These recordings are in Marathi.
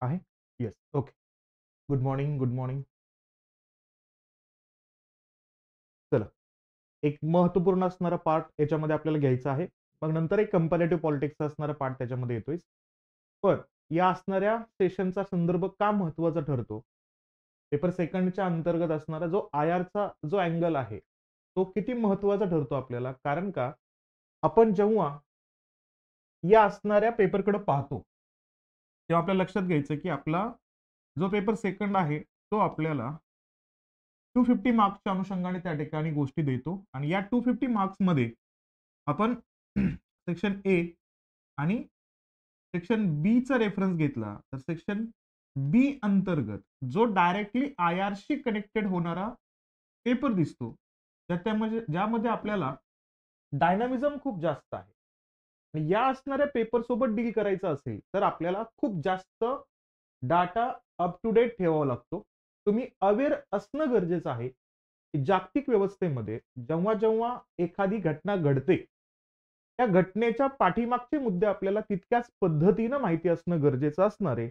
आहे? Yes. Okay. Good morning, good morning. चला, एक महत्त्वपूर्ण असणारा पार्ट याच्यामध्ये आपल्याला घ्यायचा आहे. मग नंतर एक कंपॅरेटिव्ह पॉलिटिक्सचा असणारा पार्ट त्याच्यामध्ये येतोय. पण या असणाऱ्या सेशनचा संदर्भ का महत्त्वाचा ठरतो? पेपर सेकंडच्या अंतर्गत असणारा जो आय-आरचा जो अँगल आहे, तो किती महत्त्वाचा ठरतो आपल्याला? कारण का आपण जेव्हा या असणाऱ्या पेपरकडे पाहतो, तेव्हा आपल्या लक्षात घ्यायचं की आपला जो पेपर सेकंड आहे, तो आपल्याला 250 मार्क्सच्या अनुषंगाने त्या ठिकाणी गोष्टी देतो आणि या 250 मार्क्समध्ये आपण सेक्शन ए आणि सेक्शन बी चा रेफरन्स घेतला, तर सेक्शन बी अंतर्गत जो डायरेक्टली आय-आरशी कनेक्टेड होणारा पेपर दिसतो. ज्यामध्ये आपल्याला डायनामिझम खूप जास्त आहे. आणि या असणाऱ्या पेपर सोबत डील करायचं असेल, तर आपल्याला खूप जास्त डाटा अप टू डेट ठेवावा लागतो. तुम्ही अवेअर असणं गरजेचं आहे, की जागतिक व्यवस्थेमध्ये जेव्हा-जेव्हा एखादी घटना घडते, त्या घटनेच्या पाठीमागचे मुद्दे आपल्याला तितक्याच पद्धतीनं माहिती असणं गरजेचं असणार आहे.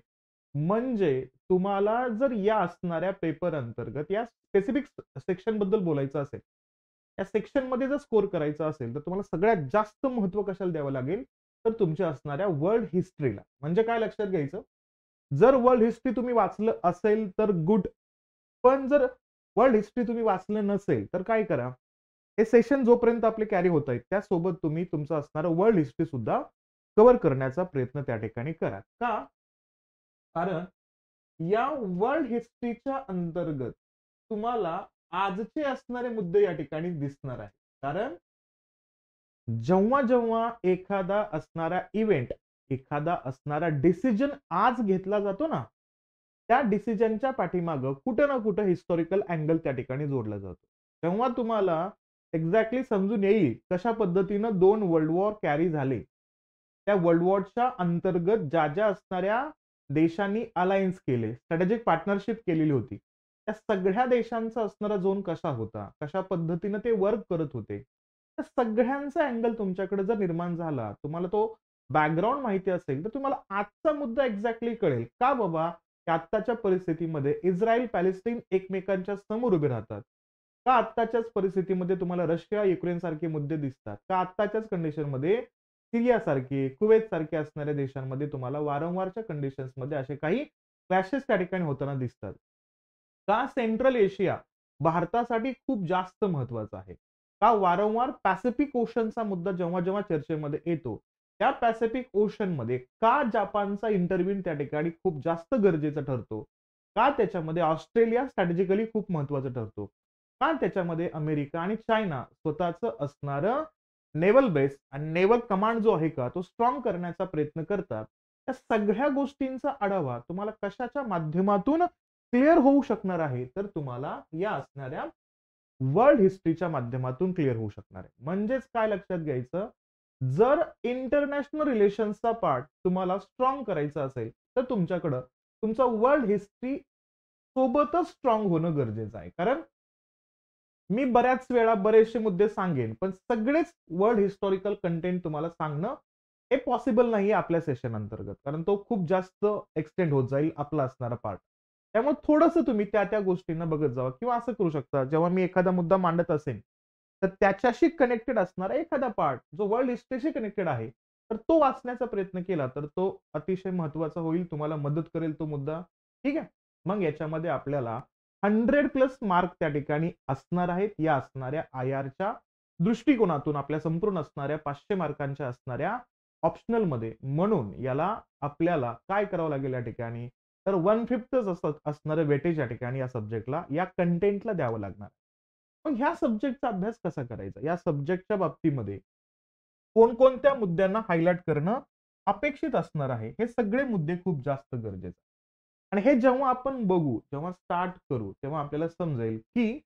म्हणजे तुम्हाला जर या असणाऱ्या पेपर अंतर्गत या स्पेसिफिक सेक्शनबद्दल बोलायचं असेल, या सेक्शनमध्ये जर स्कोर करायचा असेल, तर तुम्हाला सगळ्यात जास्त महत्त्व कशाला द्यावं लागेल, तर तुमच्या असणाऱ्या वर्ल्ड हिस्ट्रीला. म्हणजे काय लक्षात घ्यायचं? जर वर्ल्ड हिस्ट्री तुम्ही वाचलं असेल तर गुड. पण जर वर्ल्ड हिस्ट्री तुम्ही वाचलं नसेल, तर काय करा, हे सेशन जोपर्यंत आपले कॅरी होत आहेत, त्यासोबत तुम्ही तुमचं असणारं वर्ल्ड हिस्ट्री सुद्धा कव्हर करण्याचा प्रयत्न त्या ठिकाणी करा. का? कारण या वर्ल्ड हिस्ट्रीच्या अंतर्गत तुम्हाला आजचे असणारे मुद्दे या ठिकाणी दिसणार आहेत. कारण जेव्हा-जेव्हा एखादा असणारा इव्हेंट, एखादा असणारा डिसिजन आज घेतला जातो ना, त्या डिसिजनच्या पाठीमागं कुठं ना कुठं हिस्टॉरिकल अँगल त्या ठिकाणी जोडला जातो. तेव्हा तुम्हाला एक्झॅक्टली समजून येईल कशा पद्धतीनं 2 वर्ल्ड वॉर कॅरी झाले. त्या वर्ल्ड वॉरच्या अंतर्गत ज्या-ज्या असणाऱ्या देशांनी अलायन्स केले, स्ट्रॅटेजिक पार्टनरशिप केलेली होती. त्या सगळ्या देशांचा असणारा झोन कसा होता? कशा पद्धतीनं ते वर्क करत होते? त्या सगळ्यांचा अँगल तुमच्याकडे जर निर्माण झाला, तुम्हाला तो बॅकग्राऊंड माहिती असेल, तर तुम्हाला आजचा मुद्दा एक्झॅक्टली कळेल. का बाबा, की आत्ताच्या परिस्थितीमध्ये इस्रायल, पॅलेस्टाईन एकमेकांच्या समोर उभे राहतात. का आत्ताच्याच परिस्थितीमध्ये तुम्हाला रशिया, युक्रेन सारखे मुद्दे दिसतात? का आत्ताच्याच कंडिशनमध्ये सिरियासारखे, कुवेतसारखे असणाऱ्या देशांमध्ये तुम्हाला वारंवारच्या कंडिशन्समध्ये असे काही क्लॅशेस त्या ठिकाणी होताना दिसतात? का सेंट्रल एशिया भारतासाठी खूप जास्त महत्वाचा आहे? का वारंवार पॅसिफिक ओशनचा मुद्दा जेव्हा-जेव्हा चर्चेमध्ये येतो, त्या पॅसिफिक ओशनमध्ये का जपानचा इंटरव्ह्यून त्या ठिकाणी खूप जास्त गरजेचा ठरतो? का त्याच्यामध्ये ऑस्ट्रेलिया स्ट्रॅटेजिकली खूप महत्वाचं ठरतो? का त्याच्यामध्ये अमेरिका आणि चायना स्वतःचं असणारं नेव्हल बेस आणि नेव्हल कमांड जो आहे का, तो स्ट्राँग करण्याचा प्रयत्न करतात. त्या सगळ्या गोष्टींचा आढावा तुम्हाला कशाच्या माध्यमातून क्लिअर होऊ शकणार आहे, तर तुम्हाला या असणाऱ्या वर्ल्ड हिस्ट्रीच्या माध्यमातून क्लिअर होऊ शकणार आहे. म्हणजेच काय लक्षात घ्यायचं, जर इंटरनॅशनल रिलेशन्सचा पार्ट तुम्हाला स्ट्राँग करायचा असेल, तर तुमच्याकडं तुमचं वर्ल्ड हिस्ट्री सोबतच स्ट्राँग होणं गरजेचं आहे. कारण मी बऱ्याच वेळा बरेचसे मुद्दे सांगेन, पण सगळेच वर्ल्ड हिस्टॉरिकल कंटेंट तुम्हाला सांगणं हे पॉसिबल नाहीये आपल्या सेशन अंतर्गत. कारण तो खूप जास्त एक्सटेंड होत जाईल आपला असणारा पार्ट. त्यामुळे थोडंसं तुम्ही त्या गोष्टींना बघत जावा किंवा असं करू शकता, जेव्हा मी एखादा मुद्दा मांडत असेन, तर त्याच्याशी कनेक्टेड असणारा एखादा पार्ट जो वर्ल्ड हिस्ट्रीशी कनेक्टेड आहे, तर तो वाचण्याचा प्रयत्न केला, तर तो अतिशय महत्त्वाचा होईल. तुम्हाला मदत करेल तो मुद्दा. ठीक आहे? मग याच्यामध्ये आपल्याला 100 प्लस मार्क त्या ठिकाणी असणार आहेत. या असणाऱ्या आय-आरच्या दृष्टिकोनातून आपल्या संपूर्ण असणाऱ्या 500 मार्कांच्या असणाऱ्या ऑप्शनलमध्ये. म्हणून याला आपल्याला काय करावं लागेल या ठिकाणी, तर 1/5च असणारं वेटेज या ठिकाणी या सब्जेक्टला, या कंटेंटला द्यावं लागणार. मग ह्या सब्जेक्टचा अभ्यास कसा करायचा? या सब्जेक्टच्या बाबतीमध्ये कोणकोणत्या मुद्द्यांना हायलाइट करणं अपेक्षित असणार आहे, हे सगळे मुद्दे खूप जास्त गरजेचे आहे. आणि हे जेव्हा आपण बघू, जेव्हा स्टार्ट करू, तेव्हा आपल्याला समजेल, की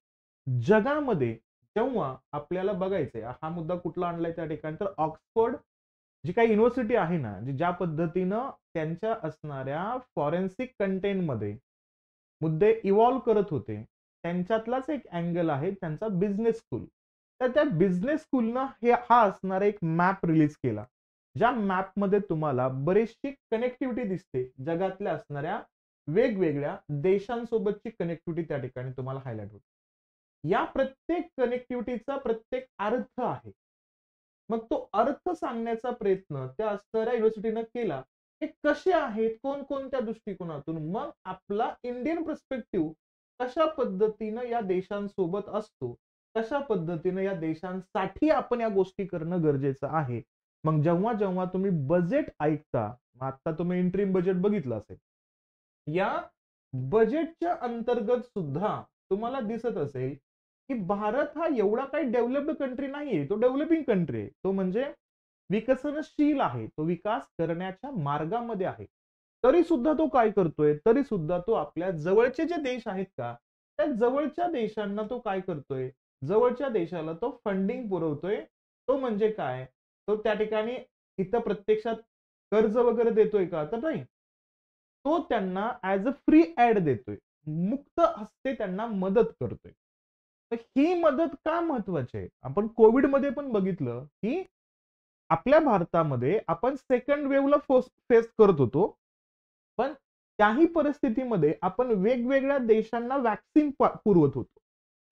जगामध्ये जेव्हा आपल्याला बघायचंय, हा मुद्दा कुठला आणलाय त्या ठिकाणी, तर ऑक्सफोर्ड जी काही युनिव्हर्सिटी आहे ना, ज्या पद्धतीनं त्यांच्या असणाऱ्या फॉरेन्सिक कंटेंटमध्ये मुद्दे इव्हॉल्व करत होते, त्यांच्यातलाच एक अँगल आहे त्यांचा बिझनेस स्कूल. तर त्या बिझनेस स्कूलनं हा असणारा एक मॅप रिलीज केला. ज्या मॅपमध्ये तुम्हाला बरीचशी कनेक्टिव्हिटी दिसते, जगातल्या असणाऱ्या वेगवेगळ्या देशांसोबतची कनेक्टिव्हिटी त्या ठिकाणी तुम्हाला हायलाइट होते. या प्रत्येक कनेक्टिव्हिटीचा प्रत्येक अर्थ आहे. मग तो अर्थ सांगण्याचा प्रयत्न त्या असणाऱ्या युनिव्हर्सिटीनं केला. हे कसे आहेत, कोणकोणत्या दृष्टिकोनातून, मग आपला इंडियन पर्स्पेक्टिव्ह कशा पद्धतीनं या देशांसोबत असतो, कशा पद्धतीनं या देशांसाठी आपण या गोष्टी करणं गरजेचं आहे. मग जेव्हा जेव्हा तुम्ही बजेट ऐकता, आता तुम्ही इंटरिम बजेट बघितलं असेल, या बजेटच्या अंतर्गत सुद्धा तुम्हाला दिसत असेल की भारत हा एवढा काही डेव्हलप्ड कंट्री नाहीये, तो डेव्हलपिंग कंट्री आहे. तो म्हणजे विकसनशील आहे, तो विकास करण्याच्या मार्गामध्ये आहे. तरी सुद्धा तो काय करतोय, तरी सुद्धा तो आपल्या जवळचे जे देश आहेत का, त्या जवळच्या देशांना तो काय करतोय, जवळच्या देशाला तो फंडिंग पुरवतोय. तो म्हणजे काय, तो त्या ठिकाणी इथं प्रत्यक्षात कर्ज वगैरे देतोय का, तर नाही. तो त्यांना ऍज अ फ्री ऍड देतोय, मुक्त हस्ते त्यांना मदत करतोय. तर ही मदत का महत्वाची आहे, आपण कोविडमध्ये पण बघितलं की आपल्या भारतामध्ये आपण सेकंड वेव्हला फेस करत होतो. पण त्याही परिस्थितीमध्ये आपण वेगवेगळ्या देशांना व्हॅक्सिन पुरवत होतो.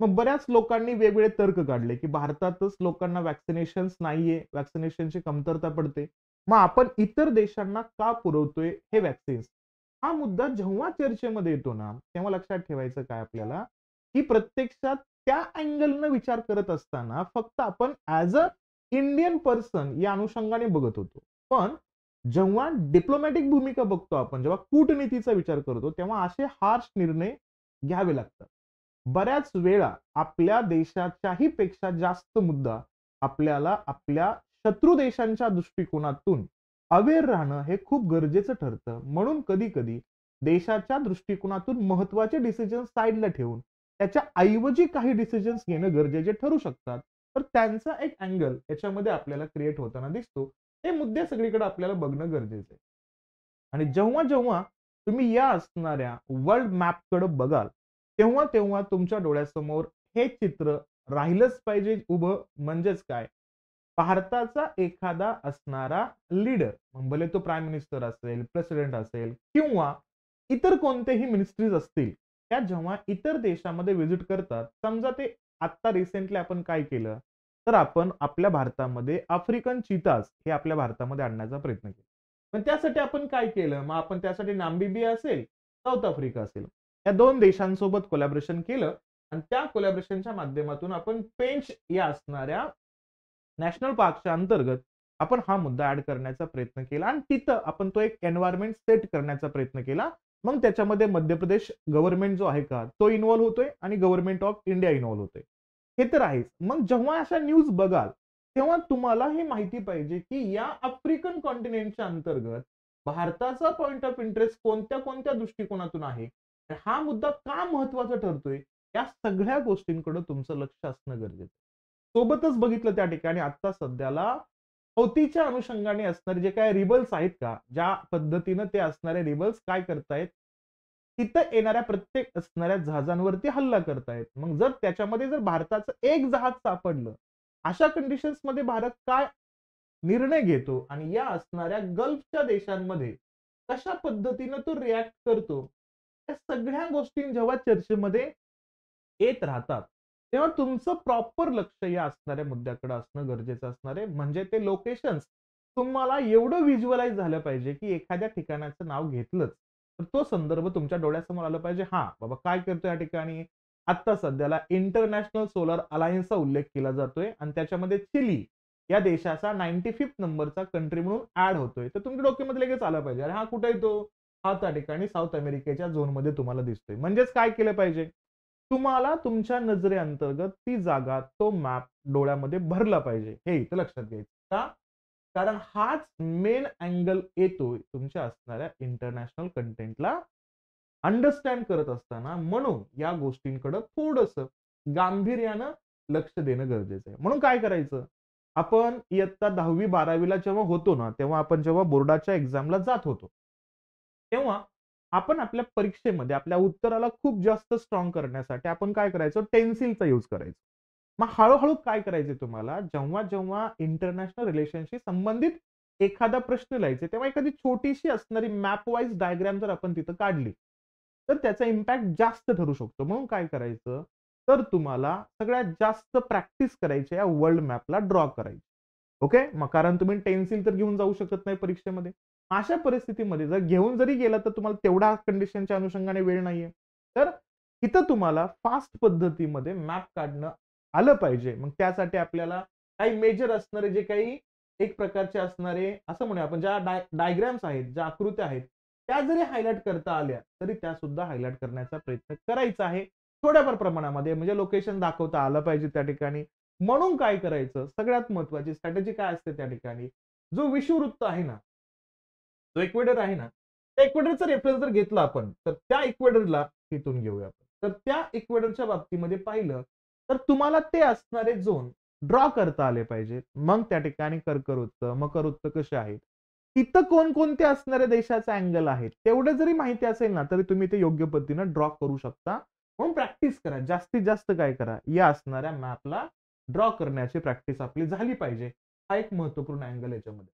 मग बऱ्याच लोकांनी वेगवेगळे तर्क काढले की भारतातच लोकांना व्हॅक्सिनेशन नाहीये, व्हॅक्सिनेशनची कमतरता पडते, मग आपण इतर देशांना का पुरवतोय हे व्हॅक्सिन्स. हा मुद्दा जेव्हा चर्चेमध्ये येतो ना, तेव्हा लक्षात ठेवायचं काय आपल्याला, की प्रत्यक्षात त्या अँगलनं विचार करत असताना फक्त आपण ऍज अ इंडियन पर्सन या अनुषंगाने बघत होतो. पण जेव्हा डिप्लोमॅटिक भूमिका बघतो आपण, जेव्हा कूटनीतीचा विचार करतो, तेव्हा असे हार्श निर्णय घ्यावे लागतात. बऱ्याच वेळा आपल्या देशाच्याही पेक्षा जास्त मुद्दा आपल्याला आपल्या शत्रू देशांच्या दृष्टिकोनातून अवेअर राहणं हे खूप गरजेचं ठरतं. म्हणून कधी-कधी देशाच्या दृष्टिकोनातून महत्त्वाचे डिसिजन साइडला ठेवून त्याच्या ऐवजी काही डिसिजन्स घेणं गरजेचे ठरू शकतात. तर त्यांचा एक अँगल याच्यामध्ये आपल्याला क्रिएट होताना दिसतो. हे मुद्दे सगळीकडे आपल्याला बघणं गरजेचं आहे. आणि जेव्हा जेव्हा तुम्ही या असणाऱ्या वर्ल्ड मॅपकडे बघाल, तेव्हा तेव्हा तुमच्या डोळ्यासमोर हे चित्र राहिलंच पाहिजे उभं. म्हणजेच काय, भारताचा एखादा असणारा लीडर, मग भले तो प्राईम मिनिस्टर असेल, प्रेसिडेंट असेल किंवा इतर कोणतेही मिनिस्ट्रीज असतील, त्या जेव्हा इतर देशामध्ये व्हिजिट करतात, समजा ते आता रिसेंटली आपण काय केलं, तर आपण आपल्या भारतामध्ये आफ्रिकन चीताज हे आपल्या भारतामध्ये आणण्याचा प्रयत्न केला. पण त्यासाठी आपण काय केलं, मग आपण त्यासाठी नामिबिया असेल, साऊथ आफ्रिका असेल, या 2 देशांसोबत कोलॅबोरेशन केलं आणि त्या कोलॅबोरेशनच्या माध्यमातून आपण पेंच या असणाऱ्या नॅशनल पार्कच्या अंतर्गत आपण हा मुद्दा ऍड करण्याचा प्रयत्न केला आणि तिथं आपण तो एक एन्व्हायरमेंट सेट करण्याचा प्रयत्न केला. मग त्याच्यामध्ये मध्य प्रदेश गव्हर्नमेंट जो आहे का, तो इन्व्हॉल्व होतोय आणि गव्हर्नमेंट ऑफ इंडिया इन्व्हॉल्व होतोय. हे तर आहेच. मग जेव्हा अशा न्यूज बघाल, तेव्हा तुम्हाला हे माहिती पाहिजे की या आफ्रिकन कॉन्टिनेंटच्या अंतर्गत भारताचा पॉइंट ऑफ इंटरेस्ट कोणत्या कोणत्या दृष्टिकोनातून आहे, हा मुद्दा का महत्वाचा ठरतोय, या सगळ्या गोष्टींकडे तुमचं लक्ष असणं गरजेचं आहे. सोबतच बघितलं त्या ठिकाणी आता सध्याला हौतीच्या अनुषंगाने असणारे जे काही रिबल्स आहेत का, ज्या पद्धतीनं ते असणारे रिबल्स काय करतायत, तिथं येणाऱ्या प्रत्येक असणाऱ्या जहाजांवरती हल्ला करतायत. मग जर त्याच्यामध्ये जर भारताचं एक जहाज सापडलं, अशा कंडिशन्स मध्ये भारत काय निर्णय घेतो आणि या असणाऱ्या गल्फच्या देशांमध्ये कशा पद्धतीनं तो रिॲक्ट करतो, या सगळ्या गोष्टी जेव्हा चर्चेमध्ये येत राहतात, तेव्हा तुमचं प्रॉपर लक्ष या असणाऱ्या मुद्द्याकडे असणं गरजेचं असणार आहे. म्हणजे ते लोकेशन्स तुम्हाला एवढं व्हिज्युअलाइज झालं पाहिजे की एखाद्या ठिकाणाचं नाव घेतलंच तर तो संदर्भ तुमच्या डोळ्यासमोर आला पाहिजे. हा बाबा काय करतोय या ठिकाणी, आता सध्याला इंटरनॅशनल सोलर अलायन्सचा उल्लेख केला जातोय आणि त्याच्यामध्ये चिली या देशाचा 95th नंबरचा कंट्री म्हणून ऍड होतोय. तर तुमच्या डोक्यामध्ये लगेच आला पाहिजे, अरे हा कुठे येतो, हा त्या ठिकाणी साऊथ अमेरिकेच्या झोनमध्ये तुम्हाला दिसतोय. म्हणजेच काय केलं पाहिजे, तुम्हाला तुमच्या नजरेअंतर्गत ती जागा, तो मॅप डोळ्यामध्ये भरला पाहिजे. हे इथं लक्षात घ्यायचं. का? कारण हाच मेन अँगल येतोय तुमच्या असणाऱ्या इंटरनॅशनल कंटेंटला अंडरस्टँड करत असताना. म्हणून या गोष्टींकडे थोडंसं गांभीर्यानं लक्ष देणं गरजेचं आहे. म्हणून काय करायचं, आपण इयत्ता 10वी-12वीला जेव्हा होतो ना, तेव्हा आपण जेव्हा बोर्डाच्या एक्झामला जात होतो, तेव्हा आपण आपल्या परीक्षेमध्ये आपल्या उत्तराला खूप जास्त स्ट्रॉंग करण्यासाठी आपण काय करायचो, टेन्सिलचा यूज करायचो. मग हळू काय करायचे तुम्हाला, जेव्हा जेव्हा इंटरनॅशनल रिलेशनशी संबंधित एखादा प्रश्न लिहायचा तेव्हा एखादी छोटीशी असणारी मॅप वाईज डायग्राम जर आपण तिथं काढली, तर त्याचा इम्पॅक्ट जास्त ठरू शकतो. म्हणून काय करायचं, तर तुम्हाला सगळ्यात जास्त प्रॅक्टिस करायची या वर्ल्ड मॅपला ड्रॉ करायची. ओके. मग कारण तुम्ही पेन्सिल तर घेऊन जाऊ शकत नाही परीक्षेमध्ये. अशा परिस्थितीमध्ये जर घेऊन जरी गेला तर तुम्हाला तेवढा कंडिशनच्या अनुषंगाने वेळ नाहीये. तर इथं तुम्हाला फास्ट पद्धतीमध्ये मॅप काढणं आलं पाहिजे. मग त्यासाठी आपल्याला काही मेजर असणारे जे काही एक प्रकारचे असणारे असं म्हणूया आपण ज्या डायग्राम्स आहेत, ज्या आकृत्या आहेत, त्या जरी हायलाइट करता आल्या, तरी त्या सुद्धा हायलाइट करण्याचा प्रयत्न करायचा आहे. थोड्याफार प्रमाणामध्ये म्हणजे लोकेशन दाखवता आलं पाहिजे त्या ठिकाणी. म्हणून काय करायचं, सगळ्यात महत्त्वाची स्ट्रॅटेजी काय असते त्या ठिकाणी, जो विषुववृत्त आहे ना, जो इक्वेटर आहे ना, त्या इक्वेटरचा रेफरन्स जर घेतला आपण, तर त्या इक्वेटरला तिथून घेऊया आपण. तर त्या इक्वेटरच्या बाबतीमध्ये पाहिलं, तर तुम्हाला ते असणारे झोन ड्रॉ करता आले पाहिजेत. मग त्या ठिकाणी कर्कवृत्त, मकरवृत्त कसे आहेत, तिथं कोणकोणते असणाऱ्या देशाचा अँगल आहेत, तेवढं जरी माहिती असेल ना, तरी तुम्ही ते योग्य पद्धतीनं ड्रॉ करू शकता. म्हणून प्रॅक्टिस करा. जास्तीत जास्त काय करा, या असणाऱ्या मॅपला ड्रॉ करण्याची प्रॅक्टिस आपली झाली पाहिजे. हा एक महत्त्वपूर्ण अँगल याच्यामध्ये.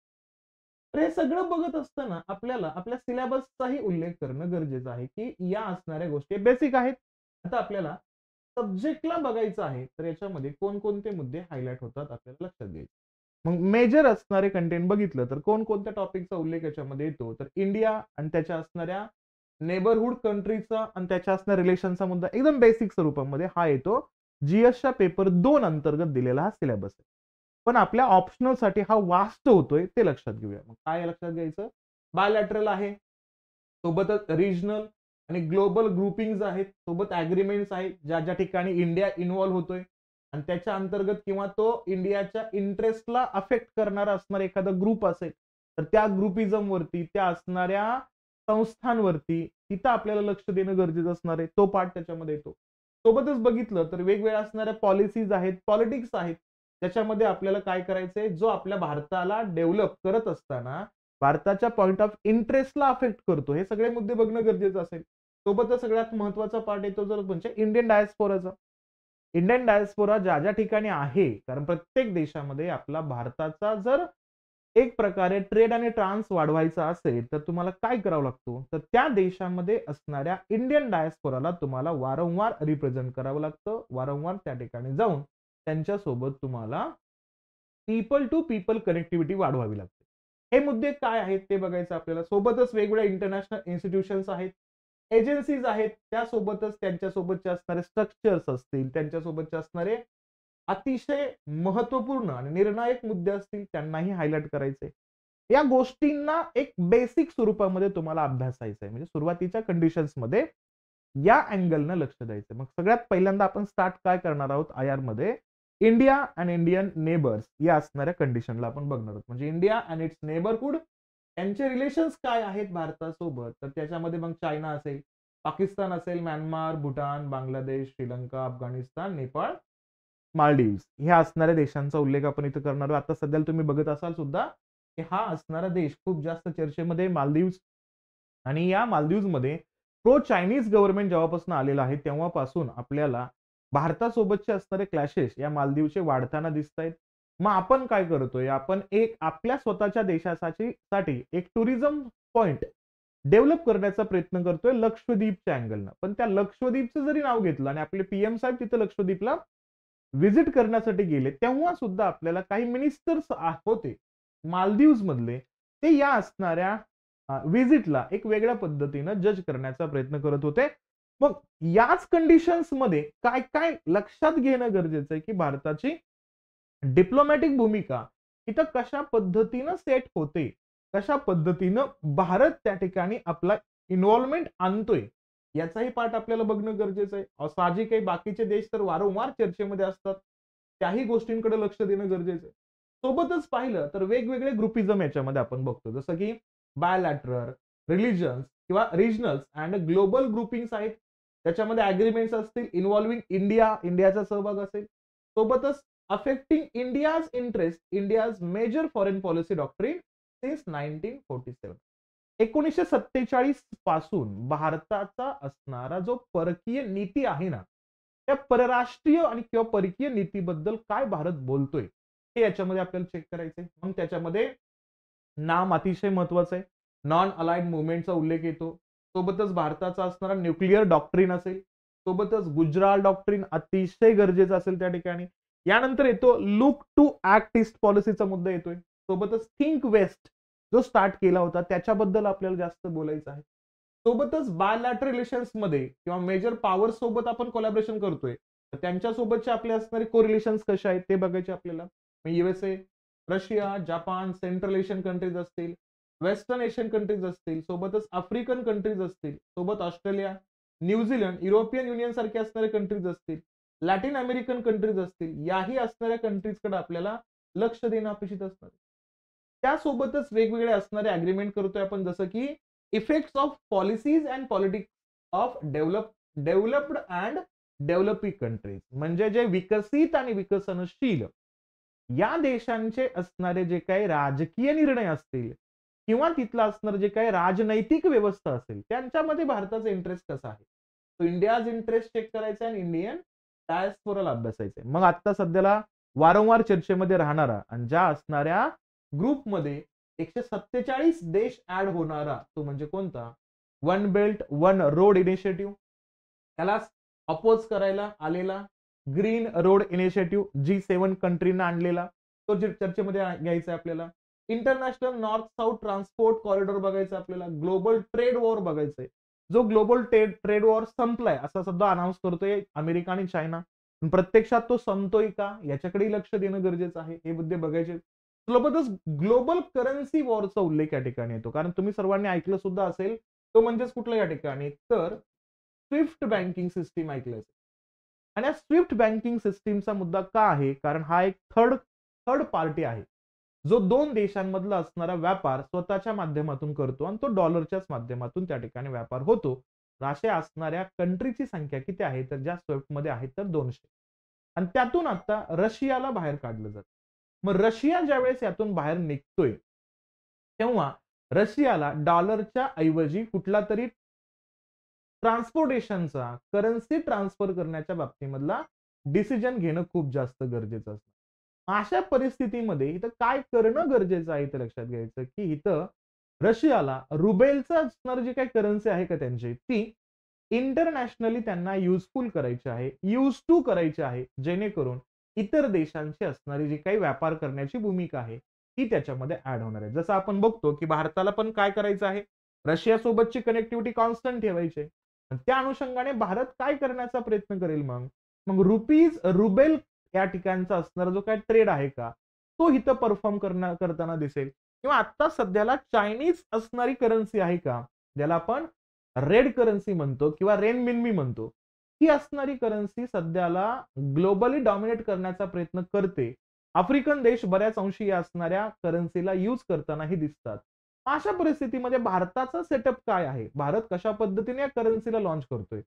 तर हे सगळं बघत असताना आपल्याला आपल्या सिलेबसचाही उल्लेख करणं गरजेचं आहे, की या असणाऱ्या गोष्टी बेसिक आहेत. आता आपल्याला सब्जेक्टला बघायचं आहे, तर याच्यामध्ये कोणकोणते मुद्दे हायलाइट होतात आपल्याला लक्षात घ्यायचे. मग मेजर असणारे कंटेंट बघितलं तर कोणकोणत्या टॉपिकचा उल्लेख याच्यामध्ये येतो, तर इंडिया आणि त्याच्या असणाऱ्या नेबरहूड कंट्रीचा आणि त्याच्या असणाऱ्या रिलेशनचा मुद्दा एकदम बेसिक स्वरूपामध्ये हा येतो. जीएसच्या पेपर 2 अंतर्गत दिलेला हा सिलेबस आहे. पण आपल्या ऑप्शनलसाठी हा वास्ट होतोय ते लक्षात घेऊया. मग काय लक्षात घ्यायचं? बायलॅटरल आहे. सोबतच रिजनल आणि ग्लोबल ग्रुपिंग्ज आहेत. सोबत अग्रीमेंट्स आहेत, ज्या ठिकाणी इंडिया इन्व्हॉल्व होतोय आणि त्याच्या अंतर्गत किंवा तो इंडियाच्या इंटरेस्टला अफेक्ट करणारा असणारा एखादा ग्रुप असेल, तर त्या ग्रुपिझम वरती, त्या असणाऱ्या संस्थांवरती तिथं आपल्याला लक्ष देणं गरजेचं असणार आहे. तो पार्ट त्याच्यामध्ये येतो. सोबतच बघितलं तर वेगवेगळ्या असणाऱ्या पॉलिसीज आहेत, पॉलिटिक्स आहेत. त्याच्यामध्ये आपल्याला काय करायचंय, जो आपल्या भारताला डेव्हलप करत असताना भारताच्या पॉइंट ऑफ इंटरेस्टला अफेक्ट करतो. हे सगळे मुद्दे बघणं गरजेचं असेल. सोबतच सगळ्यात महत्त्वाचा पार्ट येतो जर म्हणजे इंडियन डायस्पोराचा. इंडियन डायस्पोरा ज्या ठिकाणी आहे, कारण प्रत्येक देशामध्ये आपला भारताचा जर एक प्रकारे ट्रेड आणि ट्रान्स वाढवायचा असेल, तर तुम्हाला काय करावं लागतो? तर त्या देशामध्ये असणाऱ्या इंडियन डायस्पोराला तुम्हाला वारंवार रिप्रेझेंट करावं लागतं. वारंवार त्या ठिकाणी जाऊन त्यांच्यासोबत तुम्हाला पीपल टू पीपल कनेक्टिव्हिटी वाढवावी लागते. हे मुद्दे काय आहेत ते बघायचं आपल्याला. सोबतच वेगवेगळ्या इंटरनॅशनल इन्स्टिट्यूशन्स आहेत, एजन्सीज आहेत, त्यासोबतच त्यांच्यासोबतचे असणारे स्ट्रक्चर्स असतील, त्यांच्यासोबतचे असणारे अतिशय महत्त्वपूर्ण आणि निर्णायक मुद्दे असतील, त्यांनाही हायलाइट करायचे. या गोष्टींना एक बेसिक स्वरूपामध्ये तुम्हाला अभ्यासायचं आहे. म्हणजे सुरुवातीच्या कंडिशन्समध्ये या अँगलनं लक्ष द्यायचं. मग सगळ्यात पहिल्यांदा आपण स्टार्ट काय करणार आहोत आयआरमध्ये, इंडिया अँड इंडियन नेबर्स या असणाऱ्या कंडिशनला आपण बघणार आहोत. म्हणजे इंडिया अँड इट्स नेबरहूड यांचे रिलेशन्स काय आहेत भारतासोबत, तर त्याच्यामध्ये मग चायना असेल, पाकिस्तान असेल, म्यानमार, भूटान, बांगलादेश, श्रीलंका, अफगाणिस्तान, नेपाळ, मालदीव्स ह्या असणाऱ्या देशांचा उल्लेख आपण इथं करणार आहोत. आता सध्याला तुम्ही बघत असाल सुद्धा, की हा असणारा देश खूप जास्त चर्चेमध्ये मालदीव्स आणि या मालदीव्समध्ये प्रो चायनीज गव्हर्नमेंट जेव्हापासून आलेलं आहे, तेव्हापासून आपल्याला भारतासोबतचे असणारे क्लॅशेस या मालदीवचे वाढताना दिसत आहेत. मग आपण काय करतोय? आपण एक आपल्या स्वतःच्या देशासाठी एक टुरिझम पॉइंट डेव्हलप करण्याचा प्रयत्न करतोय लक्षद्वीपच्या अँगलनं. पण त्या लक्षद्वीपचं जरी नाव घेतलं आणि आपले पीएम साहेब तिथं लक्षद्वीपला व्हिजिट करण्यासाठी गेले, तेव्हा सुद्धा आपल्याला काही मिनिस्टर्स होते मालदीव्स मधले, ते या असणाऱ्या व्हिजिटला एक वेगळ्या पद्धतीनं जज करण्याचा प्रयत्न करत होते. मग याच कंडिशन्समध्ये काय काय लक्षात घेणं गरजेचं आहे, की भारताची डिप्लोमॅटिक भूमिका इथं कशा पद्धतीनं सेट होते, कशा पद्धतीनं भारत त्या ठिकाणी आपला इन्व्हॉल्वमेंट आणतोय, याचाही पार्ट आपल्याला बघणं गरजेचं आहे. साहजिक आहे, बाकीचे देश तर वारंवार चर्चेमध्ये असतात. त्याही गोष्टींकडे लक्ष देणं गरजेचं आहे. सोबतच पाहिलं तर वेगवेगळे ग्रुपिझम याच्यामध्ये आपण बघतो. जसं की बायलॅटरल, रिलिजन्स किंवा रिजनल्स अँड ग्लोबल ग्रुपिंग्स आहेत. त्याच्यामध्ये अग्रीमेंट्स असतील इन्व्हॉल्विंग इंडिया, इंडियाचा सहभाग असेल. सोबतच affecting India's interest, India's major foreign policy doctrine since 1947. 1947 पासून भारताचा असणारा जो परकीय नीती आहे ना, त्या परराष्ट्रीय आणि किंवा परकीय नीतीबद्दल काय भारत बोलतोय, हे याच्यामध्ये आपल्याला चेक करायचंय. मग त्याच्यामध्ये नाम अतिशय महत्वाचं आहे. नॉन अलाइड मुव्हमेंटचा उल्लेख येतो. सोबतच भारताचा असणारा न्यूक्लिअर डॉक्ट्रिन असेल. सोबतच गुजराल डॉक्ट्रिन अतिशय गरजेचं असेल त्या ठिकाणी. यानंतर येतो लुक टू ऍक्ट ईस्ट पॉलिसीचा मुद्दा येतोय. सोबतच थिंक वेस्ट जो स्टार्ट केला होता त्याच्याबद्दल आपल्याला जास्त बोलायचं आहे. सोबतच बायलॅटरल रिलेशन्स मध्ये किंवा मेजर पॉवर सोबत आपण कोलॅबोरेशन करतोय, तर त्यांच्यासोबतचे आपले असणारे कोरिलेशन्स कसे आहेत ते बघायचे आपल्याला. USA, Russia, Japan, central Asian countries असतील, वेस्टर्न एशियन कंट्रीज असतील, सोबतच आफ्रिकन कंट्रीज असतील, सोबत ऑस्ट्रेलिया, न्यूझीलंड, युरोपियन युनियन सारखे असणारे कंट्रीज असतील, लॅटिन अमेरिकन कंट्रीज असतील, याही असणाऱ्या कंट्रीजकडे आपल्याला लक्ष देणं अपेक्षित असणार. त्यासोबतच वेगवेगळे असणारे अग्रीमेंट करतोय आपण, जसं की effects of policies and politics of developed and developing countries, म्हणजे जे विकसित आणि विकसनशील या देशांचे असणारे जे काही राजकीय निर्णय असतील किंवा तिथलं असणारं जे काही राजनैतिक व्यवस्था असेल त्यांच्यामध्ये भारताचा इंटरेस्ट कसा आहे. तो इंडियाज इंटरेस्ट चेक करायचा आणि इंडियन डायस्पोराला अभ्यासायचं आहे. मग आता सध्याला वारंवार चर्चेमध्ये राहणारा आणि ज्या असणाऱ्या ग्रुपमध्ये 147 देश ऍड होणारा तो म्हणजे कोणता, one belt one road initiative. त्याला अपोज करायला आलेला ग्रीन रोड इनिशिएटिव्ह G7 कंट्रीना आणलेला तो चर्चेमध्ये घ्यायचा आहे आपल्याला. International north south transport corridor बघायचा आपल्याला. ग्लोबल ट्रेड वॉर बघायचंय, जो ग्लोबल ट्रेड वॉर संपलाय असा सुद्धा अनाऊन्स करतोय अमेरिका आणि चायना. प्रत्यक्षात तो संपतोय का याच्याकडे लक्ष देणं गरजेचं आहे, हे मुद्दे बघायचे. सोबतच ग्लोबल करन्सी वॉरचा उल्लेख या ठिकाणी येतो, कारण तुम्ही सर्वांनी ऐकलं सुद्धा असेल. तो म्हणजेच कुठला या ठिकाणी, तर स्विफ्ट बँकिंग सिस्टीम ऐकलं असेल. आणि या स्विफ्ट बँकिंग सिस्टीमचा मुद्दा का आहे, कारण हा एक थर्ड पार्टी आहे जो दोन देशांमधला असणारा व्यापार स्वतःच्या माध्यमातून करतो आणि तो डॉलरच्याच माध्यमातून त्या ठिकाणी व्यापार होतो. अशा असणाऱ्या कंट्रीची संख्या किती आहे, तर ज्या स्विफ्ट मध्ये आहे तर 200. आणि त्यातून आता रशियाला बाहेर काढलं जातं. मग रशिया ज्यावेळेस यातून बाहेर निघतोय तेव्हा रशियाला डॉलरच्या ऐवजी कुठला तरी ट्रान्सपोर्टेशनचा करन्सी ट्रान्सफर करण्याच्या बाबतीमधला डिसिजन घेणं खूप जास्त गरजेचं असतं. अशा परिस्थितीमध्ये इथं काय करणं गरजेचं आहे ते लक्षात घ्यायचं, की इथं रशियाला रुबेलचं असणार जी काही करन्सी आहे का त्यांची, ती इंटरनॅशनली त्यांना युजफुल करायची आहे, यूज टू करायची आहे, जेणेकरून इतर देशांची असणारी जी काही व्यापार करण्याची भूमिका आहे ती त्याच्यामध्ये ऍड होणार आहे. जसं आपण बघतो की भारताला पण काय करायचं आहे, रशिया सोबतची कनेक्टिव्हिटी कॉन्स्टंट ठेवायची आहे. त्या अनुषंगाने भारत काय करण्याचा प्रयत्न करेल, मग मग रुबेल या ठिकाणचा असणारा जो काय ट्रेड आहे का तो इथं परफॉर्म करताना दिसेल. किंवा आता सध्याला चायनीज असणारी करन्सी आहे का, ज्याला आपण रेड करन्सी म्हणतो किंवा रेनमिन्मी म्हणतो, ही असणारी करन्सी सध्याला ग्लोबली डॉमिनेट करण्याचा प्रयत्न करते. आफ्रिकन देश बऱ्याच अंशी या असणाऱ्या करन्सीला यूज करतानाही दिसतात. अशा परिस्थितीमध्ये भारताचा सेटअप काय आहे, भारत कशा पद्धतीने या करन्सीला लॉन्च करतोय.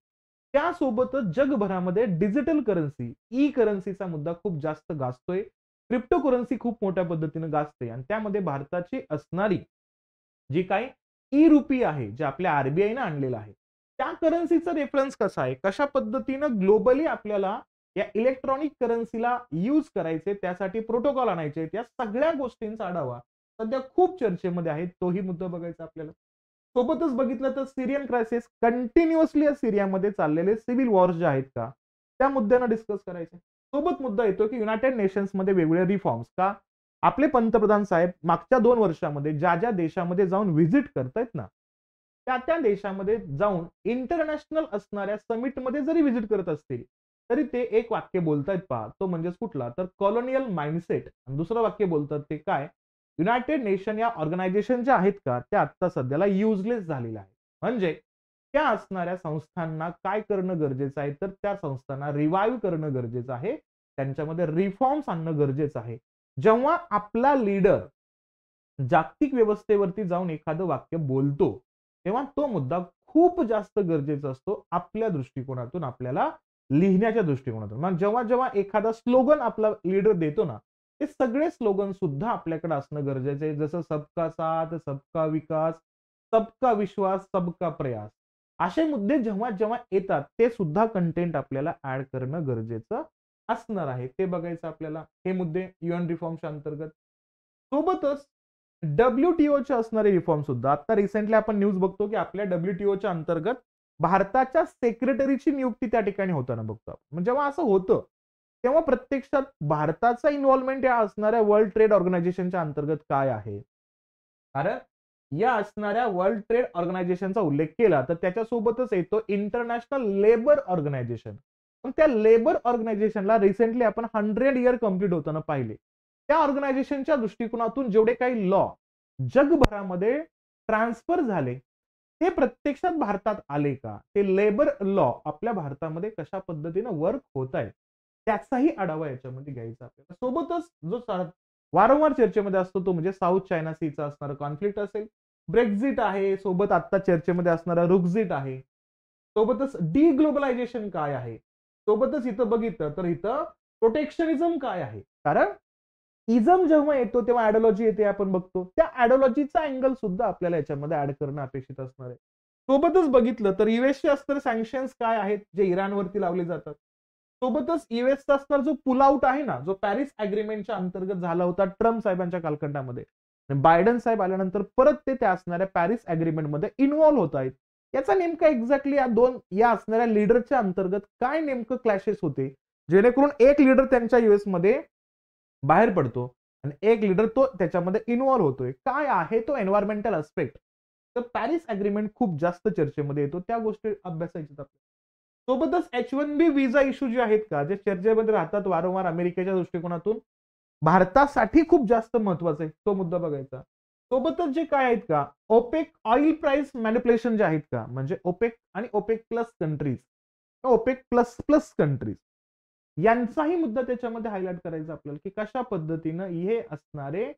त्यासोबतच जगभरामध्ये डिजिटल करन्सी ई करन्सीचा मुद्दा खूप जास्त गाजतोय. क्रिप्टो करन्सी खूप मोठ्या पद्धतीने गाजते आणि त्यामध्ये भारताची असणारी जी काही ई रुपी आहे जे आपल्या आरबीआयने आणलेलं आहे, त्या करन्सीचा रेफरन्स कसा आहे, कशा पद्धतीनं ग्लोबली आपल्याला या इलेक्ट्रॉनिक करन्सीला यूज करायचे, त्यासाठी प्रोटोकॉल आणायचे, या सगळ्या गोष्टींचा आढावा सध्या खूप चर्चेमध्ये आहे. तोही मुद्दा बघायचा आपल्याला. सोबतच बघितलं तर सिरियन क्रायसिस, कंटिन्युअसली या सिरियामध्ये चाललेले सिव्हिल वॉर्स जे आहेत का त्या मुद्द्यांना डिस्कस करायचे. सोबत मुद्दा येतो की युनायटेड नेशन्स मध्ये वेगवेगळे रिफॉर्म्स का आपले पंतप्रधान साहेब मागच्या 2 वर्षामध्ये ज्या ज्या देशामध्ये जाऊन व्हिजिट करतायत ना, त्या देशामध्ये जाऊन इंटरनॅशनल असणाऱ्या समिटमध्ये जरी व्हिजिट करत असतील तरी ते एक वाक्य बोलतायत पहा, तो म्हणजेच कुठला, तर कॉलोनियल माइंडसेट. आणि दुसरं वाक्य बोलतात ते काय, युनायटेड नेशन या ऑर्गनायझेशन ज्या आहेत का त्या आता सध्याला युजलेस झालेल्या आहेत. म्हणजे त्या असणाऱ्या संस्थांना काय करणं गरजेचं आहे, तर त्या संस्थांना रिवाईव्ह करणं गरजेचं आहे, त्यांच्यामध्ये रिफॉर्म्स आणणं गरजेचं आहे. जेव्हा आपला लीडर जागतिक व्यवस्थेवरती जाऊन एखादं वाक्य बोलतो तेव्हा तो मुद्दा खूप जास्त गरजेचा असतो आपल्या दृष्टिकोनातून, आपल्याला लिहिण्याच्या दृष्टिकोनातून. मग जेव्हा जेव्हा एखादा स्लोगन आपला लीडर देतो ना, ते सगळे स्लोगन सुद्धा आपल्याकडे असणं गरजेचं आहे. जसं सबका साथ, सबका विकास, सबका विश्वास, सबका प्रयास, असे मुद्दे जेव्हा जेव्हा येतात ते सुद्धा कंटेंट आपल्याला ऍड करणं गरजेचं असणार आहे. ते बघायचं आपल्याला, हे मुद्दे युएन रिफॉर्मच्या अंतर्गत. सोबतच WTOचे असणारे रिफॉर्म सुद्धा आता रिसेंटली आपण न्यूज बघतो की आपल्या WTOच्या अंतर्गत भारताच्या सेक्रेटरीची नियुक्ती त्या ठिकाणी होताना बघतो. म्हणजे जेव्हा असं होतं तेव्हा प्रत्यक्षात भारताचा इन्व्हॉल्वमेंट या असणाऱ्या वर्ल्ड ट्रेड ऑर्गनायझेशनच्या अंतर्गत काय आहे. कारण या असणाऱ्या वर्ल्ड ट्रेड ऑर्गनायझेशनचा उल्लेख केला तर त्याच्यासोबतच येतो इंटरनॅशनल लेबर ऑर्गनायझेशन. पण त्या लेबर ऑर्गनायझेशनला रिसेंटली आपण 100 इयर कंप्लीट होताना पाहिले. त्या ऑर्गनायझेशनच्या दृष्टिकोनातून जेवढे काही लॉ जगभरामध्ये ट्रान्सफर झाले ते प्रत्यक्षात भारतात आले का, ते लेबर लॉ आपल्या भारतामध्ये कशा पद्धतीने वर्क होत आहे त्याचाही आढावा याच्यामध्ये घ्यायचा आपल्याला. सोबतच जो वारंवार चर्चेमध्ये असतो तो म्हणजे साऊथ चायना सीचा असणारा कॉन्फ्लिक्ट असेल, ब्रेक्झिट आहे, सोबत आता चर्चेमध्ये असणारा रुक्झिट आहे, सोबतच डिग्लोबलायझेशन काय आहे, सोबतच इथं बघितलं तर इथं प्रोटेक्शनिझम काय आहे. कारण इझम जेव्हा येतो तेव्हा आयडिओलॉजी येते आपण बघतो. त्या आयडिओलॉजीचा अँगल सुद्धा आपल्याला याच्यामध्ये ऍड करणं अपेक्षित असणार आहे. सोबतच बघितलं तर युएसचे असणारे सँक्शन्स काय आहेत जे इराणवरती लावले जातात. सोबतच युएसचा असणारा जो पुल आउट आहे ना, जो पॅरिस अग्रीमेंटच्या अंतर्गत झाला होता ट्रम्प साहेबांच्या कालखंडामध्ये, बायडन साहेब आल्यानंतर परत ते त्या असणाऱ्या पॅरिस अग्रीमेंटमध्ये इन्व्हॉल्व्ह होत आहेत. याचा नेमका एक्झॅक्टली या असणाऱ्या लीडरच्या अंतर्गत काय नेमकं क्लॅशेस होते जेणेकरून एक लीडर त्यांच्या युएस मध्ये बाहेर पडतो आणि एक लीडर तो त्याच्यामध्ये इन्व्हॉल्व्ह होतोय. काय आहे तो एन्व्हायरमेंटल अस्पेक्ट. तर पॅरिस अग्रीमेंट खूप जास्त चर्चेमध्ये येतो. त्या गोष्टी अभ्यासायच्या आपल्याला. सोबतच H1B व्हिसा इश्यू जे आहेत का, जे चर्चेमध्ये राहतात वारंवार अमेरिकेच्या दृष्टिकोनातून भारतासाठी खूप जास्त महत्वाचं आहे, तो मुद्दा बघायचा. सोबतच जे काय आहेत का, ओपेक ऑइल प्राइस मॅनिप्युलेशन जे आहेत का, म्हणजे ओपेक आणि OPEC plus countries, OPEC plus plus countries यांचाही मुद्दा त्याच्यामध्ये हायलाइट करायचा आपल्याला की कशा पद्धतीनं हे असणारे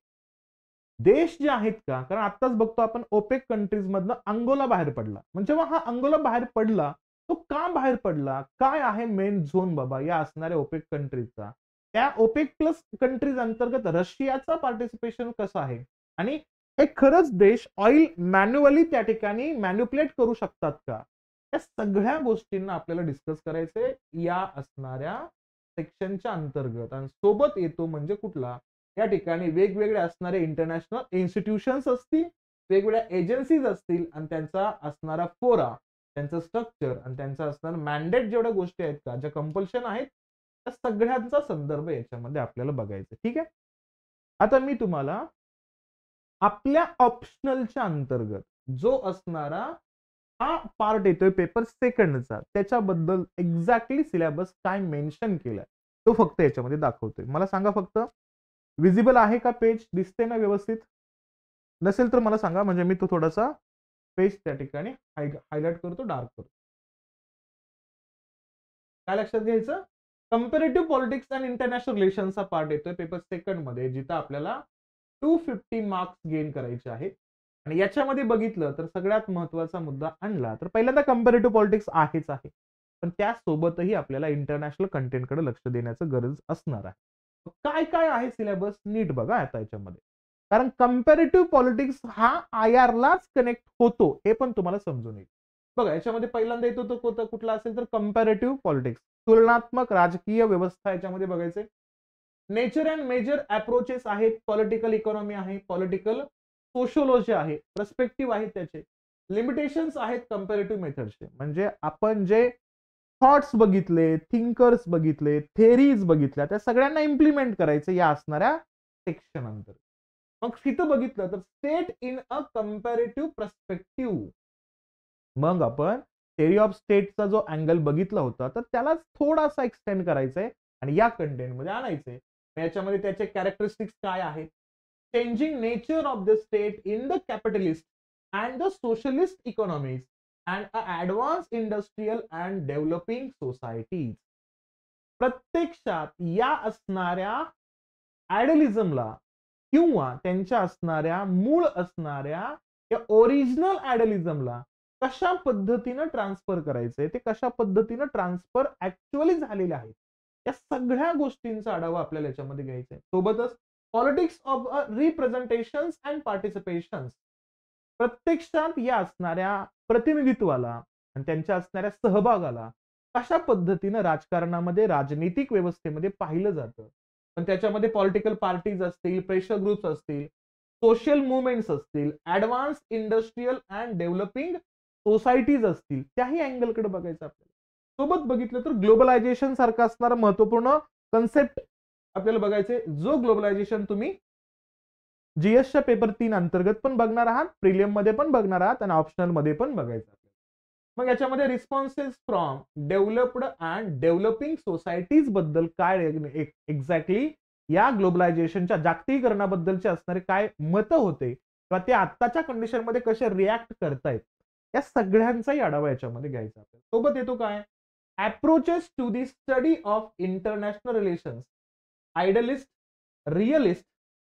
देश जे आहेत का, कारण आताच बघतो आपण ओपेक कंट्रीज मधनं अंगोला बाहेर पडला. म्हणजे जेव्हा हा अंगोला बाहेर पडला तो का बाहेर पडला, काय आहे मेन झोन बाबा या असणाऱ्या ओपेक कंट्रीजचा, त्या ओपेक प्लस कंट्रीज अंतर्गत रशियाचा पार्टिसिपेशन कसं आहे आणि हे खरंच देश ऑइल मॅन्युअली त्या ठिकाणी मॅन्युप्युलेट करू शकतात का, या सगळ्या गोष्टींना आपल्याला डिस्कस करायचंय या असणाऱ्या सेक्शनच्या अंतर्गत. आणि सोबत येतो म्हणजे कुठला, या ठिकाणी वेगवेगळे असणारे इंटरनॅशनल इन्स्टिट्यूशन्स असतील, वेगवेगळ्या एजन्सीज असतील आणि त्यांचा असणारा फोरा, त्यांचं स्ट्रक्चर आणि त्यांचा असणारा मॅन्डेट जेवढ्या गोष्टी आहेत का, ज्या कंपल्शन आहेत त्या सगळ्यांचा संदर्भ याच्यामध्ये आपल्याला बघायचा. ठीक आहे. आता मी तुम्हाला आपल्या ऑप्शनलच्या अंतर्गत जो असणारा हा पार्ट येतोय पेपर सेकंडचा त्याच्याबद्दल एक्झॅक्टली सिलेबस काय मेन्शन केलाय तो फक्त याच्यामध्ये दाखवतोय. मला सांगा फक्त विजिबल आहे का पेज, दिसते ना व्यवस्थित. नसेल तर मला सांगा म्हणजे मी तो थोडासा पेज त्या ठिकाणी हायलाइट करतो, डार्क करतो. काय लक्षात घ्यायचं, कंपॅरेटिव्ह पॉलिटिक्स अँड इंटरनॅशनल रिलेशनचा पार्ट येतोय पेपर सेकंड मध्ये, जिथं आपल्याला 250 मार्क्स गेन करायचे आहेत. आणि याच्यामध्ये बघितलं तर सगळ्यात महत्वाचा मुद्दा आणला तर पहिल्यांदा कंपॅरेटिव्ह पॉलिटिक्स आहेच आहे, पण त्यासोबतही आपल्याला इंटरनॅशनल कंटेंटकडे लक्ष देण्याचं गरज असणार आहे. काय काय आहे सिलेबस नीट बघा आता याच्यामध्ये, कारण कंपॅरेटिव्ह पॉलिटिक्स हा IR लाच कनेक्ट होतो हे पण तुम्हाला समजून येईल. बघा याच्यामध्ये पहिल्यांदा येतो तो कुठला असेल तर कंपॅरेटिव्ह पॉलिटिक्स, तुलनात्मक राजकीय व्यवस्था याच्यामध्ये बघायचे. नेचर अँड मेजर अप्रोचेस आहेत, पॉलिटिकल इकॉनॉमी आहे, पॉलिटिकल सोशोलॉजी आहे, पर्स्पेक्टिव्ह आहेत त्याचे, लिमिटेशन्स आहेत कंपॅरेटिव्ह मेथडचे. म्हणजे आपण जे थॉट्स बघितले, थिंकर्स बघितले, थेरीज बघितल्या त्या सगळ्यांना इम्प्लिमेंट करायचं या असणाऱ्या सेक्शन अंतर. मग तिथं बघितलं तर state in a comparative perspective, मग आपण थेरी ऑफ स्टेटचा जो अँगल बघितला होता तर त्याला थोडासा एक्सटेंड करायचा आहे आणि या कंटेंटमध्ये आणायचंय. याच्यामध्ये त्याचे कॅरेक्टरिस्टिक्स काय आहेत, changing nature of the state in the capitalist and the socialist economies and advance industrial and developing societies. प्रत्यक्षात या असणाऱ्या आयडलिझमला किंवा त्यांच्या असणाऱ्या मूळ असणाऱ्या या ओरिजिनल आयडलिझमला कशा पद्धतीनं ट्रान्सफर करायचंय, ते कशा पद्धतीनं ट्रान्सफर ऍक्च्युअली झालेले आहेत या सगळ्या गोष्टींचा आढावा आपल्याला याच्यामध्ये घ्यायचा आहे. सोबतच politics of representation and participation, प्रत्यक्षात या असणाऱ्या प्रतिनिधित्वाला आणि त्यांच्या असणाऱ्या सहभागाला कशा पद्धतीनं राजकारणामध्ये राजनीतिक व्यवस्थेमध्ये पाहिलं जातं. पण त्याच्यामध्ये पॉलिटिकल पार्टीज असतील, प्रेशर ग्रुप्स असतील, सोशल मुवमेंट्स असतील, advance industrial and developing societies असतील, त्याही अँगलकडे बघायचं आपल्याला. सोबत बघितलं तर ग्लोबलायझेशन सारखा असणारा महत्वपूर्ण कन्सेप्ट आपल्याला बघायचे, जो ग्लोबलायझेशन तुम्ही जीएसच्या पेपर 3 अंतर्गत पण बघणार आहात, प्रिलियम मध्ये पण बघणार आहात आणि ऑप्शनल मध्ये पण बघायचं. मग याच्यामध्ये responses from developed and developing societies बद्दल काय एक्झॅक्टली या ग्लोबलायझेशनच्या जागतिकीकरणाबद्दलचे असणारे काय मतं होते किंवा ते आत्ताच्या कंडिशन मध्ये कसे रिॲक्ट करतायत, या सगळ्यांचाही आढावा याच्यामध्ये घ्यायचा आपल्याला. सोबत येतो काय, approaches to the study of international relations, idealist, realist,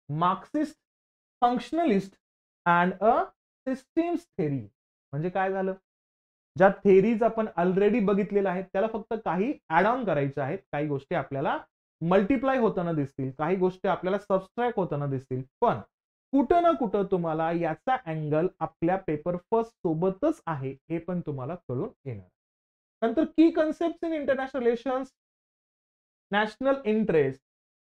Marxist, functionalist and a systems theory. म्हणजे काय झालं, ज्या थेरीज आपण ऑलरेडी बघितलेल्या आहेत त्याला फक्त काही ऍड ऑन करायच्या आहेत, काही गोष्टी आपल्याला मल्टिप्लाय होताना दिसतील, काही गोष्टी आपल्याला सबस्ट्रॅक्ट होताना दिसतील, पण कुठं ना कुठं तुम्हाला याचा अँगल आपल्या पेपर फर्स्ट सोबतच आहे हे पण तुम्हाला कळून येणार. नंतर की concept in international relations, national interest,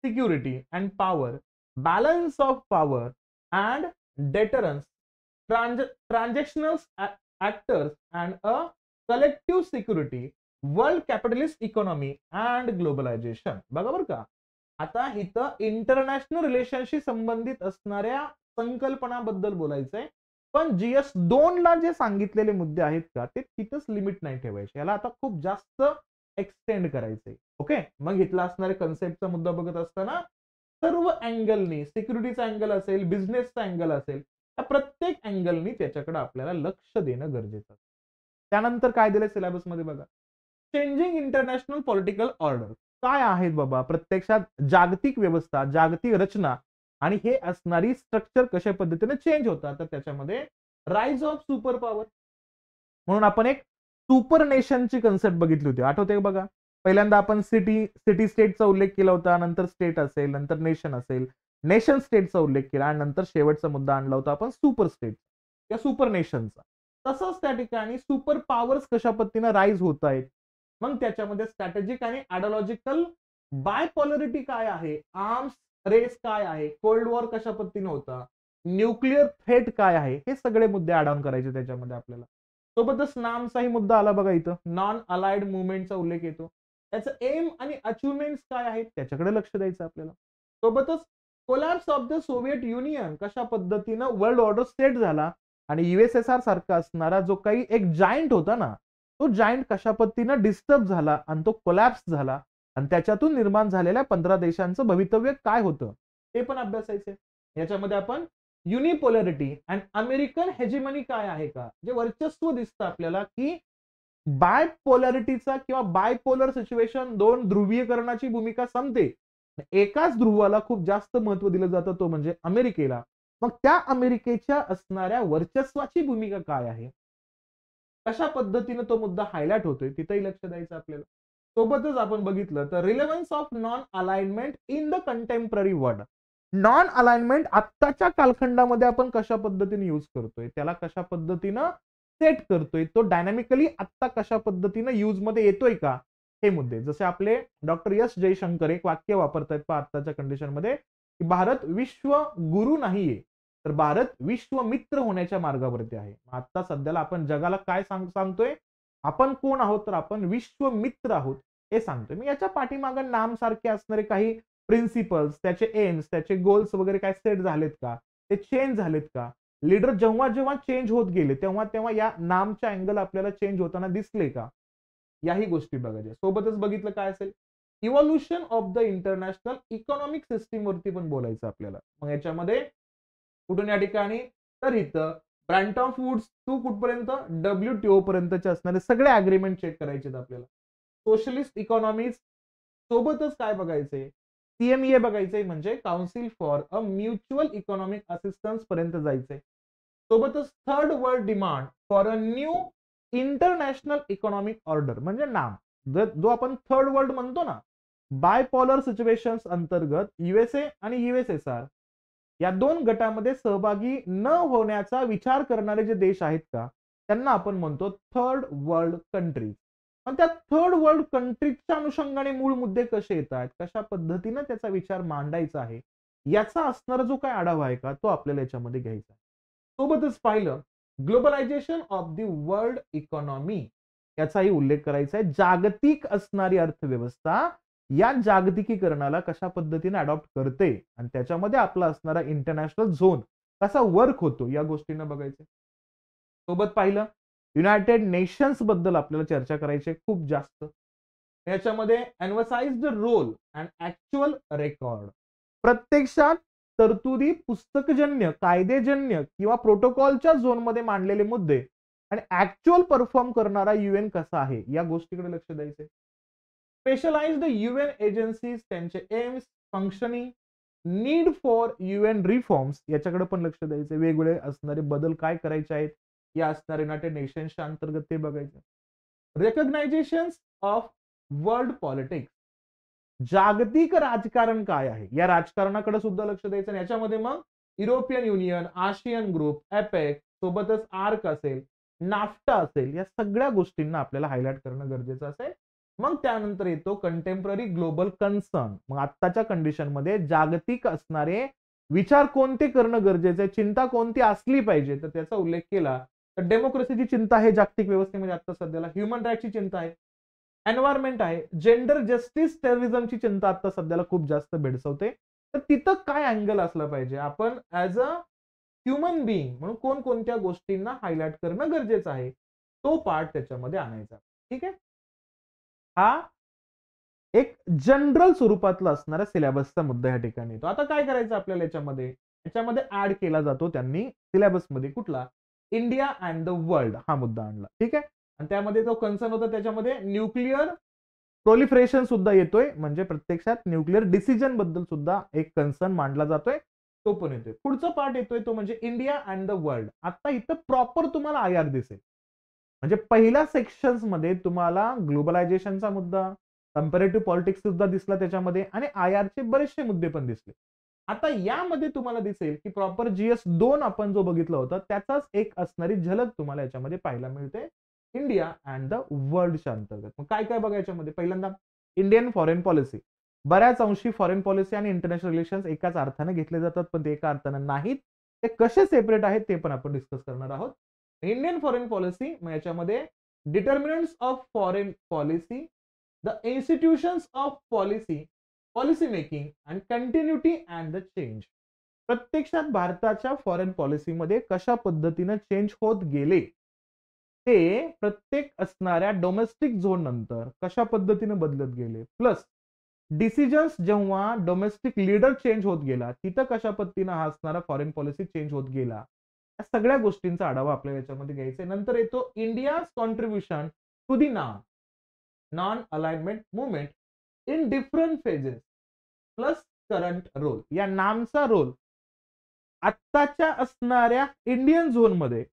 security and power, balance of power and deterrence, transactional actors and a collective security, world capitalist economy and globalization. बघा बरं का, आता इथं इंटरनॅशनल रिलेशनशी संबंधित असणाऱ्या संकल्पनाबद्दल बोलायचंय, पण जीएस 2 ला जे सांगितलेले मुद्दे आहेत का ते तिथंच लिमिट नाही ठेवायचे, याला आता खूप जास्त एक्सटेंड करायचंय. ओके, मग इथला असणारे कन्सेप्टचा मुद्दा बघत असताना सर्व अँगलनी, सिक्युरिटीचा अँगल असेल, बिझनेसचा अँगल असेल, त्या प्रत्येक अँगलनी त्याच्याकडे आपल्याला लक्ष देणं गरजेचं आहे. त्यानंतर काय दिलंय सिलेबस मध्ये बघा, चेंजिंग इंटरनॅशनल पॉलिटिकल ऑर्डर. काय आहेत बाबा प्रत्यक्षात जागतिक व्यवस्था, जागतिक रचना आणि हे असणारी स्ट्रक्चर कशा पद्धतीने चेंज होतात, तर त्याच्यामध्ये राईज ऑफ सुपर पॉवर म्हणून आपण एक सुपर नेशनची कन्सेप्ट बघितली होती, आठवते बघा. पहिल्यांदा आपण सिटी स्टेटचा उल्लेख केला होता, नंतर स्टेट असेल, नंतर नेशन असेल, नेशन स्टेटचा उल्लेख केला आणि नंतर शेवटचा मुद्दा आणला होता आपण सुपर स्टेट या सुपर नेशनचा. तसंच त्या ठिकाणी सुपर पॉवर्स कशा पद्धतीने राईज होत आहेत, मग त्याच्यामध्ये स्ट्रॅटेजिक आणि आयडिओलॉजिकल बायपोलरिटी काय आहे, आर्म्स रेस काय आहे, कोल्ड वॉर कशा पद्धतीने होता, न्यूक्लिअर थ्रेट काय आहे, हे सगळे मुद्दे ऍड ऑन करायचे त्याच्यामध्ये आपल्याला. सोबतच नामचाही मुद्दा आला बघा, इथं नॉन अलाइड मुवमेंटचा उल्लेख येतो, त्याचं एम आणि अचिव्हमेंट काय आहेत त्याच्याकडे लक्ष द्यायचं आपल्याला. सोबतच collapse of the Soviet union, कशा पद्धतीनं वर्ल्ड ऑर्डर सेट झाला आणि युएसएसआर सारखा असणारा जो काही एक जायंट होता ना, तो जायंट कशा पद्धतीनं डिस्टर्ब झाला आणि तो कोलॅप्स झाला आणि त्याच्यातून निर्माण झालेल्या 15 देशांचं भवितव्य काय होतं ते पण अभ्यासायचे. याच्यामध्ये आपण युनिपोलॅरिटी अँड अमेरिकन हेजिमनी काय आहे का, जे वर्चस्व दिसतं आपल्याला की बायपोलॅरिटीचा किंवा बायपोलर सिच्युएशन, दोन ध्रुवीकरणाची भूमिका संपते, एकाच ध्रुवाला खूप जास्त महत्व दिलं जातं, तो म्हणजे अमेरिकेला. मग त्या अमेरिकेच्या असणाऱ्या वर्चस्वाची भूमिका काय आहे, कशा पद्धतीने तो मुद्दा हायलाइट होतोय तिथेही लक्ष द्यायचं आपल्याला. सोबतच आपण बघितलं तर relevance of non alignment in the contemporary world. Non alignment आत्ताच्या कालखंडामध्ये आपण कशा पद्धतीने युज करतोय, त्याला कशा पद्धतीनं सेट करतोय, तो डायनामिकली आत्ता कशा पद्धतीनं युज मध्ये येतोय का, हे मुद्दे. जसे आपले डॉक्टर एस जयशंकर एक वाक्य वापरतायत पहा आत्ताच्या कंडिशनमध्ये, की भारत विश्व गुरु नाहीये, तर भारत विश्व मित्र होण्याच्या मार्गावरती आहे. आता सध्याला आपण जगाला काय सांगतोय, आपण कोण आहोत, तर आपण विश्व मित्र आहोत हे सांगतोय. मी याच्या पाठीमागं नाम सारखे असणारे काही प्रिन्सिपल्स, त्याचे एम्स, त्याचे गोल्स वगैरे काय सेट झालेत का, ते चेंज झालेत का, लीडर जेव्हा जेव्हा चेंज होत गेले तेव्हा तेव्हा या नामच्या अँगल आपल्याला चेंज होताना दिसले का, याही गोष्टी बघायच्या. सोबतच बघितलं काय असेल, evolution of the international economic system वरती पण बोलायचं आपल्याला. मग याच्यामध्ये कुठून या ठिकाणी, तर इथं ब्रँटन वुड्स टू कुठपर्यंत WTO पर्यंतचे असणारे सगळे अग्रीमेंट चेक करायचे आपल्याला. सोशलिस्ट इकॉनॉमीज सोबतच काय बघायचंय, CMEA बघायचंय, म्हणजे council for a mutual economic assistance पर्यंत जायचंय. सोबतच third world demand for a new international economic order, म्हणजे नाम जो आपण थर्ड वर्ल्ड म्हणतो ना, बायपोलर सिच्युएशन अंतर्गत युएसए आणि युएसएसआर या दोन गटामध्ये सहभागी न होण्याचा विचार करणारे जे देश आहेत का, त्यांना आपण म्हणतो थर्ड वर्ल्ड कंट्रीज. पण त्या थर्ड वर्ल्ड कंट्रीजच्या अनुषंगाने मूळ मुद्दे कसे येतात, कशा पद्धतीने त्याचा विचार मांडायचा आहे, याचा असणारा जो काय आढावा आहे का तो आपल्याला याच्यामध्ये घ्यायचा आहे. सोबतच पाहिलं globalisation of the world economy याचाही उल्लेख करायचा आहे. जागतिक असणारी अर्थव्यवस्था या जागतिकीकरणाला कशा पद्धतीने अडॉप्ट करते आणि त्याच्यामध्ये आपला असणारा इंटरनॅशनल झोन कसा वर्क होतो या गोष्टींना बघायचं. सोबत पाहिलं युनायटेड नेशन्स बद्दल आपल्याला चर्चा करायची आहे खूप जास्त. याच्यामध्ये emphasise the role and actual record. प्रत्यक्षात तरतुदी पुस्तकजन्य, कायदेजन्य किंवा प्रोटोकॉलच्या झोनमध्ये मांडलेले मुद्दे आणि ऍक्च्युअल परफॉर्म करणारा युएन कसा आहे या गोष्टीकडे लक्ष द्यायचे. स्पेशलाइज्ड युएन एजन्सीज, त्यांचे aims, functioning, need for UN reforms याच्याकडे पण लक्ष द्यायचे. वेगवेगळे असणारे बदल काय करायचे आहेत या असणारे युनायटेड नेशन्सच्या अंतर्गत ते बघायचं. रेकग्नायझेशन ऑफ वर्ल्ड पॉलिटिक्स, जागतिक राजकारण काय आहे या राजकारणाकडे सुद्धा लक्ष द्यायचं. आणि याच्यामध्ये मग European Union, ASEAN group, APEC, सोबतच आर्क असेल, नाफ्टा असेल, या सगळ्या गोष्टींना आपल्याला हायलाइट करणं गरजेचं असेल. मग त्यानंतर येतो कंटेम्पररी ग्लोबल कन्सर्न. मग आत्ताच्या कंडिशनमध्ये जागतिक असणारे विचार कोणते करणं गरजेचं आहे, चिंता कोणती असली पाहिजे, तर त्याचा उल्लेख केला तर डेमोक्रेसीची चिंता आहे जागतिक व्यवस्थेमध्ये आता सध्याला, ह्युमन राईटची चिंता आहे, एन्व्हायरमेंट आहे, जेंडर जस्टिस, टेररिझमची चिंता आता सध्याला खूप जास्त भेडसावते. तर तिथं काय अँगल असलं पाहिजे, आपण ऍज अ ह्युमन बिईंग म्हणून कोणकोणत्या गोष्टींना हायलाइट करणं गरजेचं आहे, तो पार्ट त्याच्यामध्ये आणायचा. ठीक आहे. हा एक जनरल स्वरूपातला असणारा सिलेबसचा मुद्दा या ठिकाणी येतो. आता काय करायचं आपल्याला याच्यामध्ये ऍड केला जातो त्यांनी सिलेबसमध्ये कुठला, इंडिया अँड द वर्ल्ड हा मुद्दा आणला. ठीक आहे. आणि त्यामध्ये जो कन्सर्न होता त्याच्यामध्ये न्यूक्लिअर प्रोलिफरेशन सुद्धा येतोय, म्हणजे प्रत्यक्षात न्यूक्लिअर डिसिजन बद्दल सुद्धा एक कन्सर्न मांडला जातोय, तो पण येतोय. पुढचा पार्ट येतोय तो म्हणजे इंडिया अँड द वर्ल्ड. आता इथं प्रॉपर तुम्हाला आयआर दिसेल. म्हणजे पहिल्या सेक्शन्स मध्ये तुम्हाला ग्लोबलायझेशनचा मुद्दा, कंपॅरेटिव्ह पॉलिटिक्स सुद्धा दिसला त्याच्यामध्ये आणि आयआरचे बरेचसे मुद्दे पण दिसले. आता यामध्ये तुम्हाला दिसेल की प्रॉपर GS2 आपण जो बघितला होता त्याचाच एक असणारी झलक तुम्हाला याच्यामध्ये पाहायला मिळते इंडिया अँड द वर्ल्डच्या अंतर्गत. मग काय काय बघा याच्यामध्ये. पहिल्यांदा इंडियन फॉरेन पॉलिसी. बऱ्याच अंशी फॉरेन पॉलिसी आणि इंटरनॅशनल रिलेशन्स एकाच अर्थाने घेतले जातात, पण ते एका अर्थाने नाहीत. ते कसे सेपरेट आहेत ते पण आपण डिस्कस करणार आहोत. इंडियन फॉरेन पॉलिसी, मग याच्यामध्ये determinants of foreign policy, the institutions of policy, policy making and continuity and the change. प्रत्यक्षात भारताच्या फॉरेन पॉलिसीमध्ये कशा पद्धतीने चेंज होत गेले ते प्रत्येक असणाऱ्या डोमेस्टिक झोन नंतर कशा पद्धतीने बदलत गेले, प्लस डिसिजन्स जेव्हा डोमेस्टिक लीडर चेंज होत गेला तिथं कशा पद्धतीने हा असणारा फॉरेन पॉलिसी चेंज होत गेला, या सगळ्या गोष्टींचा आढावा आपल्याला याच्यामध्ये घ्यायचा आहे. नंतर येतो India's contribution to the non alignment movement in different phases plus current role. या नामचा रोल आत्ताच्या असणाऱ्या इंडियन झोनमध्ये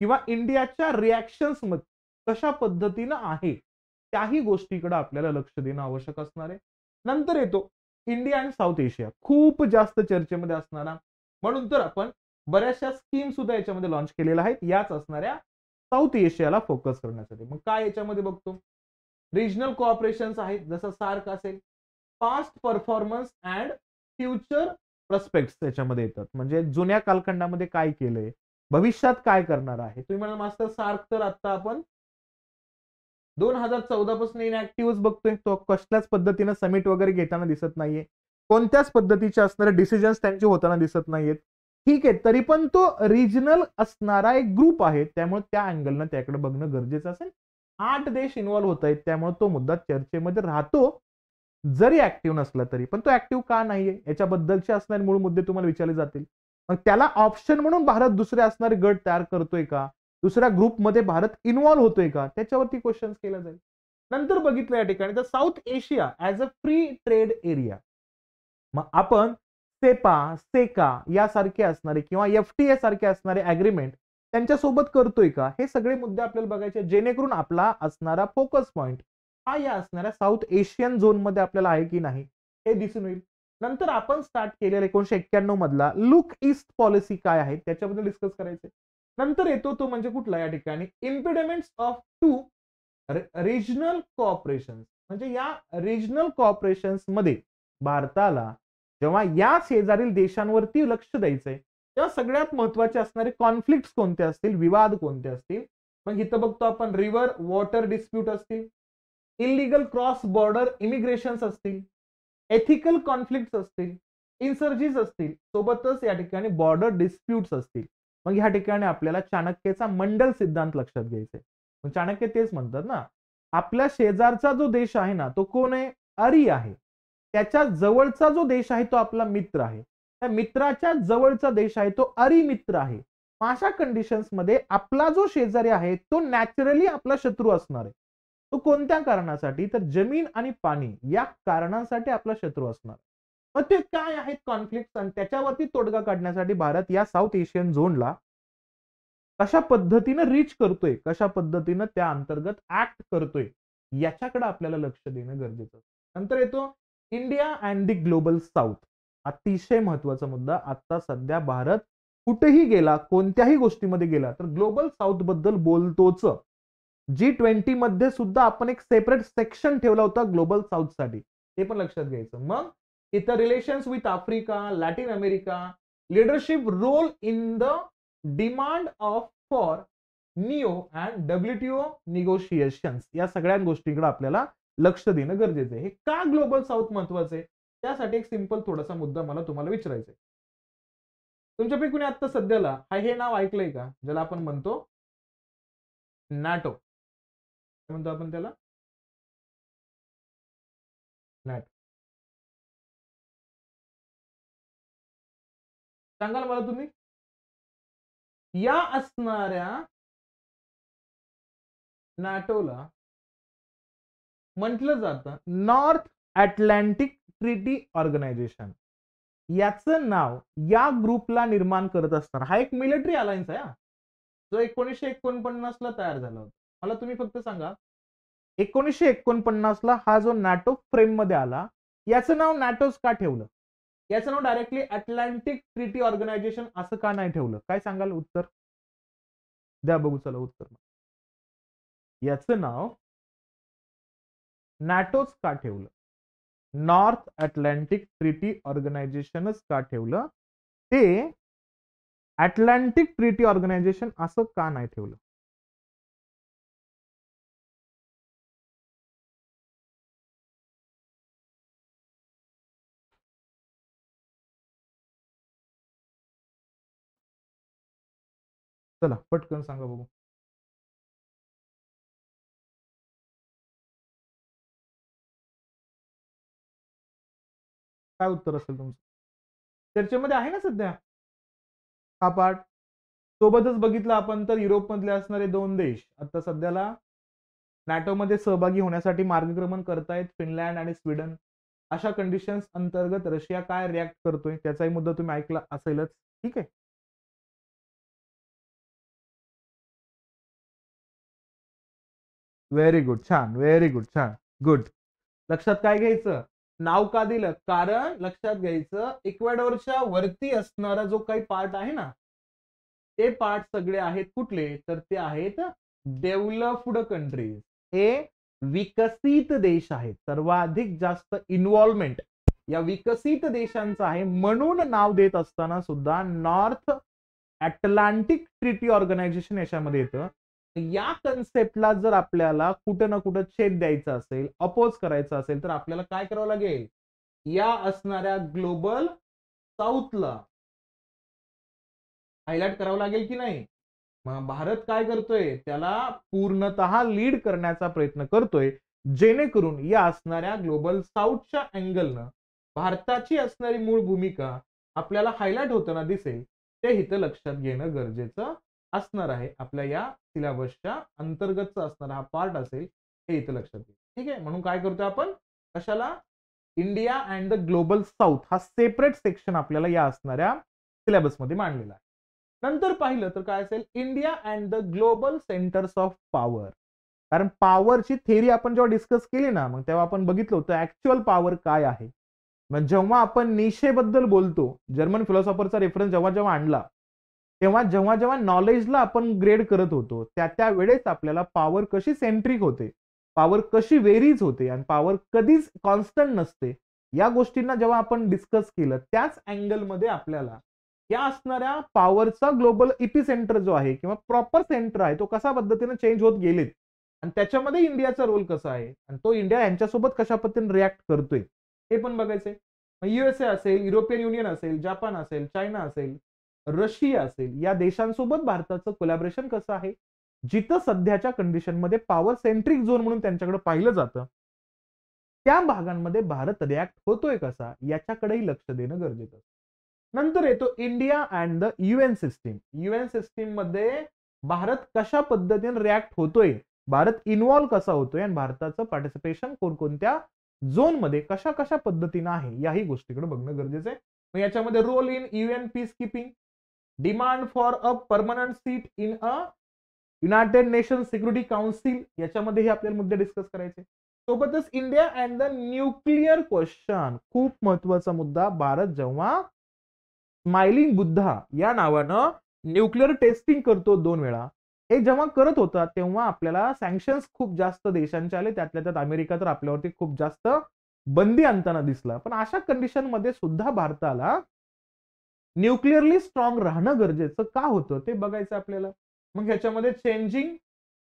किंवा इंडियाच्या रिॲक्शन्स मध्ये कशा पद्धतीनं आहे त्याही गोष्टीकडे आपल्याला लक्ष देणं आवश्यक असणार आहे. नंतर येतो इंडिया आणि साऊथ एशिया, खूप जास्त चर्चेमध्ये असणारा, म्हणून तर आपण बऱ्याचशा स्कीम सुद्धा याच्यामध्ये लॉन्च केलेल्या आहेत याच असणाऱ्या साऊथ एशियाला फोकस करण्यासाठी. मग काय याच्यामध्ये बघतो, रिजनल कोऑपरेशन्स आहेत, जसं सार्क असेल, पास्ट परफॉर्मन्स अँड फ्युचर प्रस्पेक्ट्स त्याच्यामध्ये येतात, म्हणजे जुन्या कालखंडामध्ये काय केलंय, भविष्यात काय करणार आहे. तुम्ही म्हणाल मास्टर सार्क तर आता आपण 2014 पासून इनॅक्टिव्हच बघतोय, तो कसल्याच पद्धतीनं समिट वगैरे घेताना दिसत नाहीये, कोणत्याच पद्धतीचे असणारे डिसिजन्स त्यांचे होताना दिसत नाहीयेत. ठीक आहे, तरी पण तो रिजनल असणारा एक ग्रुप आहे, त्यामुळे त्या अँगलनं त्याकडे बघणं गरजेचं असेल. 8 देश इन्व्हॉल्व्ह होत आहेत, त्यामुळे तो मुद्दा चर्चेमध्ये राहतो, जरी ऍक्टिव्ह नसला तरी. पण तो ऍक्टिव्ह का नाहीये याच्याबद्दलचे असणारे मूळ मुद्दे तुम्हाला विचारले जातील. मग त्याला ऑप्शन म्हणून भारत दुसरे असणारे गट तयार करतोय का, दुसऱ्या ग्रुपमध्ये भारत इन्व्हॉल्व्ह होतोय का, त्याच्यावरती क्वेश्चन केला जाईल. नंतर बघितलं या ठिकाणी तर south Asia as a free trade area. मग आपण सेपा, सेका यासारखे असणारे किंवा FTA सारखे असणारे अग्रीमेंट त्यांच्यासोबत करतोय का, हे सगळे मुद्दे आपल्याला बघायचे, जेणेकरून आपला असणारा फोकस पॉइंट हा या असणाऱ्या साऊथ एशियन झोन मध्ये आपल्याला आहे की नाही हे दिसून येईल. नंतर आपण स्टार्ट केलेला 1991 मधला लुक ईस्ट पॉलिसी काय आहे त्याच्याबद्दल डिस्कस करायचे. नंतर येतो तो म्हणजे कुठला या ठिकाणी इम्पिडेमेंट्स ऑफ टू रिजनल कोऑपरेशन, म्हणजे या रिजनल कोऑपरेशन्स मध्ये भारताला जेव्हा या शेजारील देशांवरती लक्ष द्यायचंय तेव्हा सगळ्यात महत्वाचे असणारे कॉन्फ्लिक्ट कोणते असतील, विवाद कोणते असतील. मग इथं बघतो आपण रिव्हर वॉटर डिस्प्यूट असतील, इलिगल क्रॉस बॉर्डर इमिग्रेशन्स असतील, एथिकल कॉन्फ्लिक्ट असतील, इन्सर्जीज असतील, सोबतच या ठिकाणी बॉर्डर डिस्प्यूट्स असतील. मग या ठिकाणी आपल्याला चाणक्यचा मंडल सिद्धांत लक्षात घ्यायचा आहे. चाणक्य तेच म्हणतात ना, आपल्या शेजारचा जो देश आहे ना तो कोण आहे, अरी आहे. त्याच्या जवळचा जो देश आहे तो आपला मित्र आहे. त्या मित्राच्या जवळचा देश आहे तो अरी मित्र आहे. अशा कंडिशन्स मध्ये आपला जो शेजारी आहे तो नॅचरली आपला शत्रू असणार आहे. तो कोणत्या कारणासाठी, तर जमीन आणि पाणी या कारणासाठी आपला शत्रू असणार. मग ते काय आहेत कॉन्फ्लिक्ट आणि त्याच्यावरती तोडगा काढण्यासाठी भारत या साऊथ एशियन झोनला कशा पद्धतीनं रीच करतोय, कशा पद्धतीनं त्या अंतर्गत ऍक्ट करतोय, याच्याकडे आपल्याला लक्ष देणं गरजेचं. नंतर येतो India and the global south. अतिशय महत्वाचा मुद्दा. आता सध्या भारत कुठेही गेला, कोणत्याही गोष्टीमध्ये गेला तर ग्लोबल साऊथ बद्दल बोलतोच. G20 मध्ये सुद्धा आपण एक सेपरेट सेक्शन ठेवला होता ग्लोबल साऊथ साठी, ते पण लक्षात घ्यायचं. मग इथं relations with Africa, Latin America, leadership role in the demand of for neo and WTO negotiations, या सगळ्या गोष्टींकडे आपल्याला लक्ष देणं गरजेचं आहे. हे का ग्लोबल साऊथ महत्वाचं आहे, त्यासाठी एक सिंपल थोडासा मुद्दा मला तुम्हाला विचारायचा आहे. तुमच्यापैकी कुणी आता सध्याला हे नाव ऐकलंय का, ज्याला आपण म्हणतो नॅटो. म्हणतो आपण त्याला नॅटो. सांगाल मला तुम्ही, या असणाऱ्या नॅटोला म्हटलं जातं नॉर्थ अटलांटिक ट्रीटी ऑर्गनायझेशन. याचं नाव या ग्रुपला निर्माण करत असणार. हा एक मिलिटरी अलायन्स आहे जो 1949 ला तयार झाला होता. मला तुम्ही फक्त सांगा 1949 ला हा जो नॅटो फ्रेम मध्ये आला, याचं नाव नॅटोच का ठेवलं, याचं नाव डायरेक्टली अटलांटिक ट्रीटी ऑर्गनायझेशन असं का नाही ठेवलं, काय सांगाल उत्तर द्या बघू. चला उत्तर. याचं नाव नॅटोच का ठेवलं, नॉर्थ अटलांटिक ट्रीटी ऑर्गनायझेशनच का ठेवलं, ते अटलांटिक ट्रीटी ऑर्गनायझेशन असं का नाही ठेवलं. चला पटकन सांगा बघू. काय उत्तर असेल तुमचं. चर्चेमध्ये आहे ना सध्या हा पार्ट. सोबतच बघितलं आपण तर युरोप मधले असणारे 2 देश आता सध्याला नॅटो मध्ये सहभागी होण्यासाठी मार्गक्रमण करतायत, फिनलँड आणि स्वीडन. अशा कंडिशन्स अंतर्गत रशिया काय रिॲक्ट करतोय त्याचाही मुद्दा तुम्ही ऐकला असेलच. ठीक आहे. व्हेरी गुड, छान, व्हेरी गुड, छान, गुड. लक्षात काय घ्यायचं, नाव का दिलं, कारण लक्षात घ्यायचं इक्वेडोरच्या वरती असणारा जो काही पार्ट आहे ना, ते पार्ट सगळे आहेत कुठले, तर ते आहेत डेव्हलप्ड कंट्रीज. हे विकसित देश आहेत. सर्वाधिक जास्त इन्व्हॉल्वमेंट या विकसित देशांचं आहे. म्हणून नाव देत असताना सुद्धा नॉर्थ अटलांटिक ट्रीटी ऑर्गनायझेशन याच्यामध्ये येतं. या कन्सेप्टला जर आपल्याला कुठं ना कुठं छेद द्यायचा असेल, अपोज करायचा असेल, तर आपल्याला काय करावं लागेल, या असणाऱ्या ग्लोबल साऊथला हायलाइट करावं लागेल की नाही. मग भारत काय करतोय, त्याला पूर्णतः लीड करण्याचा प्रयत्न करतोय, जेणेकरून या असणाऱ्या ग्लोबल साऊथच्या अँगलनं भारताची असणारी मूळ भूमिका आपल्याला हायलाइट होताना दिसेल. ते इथं लक्षात घेणं गरजेचं असणार आहे. आपल्या या सिलेबसच्या अंतर्गतचा असणारा हा पार्ट असेल, हे इथं लक्षात घ्या. ठीक आहे. म्हणून काय करतोय आपण, कशाला, India and the global south हा सेपरेट सेक्शन आपल्याला या असणाऱ्या सिलेबसमध्ये मांडलेला आहे. नंतर पाहिलं तर काय असेल, India and the global centres of power. कारण पॉवरची थेरी आपण जेव्हा डिस्कस केली ना, मग तेव्हा आपण बघितलं होतं ऍक्च्युअल पॉवर काय आहे. मग जेव्हा आपण निशेबद्दल बोलतो, जर्मन फिलॉसॉफरचा रेफरन्स जेव्हा जेव्हा आणला, तेव्हा जेव्हा जेव्हा नॉलेजला आपण ग्रेड करत होतो, त्या वेळेस आपल्याला पॉवर कशी सेंट्रिक होते, पॉवर कशी वेरीज होते आणि पॉवर कधीच कॉन्स्टंट नसते, या गोष्टींना जेव्हा आपण डिस्कस केलं त्याच अँगलमध्ये आपल्याला या असणाऱ्या पॉवरचा ग्लोबल इपिसेंटर जो आहे किंवा प्रॉपर सेंटर आहे तो कशा पद्धतीने चेंज होत गेलेत आणि त्याच्यामध्ये इंडियाचा रोल कसा आहे आणि तो इंडिया यांच्यासोबत कशा पद्धतीने रिॲक्ट करतोय हे पण बघायचंय. युएसए असेल, युरोपियन युनियन असेल, जापान असेल, चायना असेल, रशिया असेल, या देशांसोबत भारताचं कोलॅबरेशन कसं आहे, जिथं सध्याच्या कंडिशनमध्ये पॉवर सेंट्रिक झोन म्हणून त्यांच्याकडे पाहिलं जातं त्या भागांमध्ये भारत रिॲक्ट होतोय कसा याच्याकडेही लक्ष देणं गरजेचं. नंतर येतो India and the UN system. UN system मध्ये भारत कशा पद्धतीने रिॲक्ट होतोय, भारत इन्व्हॉल्व कसा होतोय आणि भारताचं पार्टिसिपेशन कोणकोणत्या झोन मध्ये कशा कशा पद्धतीने आहे याही गोष्टीकडे बघणं गरजेचं आहे. मग याच्यामध्ये role in UN peacekeeping, demand for a permanent seat in a united nation security council, याच्यामध्येही आपल्याला मुद्दे डिस्कस करायचे. सोबतच India and the nuclear question, खूप महत्वाचा मुद्दा. भारत जेव्हा स्माइलिंग बुद्धा या नावानं न्यूक्लिअर टेस्टिंग करतो 2 वेळा, हे जेव्हा करत होता तेव्हा आपल्याला सँक्शन्स खूप जास्त देशांचे आले, त्यातल्या त्यात अमेरिका तर आपल्यावरती खूप जास्त बंदी आणताना दिसला. पण अशा कंडिशन मध्ये सुद्धा भारताला न्यूक्लिअरली स्ट्रॉंग राहणं गरजेचं का होतं ते बघायचं आपल्याला. मग ह्याच्यामध्ये चेंजिंग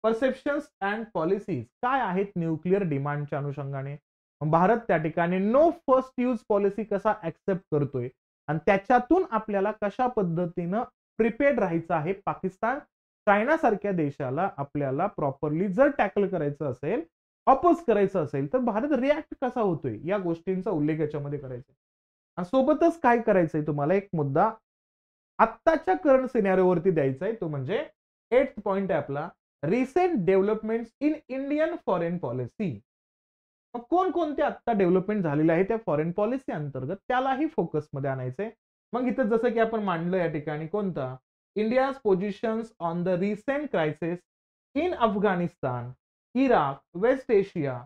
परसेप्शन्स अँड पॉलिसीज काय आहेत न्यूक्लिअर डिमांडच्या अनुषंगाने, भारत त्या ठिकाणी नो फर्स्ट यूज पॉलिसी कसा ऍक्सेप्ट करतोय आणि त्याच्यातून आपल्याला कशा पद्धतीनं प्रिपेअर्ड राहायचं आहे. पाकिस्तान चायना सारख्या देशाला आपल्याला प्रॉपरली जर टॅकल करायचं असेल, अपोज करायचं असेल तर भारत रिॲक्ट कसा होतोय या गोष्टींचा उल्लेख याच्यामध्ये करायचा. सोबतच काय करायचंय तुम्हाला एक मुद्दा आत्ताच्या करंट सिनेरिओवरती द्यायचा आहे, तो म्हणजे 8th पॉइंट आहे आपला, recent developments in Indian foreign policy. मग कोणकोणते आत्ता डेव्हलपमेंट झालेले आहे त्या फॉरेन पॉलिसी अंतर्गत त्यालाही फोकसमध्ये आणायचंय. मग इथं जसं की आपण मांडलं या ठिकाणी कोणता, India's positions on the recent crisis in Afghanistan, Iraq, West Asia,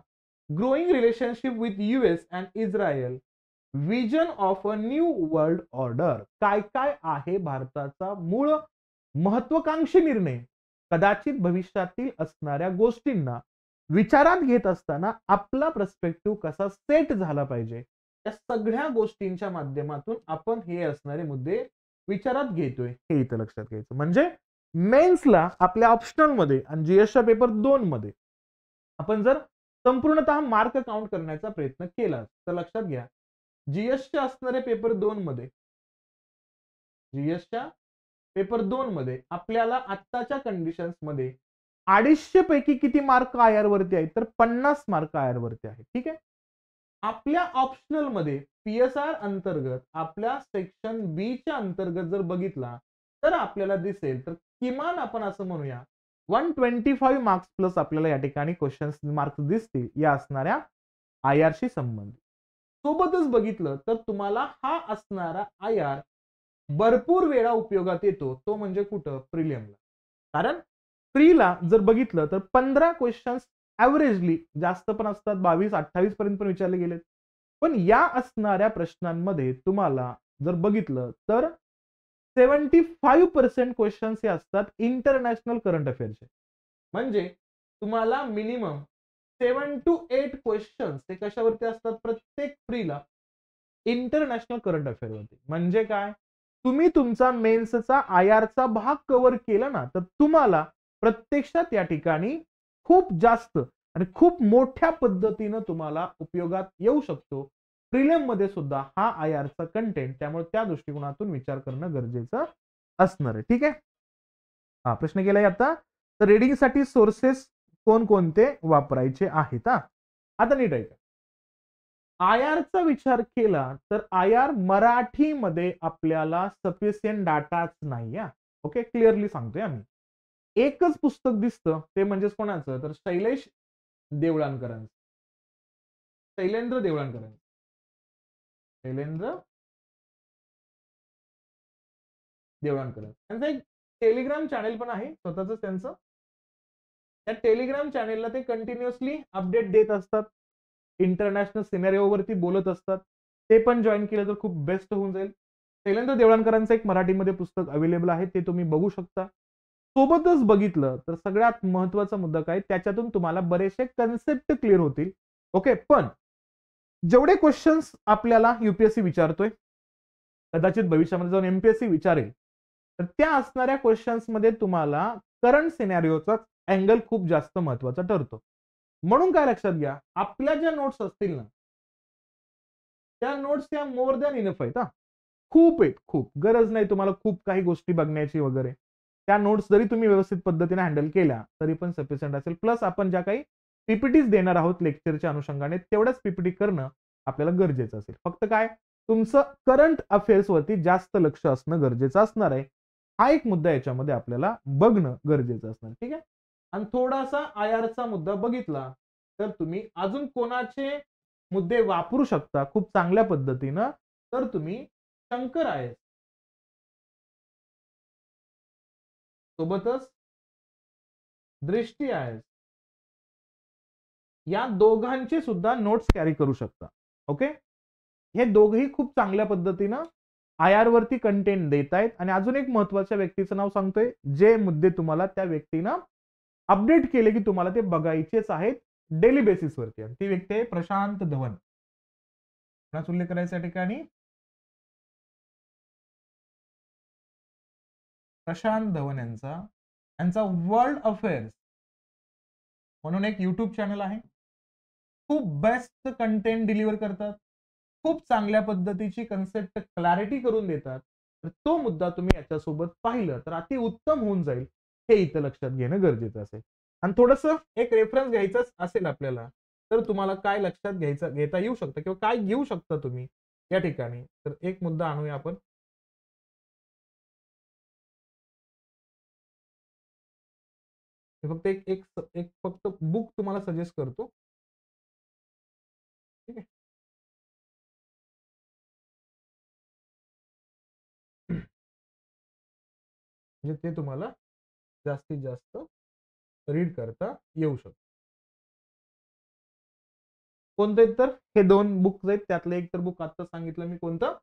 growing relationship with US and Israel, vision of a new world order. काय काय आहे भारताचा मूळ महत्वाकांक्षी निर्णय, कदाचित भविष्यातील असणाऱ्या गोष्टींना विचारात घेत असताना आपला पर्स्पेक्टिव्ह कसा सेट झाला पाहिजे, या सगळ्या गोष्टींच्या माध्यमातून आपण हे असणारे मुद्दे विचारात घेतोय हे इथं लक्षात घ्यायचं. म्हणजे मेन्सला आपल्या ऑप्शनल मध्ये आणि जीएसच्या पेपर 2 मध्ये आपण जर संपूर्णतः मार्क काउंट करण्याचा प्रयत्न केला तर लक्षात घ्या जीएसच्या असणारे पेपर 2 मध्ये, जीएसच्या पेपर 2 मध्ये आपल्याला आत्ताच्या कंडिशन्स मध्ये 250 पैकी किती मार्क आयर वरती आहेत तर 50 मार्क आयर वरती आहेत. ठीक आहे. आपल्या ऑप्शनल मध्ये पीएसआर अंतर्गत आपल्या सेक्शन बी च्या अंतर्गत जर बघितला तर आपल्याला दिसेल तर किमान आपण असं म्हणूया 125 मार्क्स प्लस आपल्याला या ठिकाणी क्वेश्चन्स मार्क्स दिसतील या असणाऱ्या आयआरशी संबंधित. सोबतच बघितलं तर तुम्हाला हा असणारा आयआर भरपूर वेळा उपयोगात येतो, तो म्हणजे कुठं, प्रिलियमला. कारण प्रीला जर बघितलं तर 15 क्वेश्चन्स ऍव्हरेजली, जास्त पण असतात 22-28 पर्यंत पण विचारले गेलेत. पण या असणाऱ्या प्रश्नांमध्ये तुम्हाला जर बघितलं तर 75% क्वेश्चन्स हे असतात इंटरनॅशनल करंट अफेअरचे. म्हणजे तुम्हाला मिनिमम 7 to 8 क्वेश्चन्स ते कशावरती असतात प्रत्येक प्रीला, इंटरनॅशनल करंट अफेअर वरती. म्हणजे काय, तुम्ही तुमचा मेन्सचा आयआरचा भाग कव्हर केला ना तर तुम्हाला प्रत्यक्षात या ठिकाणी खूप जास्त आणि खूप मोठ्या पद्धतीनं तुम्हाला उपयोगात येऊ शकतो प्रिलियम मध्ये सुद्धा हा आयआरचा कंटेंट. त्यामुळे त्या दृष्टिकोनातून विचार करणं गरजेचं असणार आहे. ठीक आहे. हा प्रश्न केलाय आता, तर रीडिंगसाठी सोर्सेस कोणकोणते वापरायचे आहेत. आता नीट ऐका, आयआरचा विचार केला तर आयआर मराठीमध्ये आपल्याला सफिशियंट डाटाच नाही. ओके, क्लिअरली सांगतोय आम्ही. एकच पुस्तक दिसतं ते म्हणजे कोणाचं, तर शैलेश देवळांकरांचं, शैलेंद्र देवळांकरांचं, शैलेंद्र देवळांकर. त्यांचं एक टेलिग्राम चॅनेल पण आहे स्वतःच त्यांचं. त्या टेलिग्राम चॅनेलला ते कंटिन्युअसली अपडेट देत असतात, इंटरनॅशनल सिनेरिओवरती बोलत असतात. ते पण जॉईन केलं तर खूप बेस्ट होऊन जाईल. शैलेंद्र देवळांकरांचं एक मराठीमध्ये पुस्तक अवेलेबल आहे, ते तुम्ही बघू शकता. सोबतच बघितलं तर सगळ्यात महत्वाचा मुद्दा काय, त्याच्यातून तुम्हाला बरेचसे कन्सेप्ट क्लिअर होतील. ओके, पण जेवढे क्वेश्चन्स आपल्याला युपीएससी विचारतोय, कदाचित भविष्यामध्ये जाऊन एमपीएससी विचारेल, तर त्या असणाऱ्या क्वेश्चन्स मध्ये तुम्हाला करंट सिनॅरिओचा अँगल खूप जास्त महत्वाचा ठरतो. म्हणून काय लक्षात घ्या, आपल्या ज्या नोट्स असतील ना, त्या नोट्स या मोर दॅन इनफ आहेत. खूप आहेत, खूप गरज नाही तुम्हाला खूप काही गोष्टी बघण्याची वगैरे. त्या नोट्स जरी तुम्ही व्यवस्थित पद्धतीने हँडल केल्या तरी पण सफिशियंट असेल. प्लस आपण ज्या काही पीपीटीज देणार आहोत लेक्चरच्या अनुषंगाने तेवढ्याच पीपीटी करणं आपल्याला गरजेचं असेल. फक्त काय, तुमचं करंट अफेअर्स वरती जास्त लक्ष असणं गरजेचं असणार आहे. हा एक मुद्दा याच्यामध्ये आपल्याला बघणं गरजेचं असणार. ठीक आहे. आणि थोडासा आयआरचा मुद्दा बघितला तर तुम्ही अजून कोणाचे मुद्दे वापरू शकता खूप चांगल्या पद्धतीनं, तर तुम्ही शंकर आय सोबतच दृष्टी आय या दोघांचे सुद्धा नोट्स कॅरी करू शकता. ओके, हे दोघेही खूप चांगल्या पद्धतीनं आयआर वरती कंटेंट देत आहेत. आणि अजून एक महत्वाच्या व्यक्तीचं नाव सांगतोय, जे मुद्दे तुम्हाला त्या व्यक्तीनं अपडेट केले की तुम्हाला ते बघायचेच आहेत डेली बेसिस वरती. ती व्यक्ती आहे प्रशांत धवन. कोणाचा उल्लेख करायचा या ठिकाणी? प्रशांत धवन यांचा वर्ल्ड अफेअर्स म्हणून एक युट्यूब चॅनल आहे. खूप बेस्ट कंटेंट डिलिव्हर करतात, खूप चांगल्या पद्धतीची कन्सेप्ट क्लॅरिटी करून देतात. तर तो मुद्दा तुम्ही याच्यासोबत पाहिलं तर अति उत्तम होऊन जाईल, हे इथं लक्षात घेणं गरजेचं असेल. आणि थोडंसं एक रेफरन्स घ्यायचाच असेल आपल्याला, तर तुम्हाला काय लक्षात घेता येऊ शकतं किंवा काय घेऊ शकता तुम्ही या ठिकाणी, तर एक मुद्दा आणूया आपण. फक्त एक एक एक फक्त बुक तुम्हाला सजेस्ट करतो. ठीक आहे. म्हणजे ते तुम्हाला जास्तीत जास्त रीड करता येऊ शकतं. कोणते तर हे दोन बुक आहेत, त्यातलं एक तर बुक आता सांगितलं मी कोणतं,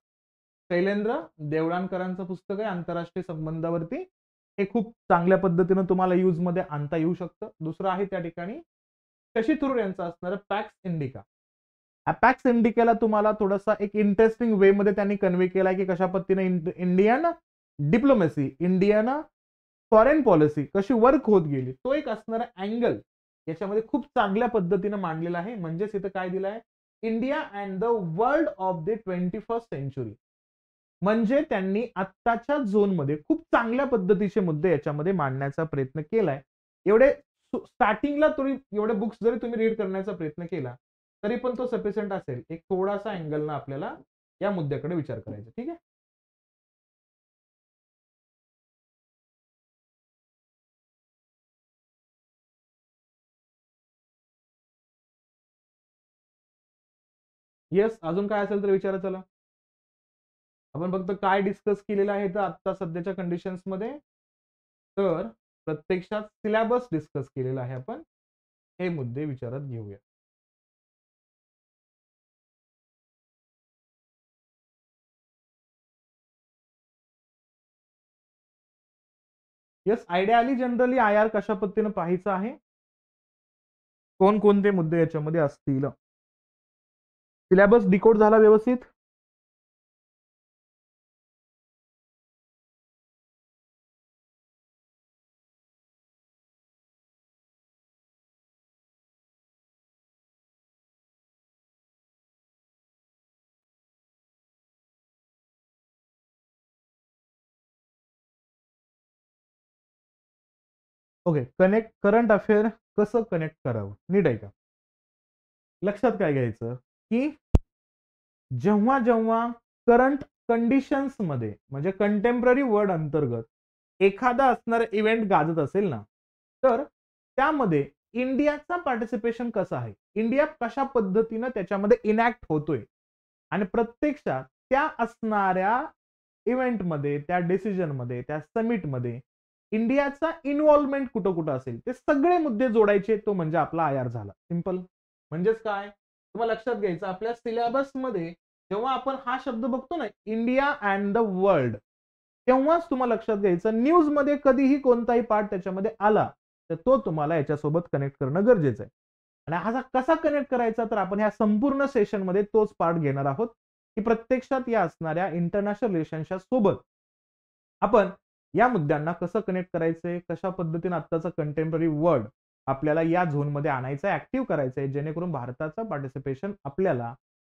शैलेंद्र देवळाणकरांचं पुस्तक आहे आंतरराष्ट्रीय संबंधावरती. हे खूप चांगल्या पद्धतीनं तुम्हाला यूज मध्ये आणता येऊ शकतं. दुसरं आहे त्या ठिकाणी शशी थरूर यांचं असणारं पॅक्स इंडिका. पॅक्स इंडिकेला तुम्हाला थोडासा एक इंटरेस्टिंग वे मध्ये त्यांनी कन्वे केलाय की कशा पद्धतीने इंडियन डिप्लोमॅसी, इंडियन फॉरेन पॉलिसी कशी वर्क होत गेली, तो एक असणारा अँगल याच्यामध्ये खूप चांगल्या पद्धतीने मांडलेला आहे. म्हणजेच इथं काय दिलंय, India and the world of the 21st century. म्हणजे त्यांनी आत्ताच्या झोनमध्ये खूप चांगल्या पद्धतीचे मुद्दे याच्यामध्ये मांडण्याचा प्रयत्न केलाय. एवढे स्टार्टिंगला तुम्ही एवढे बुक्स जरी तुम्ही रीड करण्याचा प्रयत्न केला तरी पण तो सफिशियंट असेल. एक थोडासा अँगल ना आपल्याला या मुद्द्याकडे विचार करायचा. ठीक आहे. येस, अजून काय असेल तर विचारा. चला, आपण फक्त काय डिस्कस केलेलं आहे तर आता सध्याच्या कंडिशन्स मध्ये, तर प्रत्यक्षात सिलेबस डिस्कस केलेला आहे आपण. हे मुद्दे विचारात घेऊया. येस, आयडिया आली जनरली आयआर कशा पद्धतीने पाहायचं आहे, कोणकोणते मुद्दे याच्यामध्ये असतील. सिलेबस डिकोड झाला व्यवस्थित. ओके, कनेक्ट करंट अफेअर कसं कनेक्ट करावं, नीट आहे का. लक्षात काय घ्यायचं की जेव्हा जेव्हा करंट कंडिशन्स मध्ये म्हणजे कंटेम्पररी वर्ड अंतर्गत एखादा असणारा इव्हेंट गाजत असेल ना, तर त्यामध्ये इंडियाचा पार्टिसिपेशन कसा आहे, इंडिया कशा पद्धतीनं त्याच्यामध्ये इनॅक्ट होतोय आणि प्रत्यक्षात त्या असणाऱ्या इव्हेंटमध्ये, त्या डिसिजनमध्ये, त्या समिटमध्ये इंडियाचा इन्व्हॉल्वमेंट कुठं कुठं असेल ते सगळे मुद्दे जोडायचे, तो म्हणजे आपला आयआर झाला. सिंपल. म्हणजेच काय, तुम्हाला लक्षात घ्यायचं आपल्या सिलेबस मध्ये जेव्हा आपण हा शब्द बघतो ना, इंडिया अँड द वर्ल्ड, तेव्हाच तुम्हाला लक्षात घ्यायचं न्यूज मध्ये कधीही कोणताही पार्ट त्याच्यामध्ये आला तर तो तुम्हाला याच्यासोबत कनेक्ट करणं गरजेचं आहे. आणि हा कसा कनेक्ट करायचा, तर आपण ह्या संपूर्ण सेशनमध्ये तोच पार्ट घेणार आहोत, की प्रत्यक्षात या असणाऱ्या इंटरनॅशनल रिलेशनच्या सोबत आपण या मुद्द्यांना कसं कनेक्ट करायचंय, कशा पद्धतीने आत्ताचा कंटेम्पररी वर्ल्ड आपल्याला या झोनमध्ये आणायचं आहे, ऍक्टिव्ह करायचंय, जेणेकरून भारताचं पार्टिसिपेशन आपल्याला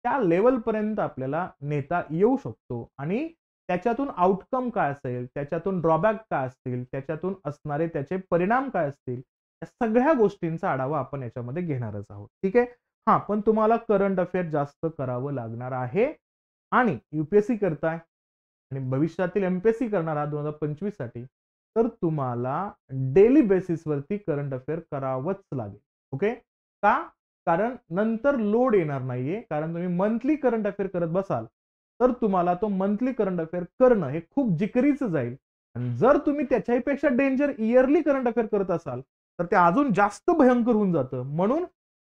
त्या लेव्हलपर्यंत आपल्याला नेता येऊ शकतो आणि त्याच्यातून आउटकम काय असेल, त्याच्यातून ड्रॉबॅक काय असतील, त्याच्यातून असणारे त्याचे परिणाम काय असतील, या सगळ्या गोष्टींचा आढावा आपण याच्यामध्ये घेणारच आहोत. ठीक आहे. हा, पण तुम्हाला करंट अफेअर जास्त करावं लागणार आहे आणि युपीएससी करताय आणि भविष्यातील एमपीएससी करणार आहात 2025 साठी, तर तुम्हाला डेली बेसिसवरती करंट अफेअर करावंच लागेल. ओके. का? कारण नंतर लोड येणार नाहीये. कारण तुम्ही मंथली करंट अफेअर करत बसाल, तर तुम्हाला तो मंथली करंट अफेअर करणं हे खूप जिकरीचं जाईल. आणि जर तुम्ही त्याच्याहीपेक्षा डेंजर इयरली करंट अफेअर करत असाल, तर ते अजून जास्त भयंकर होऊन जातं. म्हणून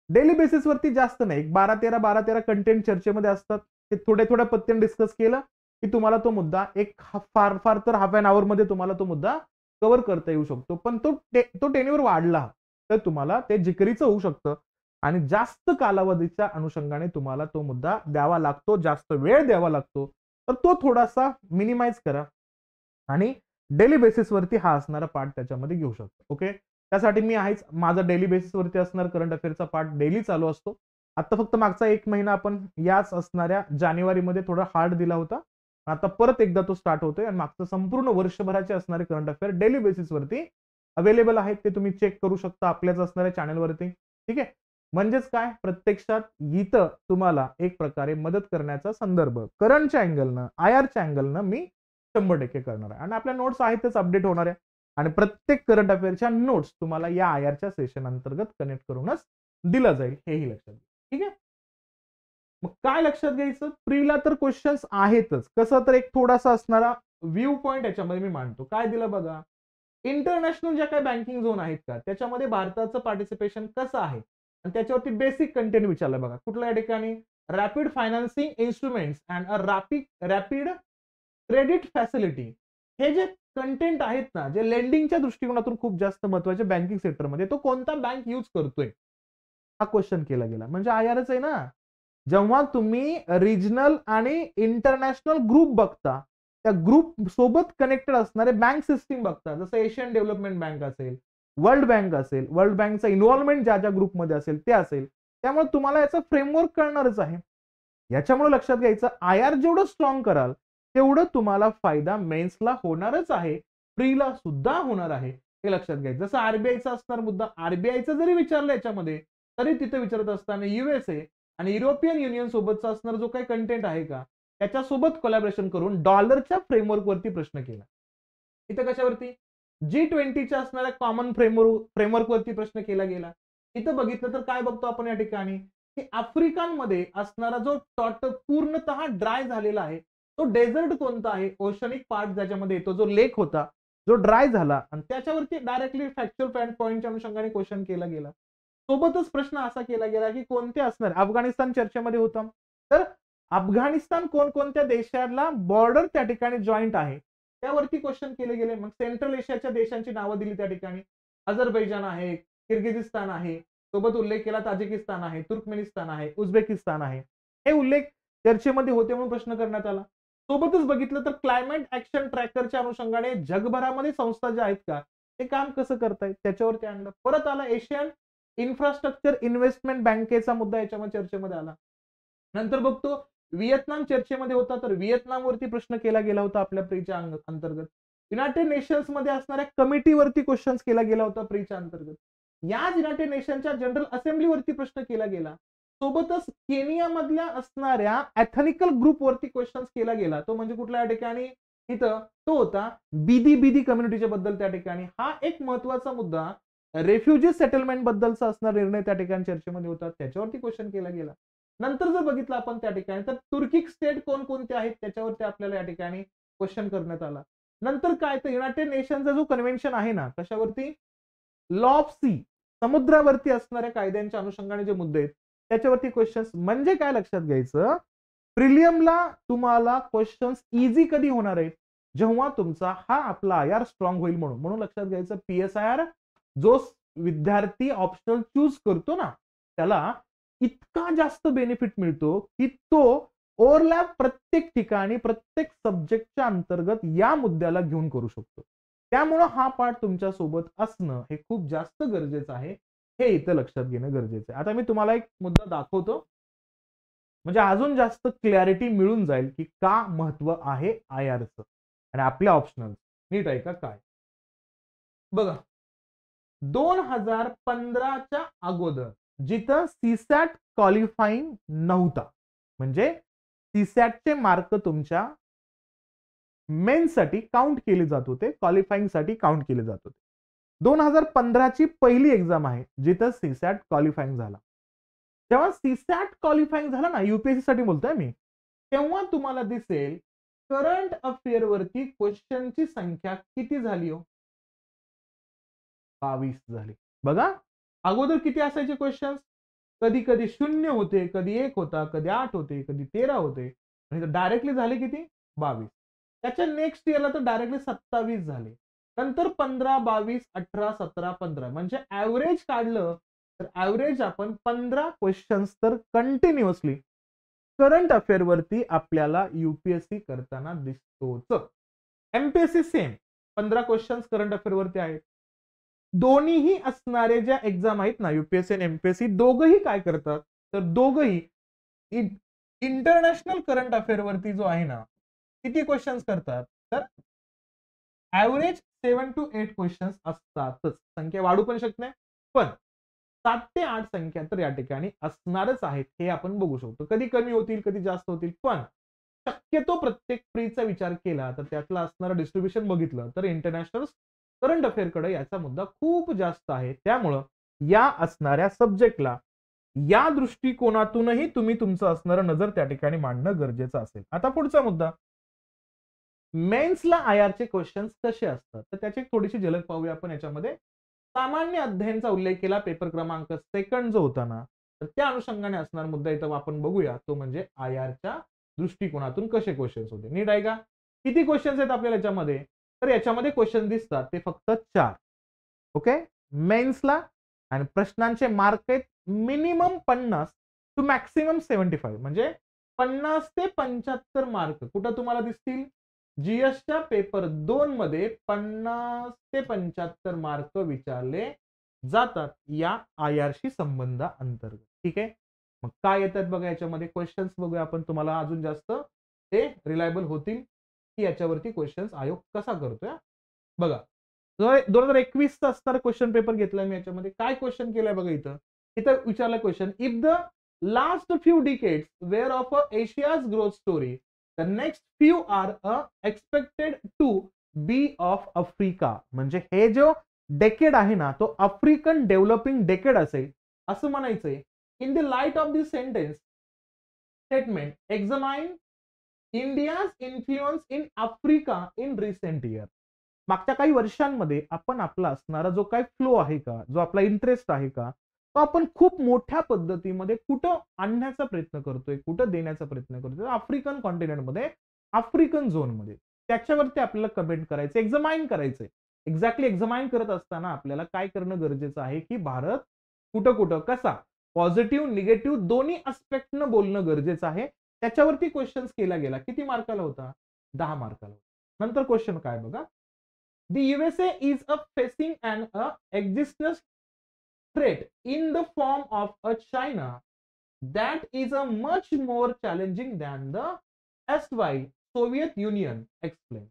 डेली बेसिसवरती जास्त नाही, 12-13 कंटेंट चर्चेमध्ये असतात. ते थोड्या पत्त्याने डिस्कस केलं, की तुम्हाला तो मुद्दा एक फार फार तर हाफ एन आवर मध्ये तुम्हाला तो मुद्दा कव्हर करता येऊ शकतो. पण तो टेन्युअर वाढला तर तुम्हाला ते जिकरीचं होऊ शकतं आणि जास्त कालावधीच्या अनुषंगाने तुम्हाला तो मुद्दा द्यावा लागतो, जास्त वेळ द्यावा लागतो. तर तो थोडासा मिनिमाइज करा आणि डेली बेसिसवरती हा असणारा पार्ट त्याच्यामध्ये घेऊ शकतो. ओके. त्यासाठी मी आहेच, माझा डेली बेसिसवरती असणार करंट अफेअरचा पार्ट डेली चालू असतो. आता फक्त मागचा 1 महिना आपण याच असणाऱ्या जानेवारीमध्ये थोडा हार्ड दिला होता. आता परत एकदा तो स्टार्ट होतोय आणि मागचं संपूर्ण वर्षभराचे असणारे करंट अफेअर डेली बेसिसवरती अवेलेबल आहेत. ते तुम्ही चेक करू शकता आपल्याच असणाऱ्या चॅनलवरती. ठीक आहे. म्हणजेच काय, प्रत्यक्षात इथं तुम्हाला एक प्रकारे मदत करण्याचा संदर्भ करंटच्या अँगलनं, आयआरच्या अँगलनं मी 100% करणार आहे आणि आपल्या नोट्स आहेतच अपडेट होणार आहे आणि प्रत्येक करंट अफेअरच्या नोट्स तुम्हाला या आयआरच्या सेशन अंतर्गत कनेक्ट करूनच दिला जाईल, हेही लक्षात घ्या. ठीक आहे. मग काय लक्षात घ्यायचं, प्रीला तर क्वेश्चन्स आहेतच. कसं तर एक थोडासा असणारा व्ह्यू पॉइंट याच्यामध्ये मी मांडतो. काय दिलं बघा, इंटरनॅशनल ज्या काही बँकिंग झोन आहेत का, त्याच्यामध्ये भारताचं पार्टिसिपेशन कसं आहे आणि त्याच्यावरती बेसिक कंटेंट विचारलं बघा. कुठल्या या ठिकाणी rapid financing instruments and a rapid credit facility, हे जे कंटेंट आहेत ना, जे लेंडिंगच्या दृष्टिकोनातून खूप जास्त महत्वाचे बँकिंग सेक्टरमध्ये, तो कोणता बँक यूज करतोय हा क्वेश्चन केला गेला. म्हणजे आयआरच आहे ना. जेव्हा तुम्ही रिजनल आणि इंटरनॅशनल ग्रुप बघता, त्या ग्रुप सोबत कनेक्टेड असणारे बँक सिस्टीम बघता, जसं एशियन डेव्हलपमेंट बँक असेल, वर्ल्ड बँक असेल, वर्ल्ड बँकचा इन्व्हॉल्वमेंट ज्या ज्या ग्रुपमध्ये असेल ते असेल, त्यामुळे तुम्हाला याचा फ्रेमवर्क कळणारच आहे. याच्यामुळे लक्षात घ्यायचं, आयआर जेवढं स्ट्रॉंग कराल तेवढं तुम्हाला फायदा मेन्सला होणारच आहे, प्रीला सुद्धा होणार आहे, हे लक्षात घ्यायचं. जसं आरबीआयचा असणार मुद्दा, आरबीआयचा जरी विचारलं याच्यामध्ये, तरी तिथे विचारत असताना युएसए आणि युरोपियन युनियन सोबतचा असणारा जो काही कंटेंट आहे का, त्याच्यासोबत कोलॅबोरेशन करून डॉलरच्या फ्रेमवर्क वरती प्रश्न केला. इथं कशावरती, G20च्या असणाऱ्या कॉमन फ्रेमवर्क वरती प्रश्न केला गेला. इथं बघितलं तर काय बघतो आपण या ठिकाणी, की आफ्रिकांमध्ये असणारा जो पूर्णतः ड्राय झालेला आहे, तो डेझर्ट कोणता आहे, ओशनिक पार्ट ज्याच्यामध्ये येतो, जो लेक होता, जो ड्राय झाला आणि त्याच्यावरती डायरेक्टली फॅक्च्युअल पॉईंटच्या अनुषंगाने क्वेश्चन केला गेला. सोबतच प्रश्न असा केला गेला, की कोणते असणार, अफगाणिस्तान चर्चेमध्ये होता, तर अफगाणिस्तान कोणकोणत्या देशाला बॉर्डर त्या ठिकाणी जॉईंट आहे, त्यावरती क्वेश्चन केले गेले. मग सेंट्रल एशियाच्या देशांची नावं दिली त्या ठिकाणी, अझरबैजान आहे, किर्गिझिस्तान आहे, सोबत उल्लेख केला ताजिकिस्तान आहे, तुर्कमेनिस्तान आहे, उझबेकिस्तान आहे, हे उल्लेख चर्चेमध्ये होते म्हणून प्रश्न करण्यात आला. सोबतच बघितलं तर क्लायमेट ऍक्शन ट्रॅकरच्या अनुषंगाने जगभरामध्ये संस्था ज्या आहेत का, ते काम कसं करतायत त्याच्यावरती आणलं. परत आला एशियन इन्फ्रास्ट्रक्चर इन्व्हेस्टमेंट बँकेचा मुद्दा याच्यामध्ये चर्चेमध्ये आला. नंतर बघतो व्हिएतनाम चर्चेमध्ये होता, तर व्हिएतनामवरती प्रश्न केला गेला होता आपल्या प्रीच्या अंतर्गत. युनायटेड नेशन्स मध्ये असणाऱ्या कमिटीवरती क्वेश्चन केला गेला होता प्रीच्या अंतर्गत. याच युनायटेड नेशनच्या जनरल असेंब्लीवरती प्रश्न केला गेला. सोबतच केनियामधल्या असणाऱ्या एथनिकल ग्रुपवरती क्वेश्चन केला गेला. तो म्हणजे कुठल्या ठिकाणी, इथं तो होता बिदी कम्युनिटीच्या बद्दल त्या ठिकाणी. हा एक महत्वाचा मुद्दा रेफ्युजी सेटलमेंट बद्दलचा असणारा निर्णय त्या ठिकाणी चर्चेमध्ये होता, त्याच्यावरती क्वेश्चन केला गेला. नंतर जर बघितलं आपण त्या ठिकाणी, तर तुर्किक स्टेट कोणकोणते आहेत त्याच्यावरती आपल्याला या ठिकाणी क्वेश्चन करण्यात आला. नंतर काय, तर युनायटेड नेशनचा जो कन्व्हेन्शन आहे ना, कशावरती, लॉ ऑफ सी, समुद्रावरती असणाऱ्या कायद्यांच्या अनुषंगाने जे मुद्दे आहेत त्याच्यावरती क्वेश्चन्स. म्हणजे काय लक्षात घ्यायचं, प्रिलियमला तुम्हाला क्वेश्चन्स इझी कधी होणार आहेत, जेव्हा तुमचा हा आपला आयआर स्ट्रॉंग होईल. म्हणून लक्षात घ्यायचं, पीएसआयआर जो विद्यार्थी ऑप्शनल चूज करतो ना, त्याला इतका जास्त बेनिफिट मिळतो की तो ओव्हरलॅप प्रत्येक ठिकाणी प्रत्येक सब्जेक्टच्या अंतर्गत या मुद्द्याला घेऊन करू शकतो. त्यामुळे हा पाठ तुमच्या सोबत असणं हे खूप जास्त गरजेचं आहे. हे इथं लक्षात घेणं गरजेचं आहे. आता मी तुम्हाला एक मुद्दा दाखवतो, म्हणजे अजून जास्त क्लॅरिटी मिळून जाईल की का महत्व आहे आयआरचं आणि आपल्या ऑप्शनल. नीट आहे का काय बघा. 2015च्या अगोदर जिथं सीसॅट क्वालिफाईंग नव्हता, म्हणजे सीसॅटचे मार्क तुमच्या मेन्ससाठी काउंट केले जात होते, क्वालिफाईंग साठी काउंट केले जात होते. 2015ची पहिली एक्झाम आहे जिथं सीसॅट क्वालिफाईंग झाला. जेव्हा सीसॅट क्वालिफाईंग झाला ना, यूपीएससी साठी बोलतोय मी, तेव्हा तुम्हाला दिसेल करंट अफेअर वरती क्वेश्चनची संख्या किती झाली हो? 22 झाली. बघा, अगोदर किती असायचे क्वेश्चन? कधी कधी 0 होते, कधी 1 होता, कधी 8 होते, कधी 13 होते, आणि डायरेक्टली झाले किती? 22. त्याच्या नेक्स्ट इयरला तर डायरेक्टली 27 झाले. नंतर 15, 22, 18, 17, 15, म्हणजे ऍव्हरेज काढलं तर ऍव्हरेज आपण 15 क्वेश्चन्स तर कंटिन्युअसली करंट अफेअर वरती आपल्याला यूपीएससी करताना दिसतोच. MPSC same 15 questions current affair वरती आहेत. दोन्हीही असणारे ज्या एक्झाम आहेत ना, यूपीएससी आणि एमपीएससी, दोघंही काय करतात, तर दोघंही इंटरनॅशनल करंट अफेअर वरती जो आहे ना, किती क्वेश्चन्स करतात, तर ऍव्हरेज 7 to 8 क्वेश्चन्स असतातच. संख्या वाढू पण शकते, पण 7 ते 8 संख्या तर या ठिकाणी असणारच आहेत, हे आपण बघू शकतो. कधी कमी होतील, कधी जास्त होतील, पण शक्यतो प्रत्येक प्रीचा विचार केला तर त्यातलं असणारं डिस्ट्रीब्युशन बघितलं तर इंटरनॅशनल करंट अफेअर कडे याचा मुद्दा खूप जास्त आहे. त्यामुळं या असणाऱ्या सब्जेक्टला या दृष्टिकोनातूनही तुम्ही तुमचं असणारं नजर त्या ठिकाणी मांडणं गरजेचं असेल. आता पुढचा मुद्दा, मेन्सला आयआरचे क्वेश्चन्स कसे असतात, तर त्याची थोडीशी झलक पाहूया आपण याच्यामध्ये. सामान्य अध्ययनचा उल्लेख केला, पेपर क्रमांक 2 जो होता ना, तर त्या अनुषंगाने असणार मुद्दा इथं आपण बघूया, तो म्हणजे आयआरच्या दृष्टिकोनातून कसे क्वेश्चन्स होते. नीट आहे का? किती क्वेश्चन्स आहेत आपल्याला याच्यामध्ये, तर याच्यामध्ये क्वेश्चन दिसतात ते फक्त 4. ओके, मेन्सला. आणि प्रश्नांचे मार्क आहेत मिनिमम 50 टू मॅक्सिमम 75, म्हणजे 50 ते 75 मार्क कुठं तुम्हाला दिसतील? जीएसच्या पेपर 2 मध्ये 50 ते 75 मार्क विचारले जातात या आयआरशी संबंध अंतर्गत. ठीक आहे, मग काय येतात बघा याच्यामध्ये क्वेश्चन्स बघूया आपण, तुम्हाला अजून जास्त ते रिलायबल होतील की याच्यावरती क्वेश्चन्स आयोग कसा करतोय. बघा, 2021 चा असणारा क्वेश्चन पेपर घेतलाय मी. याच्यामध्ये काय क्वेश्चन केलाय बघा, इथं इथं विचारलं question, if the last few decades were of Asia's growth story, the next few are expected to be of Africa. म्हणजे हे जो डेकेड आहे ना, तो आफ्रिकन डेव्हलपिंग डेकेड असेल असं म्हणायचंय. In the light of this sentence statement examine India's influence in Africa in recent year. मागच्या काही वर्षांमध्ये आपण आपला असणारा जो काही फ्लो आहे का, जो आपला इंटरेस्ट आहे का, तो आपण खूप मोठ्या पद्धतीमध्ये कुठं आणण्याचा प्रयत्न करतोय, कुठं देण्याचा प्रयत्न करतोय, आफ्रिकन कॉन्टिनेंटमध्ये, आफ्रिकन झोनमध्ये. त्याच्यावरती आपल्याला कमेंट करायचं, एक्झामाइन करायचंय. एक्झॅक्टली एक्झामाइन करत असताना आपल्याला काय करणं गरजेचं आहे की भारत कुठं कुठं कसा पॉझिटिव्ह निगेटिव्ह दोन्ही अस्पेक्टनं बोलणं गरजेचं आहे. त्याच्यावरती क्वेश्चन केला गेला. किती मार्काला होता? 10 मार्काला. नंतर क्वेश्चन काय बघा, the USA is facing an existence threat in the form of a China that is a much more challenging than the erstwhile Soviet Union. Explain.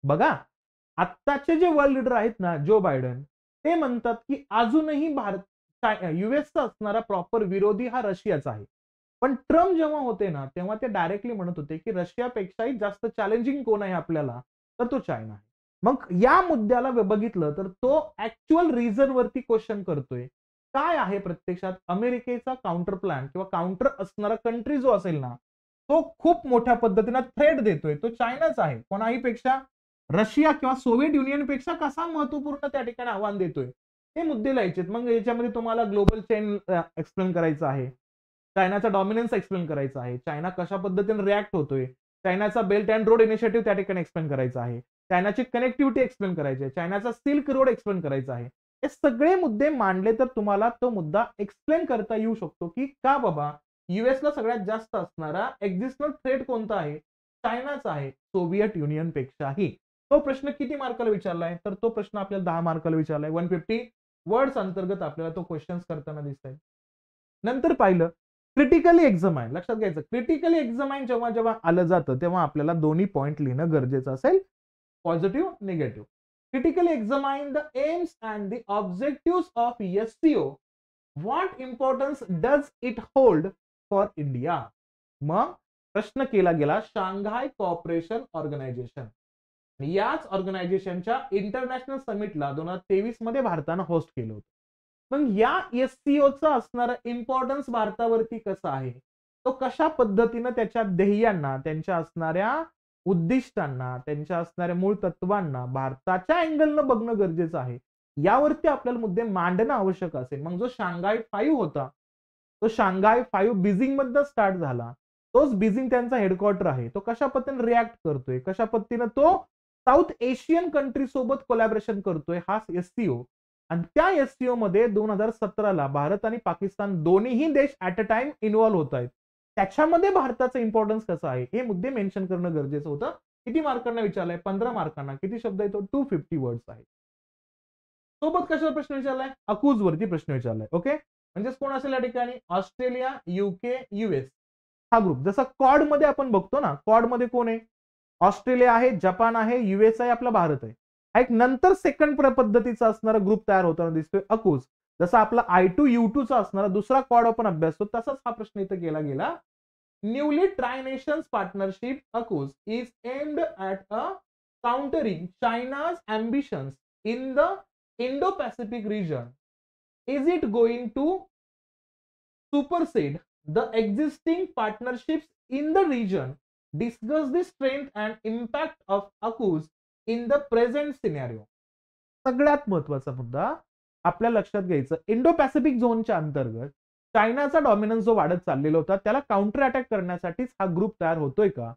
बघा, आत्ताचे जे वर्ल्ड लीडर आहेत ना, जो बायडन, ते म्हणतात की अजूनही भारत युएसचा असणारा प्रॉपर विरोधी हा रशियाचा आहे. पण ट्रम्प जेव्हा होते ना, तेव्हा ते डायरेक्टली म्हणत होते की रशियापेक्षाही जास्त चॅलेंजिंग कोण आहे आपल्याला, तर तो चायना आहे. मग या मुद्द्याला बघितलं तर तो ऍक्च्युअल रिझन वरती क्वेश्चन करतोय. काय आहे प्रत्यक्षात अमेरिकेचा काउंटर प्लॅन किंवा काउंटर असणारा कंट्री जो असेल ना, तो खूप मोठ्या पद्धतीने थ्रेट देतोय, तो चायनाच आहे. कोणाही पेक्षा रशिया किंवा सोव्हिएट युनियन पेक्षा कसा महत्वपूर्ण त्या ठिकाणी आव्हान देतोय, हे मुद्दे लिहायचे. मग याच्यामध्ये तुम्हाला ग्लोबल चेन एक्सप्लेन करायचं आहे, चायनाचा डॉमिनन्स एक्सप्लेन करायचा आहे, चायना कशा पद्धतीने रिॲक्ट होतोय, चायनाचा बेल्ट अँड रोड इनिशिएटिव्ह त्या ठिकाणी एक्सप्लेन करायचा आहे, चायनाची कनेक्टिव्हिटी एक्सप्लेन करायची आहे, चायनाचा सिल्क रोड एक्सप्लेन करायचा आहे. हे सगळे मुद्दे मांडले तर तुम्हाला तो मुद्दा एक्सप्लेन करता येऊ शकतो की का बाबा युएसला सगळ्यात जास्त असणारा एक्झिस्टंट थ्रेट कोणता आहे, चायनाचा आहे सोव्हिएट युनियन पेक्षाही. तो प्रश्न किती मार्काला विचारलाय, तर तो प्रश्न आपल्याला 10 मार्काला विचारलाय. 150 वर्ड्स अंतर्गत आपल्याला तो क्वेश्चन्स करताना दिसत आहे. नंतर पाहिलं क्रिटिकली एक्झामाइन. लक्षात घ्यायचं, क्रिटिकली एक्झामाइन जेव्हा जेव्हा आलं जातं तेव्हा आपल्याला दोन्ही पॉईंट लिहिणं गरजेचं असेल, positive negative. Critically examine the aims and the objective of SCO. What importance does it hold for India. मग प्रश्न केला गेला शांघाय कोऑपरेशन ऑर्गनायझेशन. याच ऑर्गनायझेशनच्या इंटरनॅशनल समिटला 2023 मध्ये भारतानं होस्ट केलं होतं. मग या एससीओचा असणारा इम्पॉर्टन्स भारतावरती कसा आहे, तो कशा पद्धतीनं त्याच्या ध्येयांना, त्यांच्या असणाऱ्या उद्दिष्टांना, त्यांच्या असणाऱ्या मूळ तत्वांना भारताच्या अँगलनं बघणं गरजेचं आहे, यावरती आपल्याला मुद्दे मांडणं आवश्यक असेल. मग जो शांघाय 5 होता, तो शांघाय 5 बीजिंग मधनं स्टार्ट झाला. तोच बीजिंग त्यांचा हेडक्वार्टर आहे. तो कशा पद्धतीने रिॲक्ट करतोय, कशा पद्धतीने तो साऊथ एशियन कंट्री सोबत कोलॅबरेशन करतोय, हा एससीओ. आणि त्या एससीओ मध्ये 2017ला भारत आणि पाकिस्तान दोन्हीही देश ऍट अ टाइम इन्व्हॉल्व्ह होत आहेत. त्याच्यामध्ये भारताचा इम्पॉर्टन्स कसा आहे हे मुद्दे मेन्शन करणं गरजेचं होतं. किती मार्कांना विचारलंय, 15 मार्कांना. किती शब्द आहे तो, 250 वर्ड्स आहे. सोबत कशावर प्रश्न विचारलाय, अकूज वरती प्रश्न विचारलाय. ओके, म्हणजेच कोण असेल या ठिकाणी, ऑस्ट्रेलिया, युके, युएस हा ग्रुप. जसा क्वाड मध्ये आपण बघतो ना, क्वाड मध्ये कोण आहे, ऑस्ट्रेलिया आहे, जपान आहे, युएस आहे, आपला भारत आहे. हा एक नंतर सेकंड पद्धतीचा असणारा ग्रुप तयार होताना दिसतोय अकूज. जसा आपला I2 U2 चा असणारा दुसरा क्वाड आपण अभ्यासतो, तसाच हा प्रश्न इथं केला गेला. Newly tri nations partnership AUKUS is aimed at a countering China's ambitions in the Indo-Pacific region. Is it going to supersede the existing partnerships in the region? Discuss the strength and impact of AUKUS in the present scenario. सगळ्यात महत्वाचा मुद्दा आपल्या लक्षात घ्यायचं, इंडो पॅसिफिक झोनच्या अंतर्गत चायनाचा डॉमिनन्स जो वाढत चाललेला होता त्याला काउंटर अटॅक करण्यासाठीच हा ग्रुप तयार होतोय का,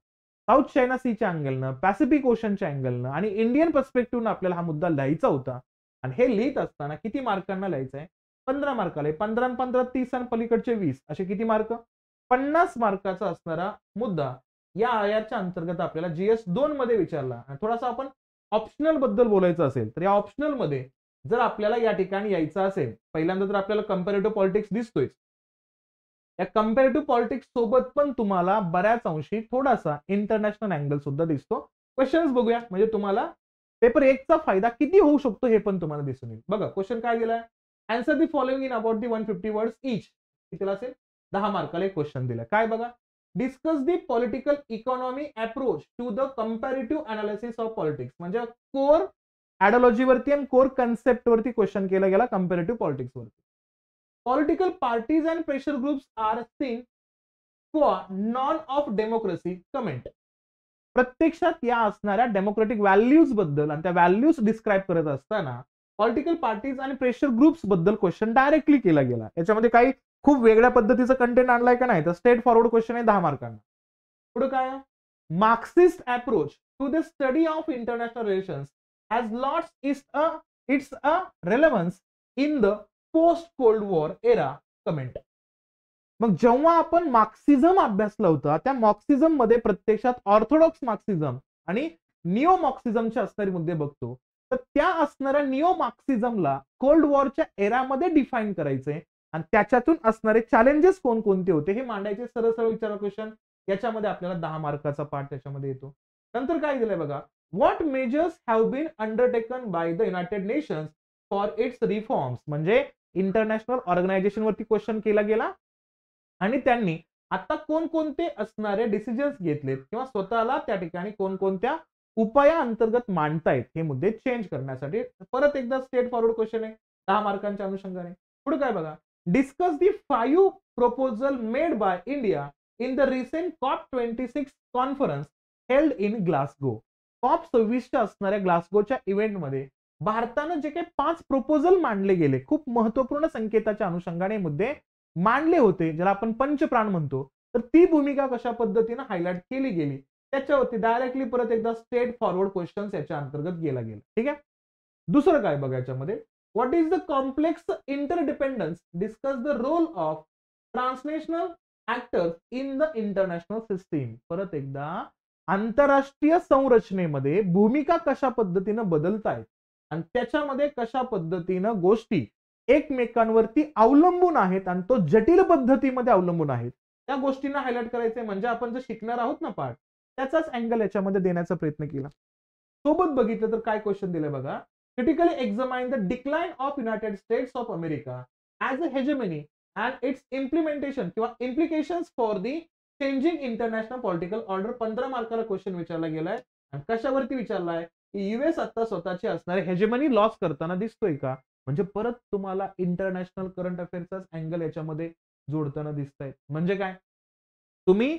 साऊथ चायना सीच्या अँगलनं, पॅसिफिक ओशनच्या अँगलनं आणि इंडियन पर्स्पेक्टिव्हनं आपल्याला हा मुद्दा लिहायचा होता. आणि हे लिहित असताना किती मार्कांना लिहायचं आहे, 15 मार्काला. 15 आणि 15 30 आणि पलीकडचे 20 असे किती मार्क, 50 मार्काचा असणारा मुद्दा या आयाच्या अंतर्गत आपल्याला जीएस 2 मध्ये विचारला. आणि थोडासा आपण ऑप्शनल बद्दल बोलायचं असेल तर या ऑप्शनल मध्ये जर आपल्याला या ठिकाणी यायचं असेल, पहिल्यांदा तर आपल्याला कंपॅरेटिव्ह पॉलिटिक्स दिसतोय. या कंपॅरेटिव्ह पॉलिटिक्स सोबत पण तुम्हाला बऱ्याच अंशी थोडासा इंटरनॅशनल अँगल सुद्धा दिसतो. क्वेश्चन्स बघूया, म्हणजे तुम्हाला पेपर 1 चा फायदा किती होऊ शकतो हे पण तुम्हाला दिसून येईल. बघा क्वेश्चन काय दिलाय, answer the following in about the 150 words each. कितीला असेल, 10 मार्काला एक क्वेश्चन दिलाय. काय बघा, discuss the political economy approach to the comparative analysis of politics. म्हणजे कोर आयडियोलॉजी वरती आणि कोर कन्सेप्ट वरती क्वेश्चन केला गेला कंपॅरेटिव्ह पॉलिटिक्स वरती. Political parties and pressure groups are seen none of democracy comment. प्रत्यक्षात या असणाऱ्या डेमोक्रेटिक व्हॅल्यूज बद्दल आणि त्या व्हॅल्यूज डिस्क्राईब करत असताना पॉलिटिकल पार्टीज आणि प्रेशर ग्रुप्स बद्दल क्वेश्चन डायरेक्टली केला गेला. याच्यामध्ये काही खूप वेगळ्या पद्धतीचं कंटेंट आणलाय का नाही, तर स्ट्रेट फॉरवर्ड क्वेश्चन आहे 10 मार्कांना. पुढे काय, Marxist approach to the study of international relations has lost its a relevance in the post cold war era comment. मग जेव्हा आपण मार्क्सिझम अभ्यासला होता त्या मार्क्सिझम मध्ये प्रत्यक्षात ऑर्थोडॉक्स मार्क्सिझम आणि निओ मार्क्सिझमचे असणारे मुद्दे बघतो, तर त्या असणाऱ्या निओ मार्क्सिझमला कोल्ड वॉरच्या एरामध्ये डिफाईन करायचे आणि त्याच्यातून असणारे चॅलेंजेस कोणकोणते होते हे मांडायचे. सरळ सरळ विचारा क्वेश्चन, याच्यामध्ये आपल्याला 10 मार्काचा पार्ट त्याच्यामध्ये येतो. नंतर काय दिलंय बघा, what measures have been undertaken by the United Nations for its reforms. म्हणजे इंटरनॅशनल ऑर्गनायझेशन वरती क्वेश्चन केला गेला आणि त्यांनी आता कोणकोणते असणारे डिसिजन्स घेतलेत किंवा स्वतःला त्या ठिकाणी कोणकोणत्या उपाया अंतर्गत मांडतायत हे मुद्दे चेंज करण्यासाठी. परत एकदा स्ट्रेट फॉरवर्ड क्वेश्चन आहे 10 मार्कांच्या अनुषंगाने. पुढे काय बघा, discuss the 5 proposal made by India in the recent COP26 conference held in Glasgow. COP26च्या असणाऱ्या ग्लासगोच्या इव्हेंटमध्ये भारतानं जे काही 5 प्रपोजल मांडले गेले, खूप महत्वपूर्ण संकेताच्या अनुषंगाने मुद्दे मांडले होते, ज्याला आपण पंचप्राण म्हणतो, तर ती भूमिका कशा पद्धतीने हायलाइट केली गेली त्याच्यावरती डायरेक्टली परत एकदा स्ट्रेट फॉरवर्ड क्वेश्चन्स याच्या अंतर्गत गेला गेला. ठीक आहे. दुसरं काय बघा, याच्यामध्ये what is the complex interdependence, discuss the role of transnational actors in the international system. परत एकदा, आंतरराष्ट्रीय संरचनेमध्ये भूमिका कशा पद्धतीनं बदलतायत आणि त्याच्यामध्ये कशा पद्धतीनं गोष्टी एकमेकांवरती अवलंबून आहेत आणि तो जटिल पद्धतीमध्ये अवलंबून आहेत, त्या गोष्टींना हायलाइट करायचे. म्हणजे आपण जे शिकणार आहोत ना पार्ट, त्याचाच अँगल याच्यामध्ये देण्याचा प्रयत्न केला. सोबत बघितलं तर काय क्वेश्चन दिले बघा. Critically examine the decline of United States of America as a hegemony and its implementation किंवा implications for the changing international political order. 15 मार्काला क्वेश्चन विचारला गेलाय. आणि कशावरती विचारलाय की युएस आता स्वतःची असणारे हेजेमनी लॉस करताना दिसतोय का. म्हणजे परत तुम्हाला इंटरनॅशनल करंट अफेअरचाच अँगल याच्यामध्ये जोडताना दिसतायत. म्हणजे काय, तुम्ही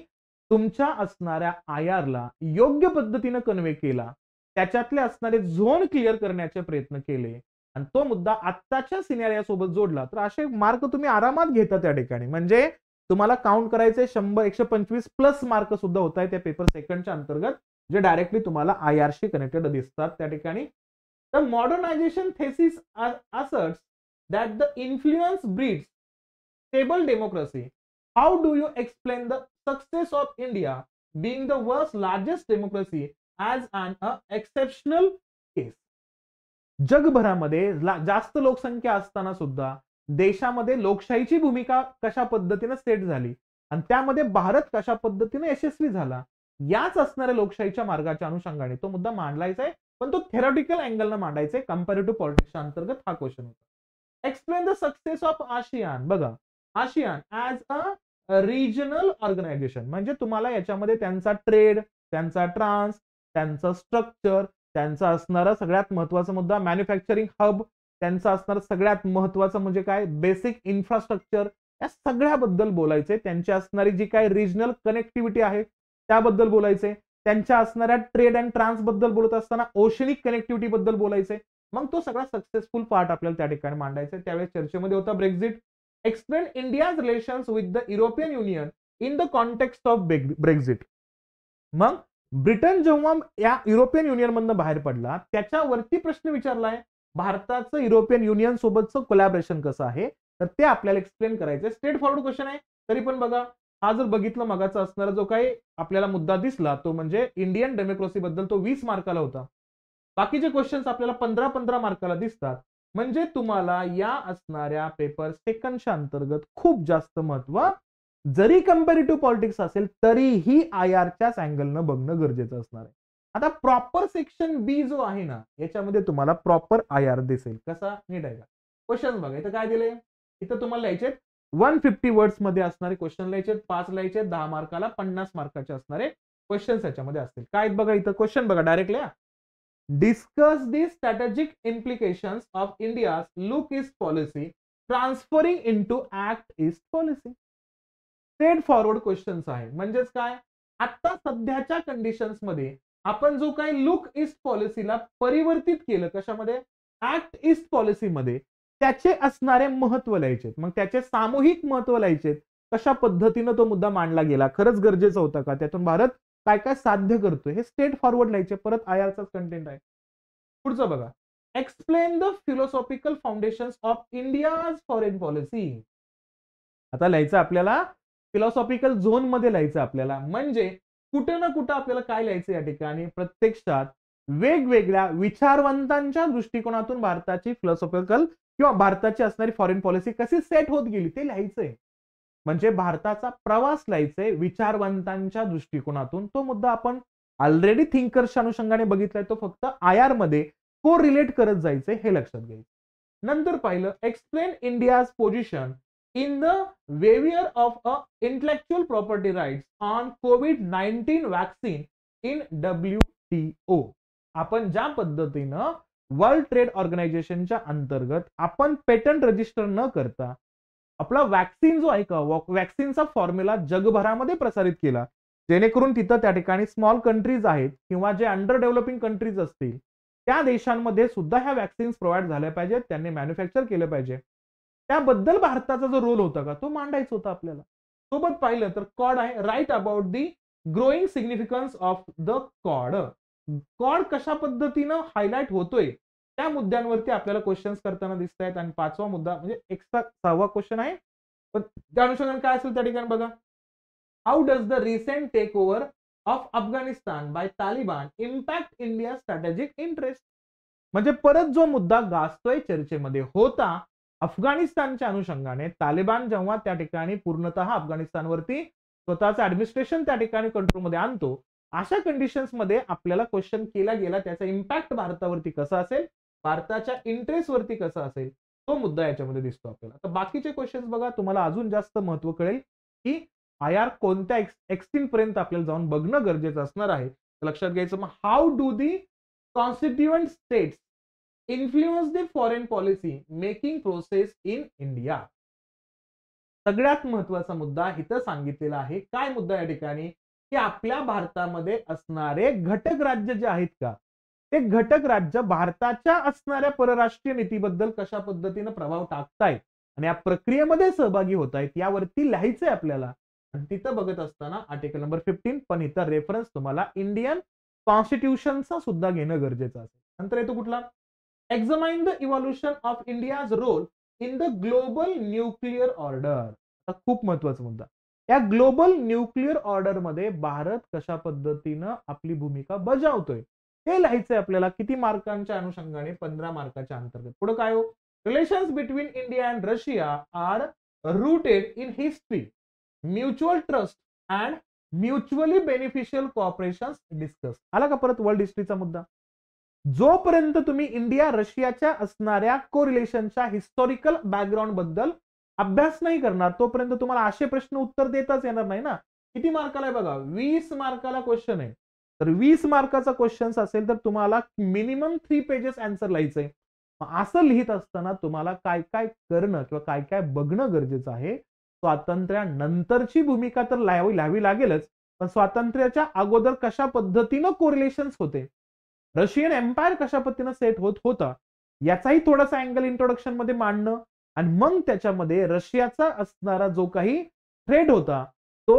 तुमच्या असणाऱ्या आयआरला योग्य पद्धतीनं कन्वे केला, त्याच्यातले असणारे झोन क्लिअर करण्याचे प्रयत्न केले आणि तो मुद्दा आत्ताच्या सिनेरिया सोबत जोडला तर असे मार्क तुम्ही आरामात घेता त्या ठिकाणी. म्हणजे तुम्हाला काउंट करायचे 100 125 प्लस मार्क सुद्धा होत आहे त्या पेपर सेकंडच्या अंतर्गत, जे डायरेक्टली तुम्हाला आयआरशी कनेक्टेड दिसतात त्या ठिकाणी. तर modernisation thesis asserts that the influence breeds stable democracy. How do you explain the success of India being the world's largest democracy as an exceptional case? जगभरामध्ये जास्त लोकसंख्या असताना सुद्धा देशामध्ये लोकशाहीची भूमिका कशा पद्धतीने सेट झाली आणि त्यामध्ये भारत कशा पद्धतीने यशस्वी झाला, याच असणाऱ्या लोकशाहीच्या मार्गाच्या अनुषंगाने तो मुद्दा मांडलायचा आहे. पण तो थेरॉटिकल अँगलनं मांडायचा आहे. कंपॅरेटिव्ह पॉलिटिक्सच्या अंतर्गत हा क्वेश्चन होता. Explain the success of ASEAN. बघा, ASEAN as a regional organisation. म्हणजे तुम्हाला याच्यामध्ये त्यांचा ट्रेड, त्यांचा ट्रान्स, त्यांचं स्ट्रक्चर, त्यांचा असणारा सगळ्यात महत्वाचा मुद्दा मॅन्युफॅक्चरिंग हब, त्यांचा असणारा सगळ्यात महत्वाचं म्हणजे काय बेसिक इन्फ्रास्ट्रक्चर, या सगळ्याबद्दल बोलायचे. त्यांची असणारी जी काय रिजनल कनेक्टिव्हिटी आहे त्याबद्दल बोलायचे. त्यांच्या असणाऱ्या ट्रेड अँड ट्रान्स बद्दल बोलत असताना ओशनिक कनेक्टिव्हिटी बद्दल बोलायचे. मग तो सगळा सक्सेसफुल पार्ट आपल्याला त्या ठिकाणी मांडायचा. त्यावेळेस चर्चेमध्ये होता Brexit. Explain India's relations with the European union in the context of Brexit. मग ब्रिटन जेव्हा या युरोपियन युनियन मधनं बाहेर पडला, त्याच्यावरती प्रश्न विचारलाय भारताचं युरोपियन युनियन सोबतचं कोलॅबरेशन कसं आहे, तर ते आपल्याला एक्सप्लेन करायचं. स्ट्रेट फॉरवर्ड क्वेश्चन आहे. तरी पण बघा, हा जर बघितलं मगाचा असणारा जो काही आपल्याला मुद्दा दिसला तो म्हणजे इंडियन डेमोक्रेसी बद्दल, तो 20 मार्काला होता. बाकीचे क्वेश्चन्स आपल्याला 15-15 मार्काला दिसतात. म्हणजे तुम्हाला या असणाऱ्या पेपर सेकंडच्या अंतर्गत खूप जास्त महत्व, जरी कंपॅरेटिव्ह पॉलिटिक्स असेल तरीही आयआरच्याच अँगलनं बघणं गरजेचं असणार आहे. आता प्रॉपर सेक्शन बी जो आहे ना, याच्यामध्ये तुम्हाला प्रॉपर आयआर दिसेल. कसा, नीट आहे का. क्वेश्चन बघा, इथं काय दिले, इथं तुम्हाला लिहायचे 150 वर्ड्स मध्ये असणारे क्वेश्चन लिहायचे, 5 लिहायचे, 10 मार्काला 50 मार्काचे असणारे क्वेश्चन्स याच्यामध्ये असतील. काय बघा, इथं क्वेश्चन बघा, डायरेक्ट लिहा. Discuss the strategic implications of India's look east policy transferring into act east policy. Straight forward questions आहे. म्हणजेच काय, आता सध्याच्या कंडिशन्स मध्ये आपण जो काही लुक ईस्ट पॉलिसीला परिवर्तित केलं, कशामध्ये, ऍक्ट ईस्ट पॉलिसीमध्ये, त्याचे असणारे महत्व लिहायचे. मग त्याचे सामूहिक महत्व लिहायचे. कशा पद्धतीनं तो मुद्दा मांडला गेला, खरंच गरजेचं होतं का, त्यातून भारत काय काय साध्य करतोय, हे स्ट्रेट फॉरवर्ड लिहायचे. परत आयआरचाच कंटेंट आहे. पुढचं बघा, explain the philosophical foundations of India's foreign policy. आता लिहायचं आपल्याला फिलॉसॉफिकल झोन मध्ये लिहायचं आपल्याला. म्हणजे कुठं ना कुठं आपल्याला काय लिहायचं या ठिकाणी, प्रत्यक्षात वेगवेगळ्या विचारवंतांच्या दृष्टिकोनातून भारताची फिलॉसॉफिकल किंवा भारताची असणारी फॉरेन पॉलिसी कशी सेट होत गेली ते लिहायचंय. म्हणजे भारताचा प्रवास लिहायचंय विचारवंतांच्या दृष्टिकोनातून. तो मुद्दा आपण ऑलरेडी थिंकर्सच्या अनुषंगाने बघितलाय, तो फक्त आयआर मध्ये को रिलेट करत जायचंय, हे लक्षात घ्यायचं. नंतर पाहिलं, explain India's position in the waiver of a intellectual property rights on COVID-19 vaccine in WTO. आपण ज्या पद्धतीनं वर्ल्ड ट्रेड ऑर्गनायझेशनच्या अंतर्गत आपण पेटंट रजिस्टर न करता आपला वॅक्सिन जो आहे का, वॅक्सिनचा फॉर्म्युला जगभरामध्ये प्रसारित केला, जेणेकरून तिथं त्या ठिकाणी स्मॉल कंट्रीज आहेत किंवा जे अंडर डेव्हलपिंग कंट्रीज असतील त्या देशांमध्ये सुद्धा ह्या वॅक्सिन्स प्रोव्हाइड झाल्या पाहिजेत, त्यांनी मॅन्युफॅक्चर केलं पाहिजे. त्याबद्दल भारताचा जो रोल होता का, तो मांडायचा होता आपल्याला. सोबत पाहिलं तर कॉड आहे, write about the growing significance of the Quad. Quad कशा पद्धतीनं हायलाइट होतोय त्या मुद्द्यांवरती आपल्याला क्वेश्चन्स करताना दिसत आहेत. आणि 5वा मुद्दा म्हणजे एक्स्ट्रा 6वा क्वेश्चन आहे, पण त्या अनुषंगाने काय असेल त्या ठिकाणी बघा. How does the recent takeover of Afghanistan by Taliban impact India strategic interest. म्हणजे परत जो मुद्दा गाजतोय चर्चेमध्ये होता, अफगाणिस्तानच्या अनुषंगाने तालिबान जेव्हा त्या ठिकाणी पूर्णतः अफगाणिस्तानवरती स्वतःचं ऍडमिनिस्ट्रेशन त्या ठिकाणी कंट्रोलमध्ये आणतो, अशा कंडिशन्स मध्ये आपल्याला क्वेश्चन केला गेला, त्याचा इम्पॅक्ट भारतावरती कसा असेल, भारताच्या इंटरेस्ट वरती कसा असेल, तो मुद्दा याच्यामध्ये दिसतो आपल्याला. तर बाकीचे क्वेश्चन्स बघा, तुम्हाला अजून जास्त महत्व कळेल की आयआर कोणत्या एक्सट्रीम पर्यंत आपल्याला जाऊन बघणं गरजेचं असणार आहे. लक्षात घ्यायचं. मग how do the constituent states influence the foreign policy making process in India. सगळ्यात महत्वाचा मुद्दा इथं सांगितलेला आहे. काय मुद्दा या ठिकाणी, की आपल्या भारतामध्ये असणारे घटक राज्य जे आहेत का, ते घटक राज्य भारताच्या असणाऱ्या परराष्ट्रीय नीतीबद्दल कशा पद्धतीने प्रभाव टाकतायत आणि या प्रक्रियेमध्ये सहभागी होत आहेत, यावरती लिहायचंय आपल्याला. आणि तिथं बघत असताना आर्टिकल नंबर 15, पण इथं रेफरन्स तुम्हाला इंडियन कॉन्स्टिट्यूशनचा सुद्धा घेणं गरजेचं असेल. नंतर येतो कुठला, examine the evolution of India's role in the global nuclear order. खूप महत्वाचा मुद्दा. या ग्लोबल न्यूक्लिअर ऑर्डर मध्ये भारत कशा पद्धतीनं आपली भूमिका बजावतोय ते लिहायचंय आपल्याला. किती मार्कांच्या अनुषंगाने, 15 मार्काच्या अंतर्गत. पुढे काय हो, relations between India and Russia are rooted in history, mutual trust and mutually beneficial cooperation discuss. आला का परत वर्ल्ड हिस्ट्रीचा मुद्दा. जोपर्यंत तुम्ही इंडिया रशियाच्या असणाऱ्या कोरिलेशनच्या हिस्टॉरिकल बॅकग्राऊंड बद्दल अभ्यास नाही करणार, तोपर्यंत तुम्हाला असे प्रश्न उत्तर देताच येणार नाही ना. किती मार्काला आहे बघा, 20 मार्काला क्वेश्चन आहे. तर 20 मार्काचा क्वेश्चन असेल तर तुम्हाला मिनिमम 3 पेजेस आन्सर लिहायचंय. असं लिहित असताना तुम्हाला काय काय करणं किंवा काय काय बघणं गरजेचं आहे. स्वातंत्र्यानंतरची भूमिका तर लिहावी लागेलच, पण स्वातंत्र्याच्या अगोदर कशा पद्धतीनं कोरिलेशन्स होते, रशियन एम्पायर कशा पद्धतीनं सेट होत होता, याचाही थोडासा अँगल इंट्रोडक्शन मध्ये मांडणं. आणि मग त्याच्यामध्ये रशियाचा असणारा जो काही थ्रेट होता तो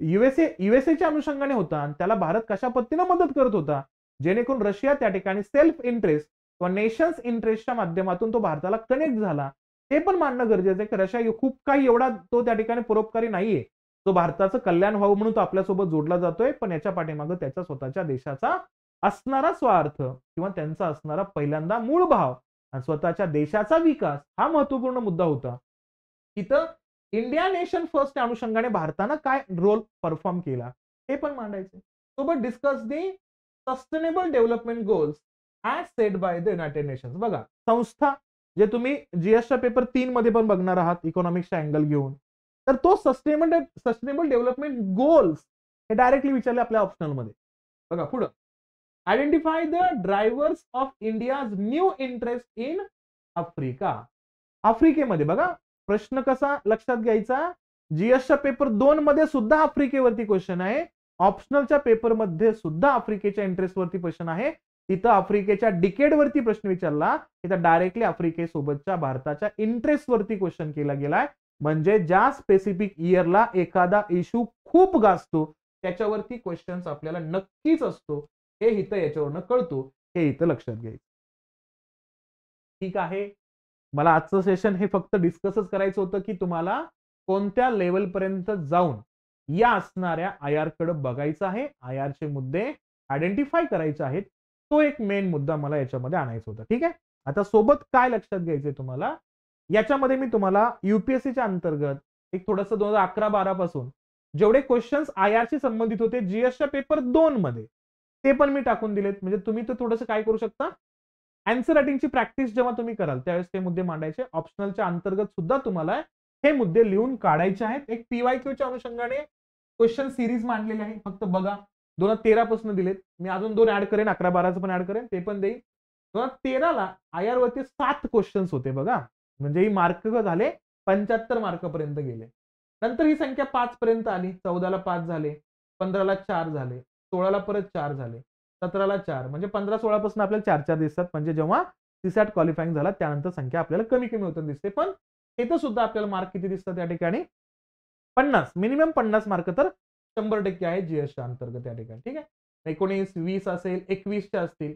युएसएच्या अनुषंगाने होता आणि त्याला भारत कशा पद्धतीने मदत करत होता, जेणेकरून रशिया त्या ठिकाणी सेल्फ इंटरेस्ट किंवा नेशन्स इंटरेस्टच्या माध्यमातून तो भारताला कनेक्ट झाला, ते पण मानणं गरजेचं आहे की रशिया खूप काही एवढा तो त्या ठिकाणी परोपकारी नाहीये, तो भारताचं कल्याण व्हावं म्हणून तो आपल्यासोबत जोडला जातोय, पण याच्या पाठीमागे त्याच्या स्वतःच्या देशाचा असणारा स्वार्थ किंवा त्यांचा असणारा पहिल्यांदा मूळ भाव आणि स्वतःच्या देशाचा विकास हा महत्वपूर्ण मुद्दा होता. इथं इंडिया नेशन फर्स्ट अनुषंगाने भारतानं काय रोल परफॉर्म केला हे पण मांडायचे. सोबत discuss the sustainable development goals as set bye the United nations. बघा, संस्था जे तुम्ही जीएसच्या पेपर 3 मध्ये पण बघणार आहात इकॉनॉमिक्सचा अँगल घेऊन, तर तो सस्टेनेबल डेव्हलपमेंट गोल्स हे डायरेक्टली विचारले आपल्या ऑप्शनल मध्ये. बघा पुढे, identify the drivers of India's new interest in Africa. आफ्रिकेमध्ये बघा प्रश्न कसा लक्षात घ्यायचा, जीएसच्या पेपर 2 मध्ये सुद्धा आफ्रिकेवरती क्वेश्चन आहे, ऑप्शनलच्या पेपर मध्ये सुद्धा आफ्रिकेच्या इंटरेस्ट वरती क्वेश्चन आहे. तिथं आफ्रिकेच्या डिकेड वरती प्रश्न विचारला, तिथं डायरेक्टली आफ्रिकेसोबतच्या भारताच्या इंटरेस्ट वरती क्वेश्चन केला गेलाय. म्हणजे ज्या स्पेसिफिक इयरला एखादा इश्यू खूप गाजतो त्याच्यावरती क्वेश्चन्स आपल्याला नक्कीच असतो, हे इथं याच्यावरनं कळतो, हे इथं लक्षात घ्यायचं. ठीक आहे, मला आजचं सेशन हे फक्त डिस्कसच करायचं होतं की तुम्हाला कोणत्या लेवल पर्यंत जाऊन या असणाऱ्या आयआर कडे बघायचं आहे, आयआर चे मुद्दे आयडेंटिफाय करायचे आहेत, तो एक मेन मुद्दा मला याच्यामध्ये आणायचा होता. ठीक आहे, आता सोबत काय लक्षात घ्यायचंय तुम्हाला, याच्यामध्ये मी तुम्हाला युपीएससीच्या अंतर्गत एक थोडंसं 2011-12 पासून जेवढे क्वेश्चन्स आयआरशी संबंधित होते जीएसच्या पेपर 2 मध्ये ते पण मी टाकून दिलेत. म्हणजे तुम्ही तर थोडंसं काय करू शकता, आन्सर रायटिंगची प्रॅक्टिस जेव्हा तुम्ही कराल त्यावेळेस ते मुद्दे मांडायचे. ऑप्शनलच्या अंतर्गत सुद्धा तुम्हाला हे मुद्दे लिहून काढायचे आहेत. एक पीवायक्यूच्या अनुषंगाने क्वेश्चन सिरीज मांडलेली आहे, फक्त बघा 2013 पासून दिलेत. मी अजून 2 ऍड करेन, 11-12चं पण ऍड करेन, ते पण देईन. 2013ला आयआर वरती 7 क्वेश्चन्स होते बघा, म्हणजे ही मार्क झाले 75 मार्कापर्यंत गेले. नंतर ही संख्या 5 पर्यंत आली, 14ला 5 झाले, 15ला 4 झाले, 16ला परत 4 झाले, 17ला 4, म्हणजे 15-16 पासून आपल्याला 4-4 दिसतात. म्हणजे जेव्हा सीसॅट क्वालिफाईंग झाला त्यानंतर संख्या आपल्याला कमी कमी होताना दिसते. पण इथं सुद्धा आपल्याला मार्क किती दिसतात या ठिकाणी, 50, मिनिमम 50 मार्क तर 100% आहे जीएसच्या अंतर्गत या ठिकाणी. ठीक आहे, 19, 20 असेल, 21च्या असतील.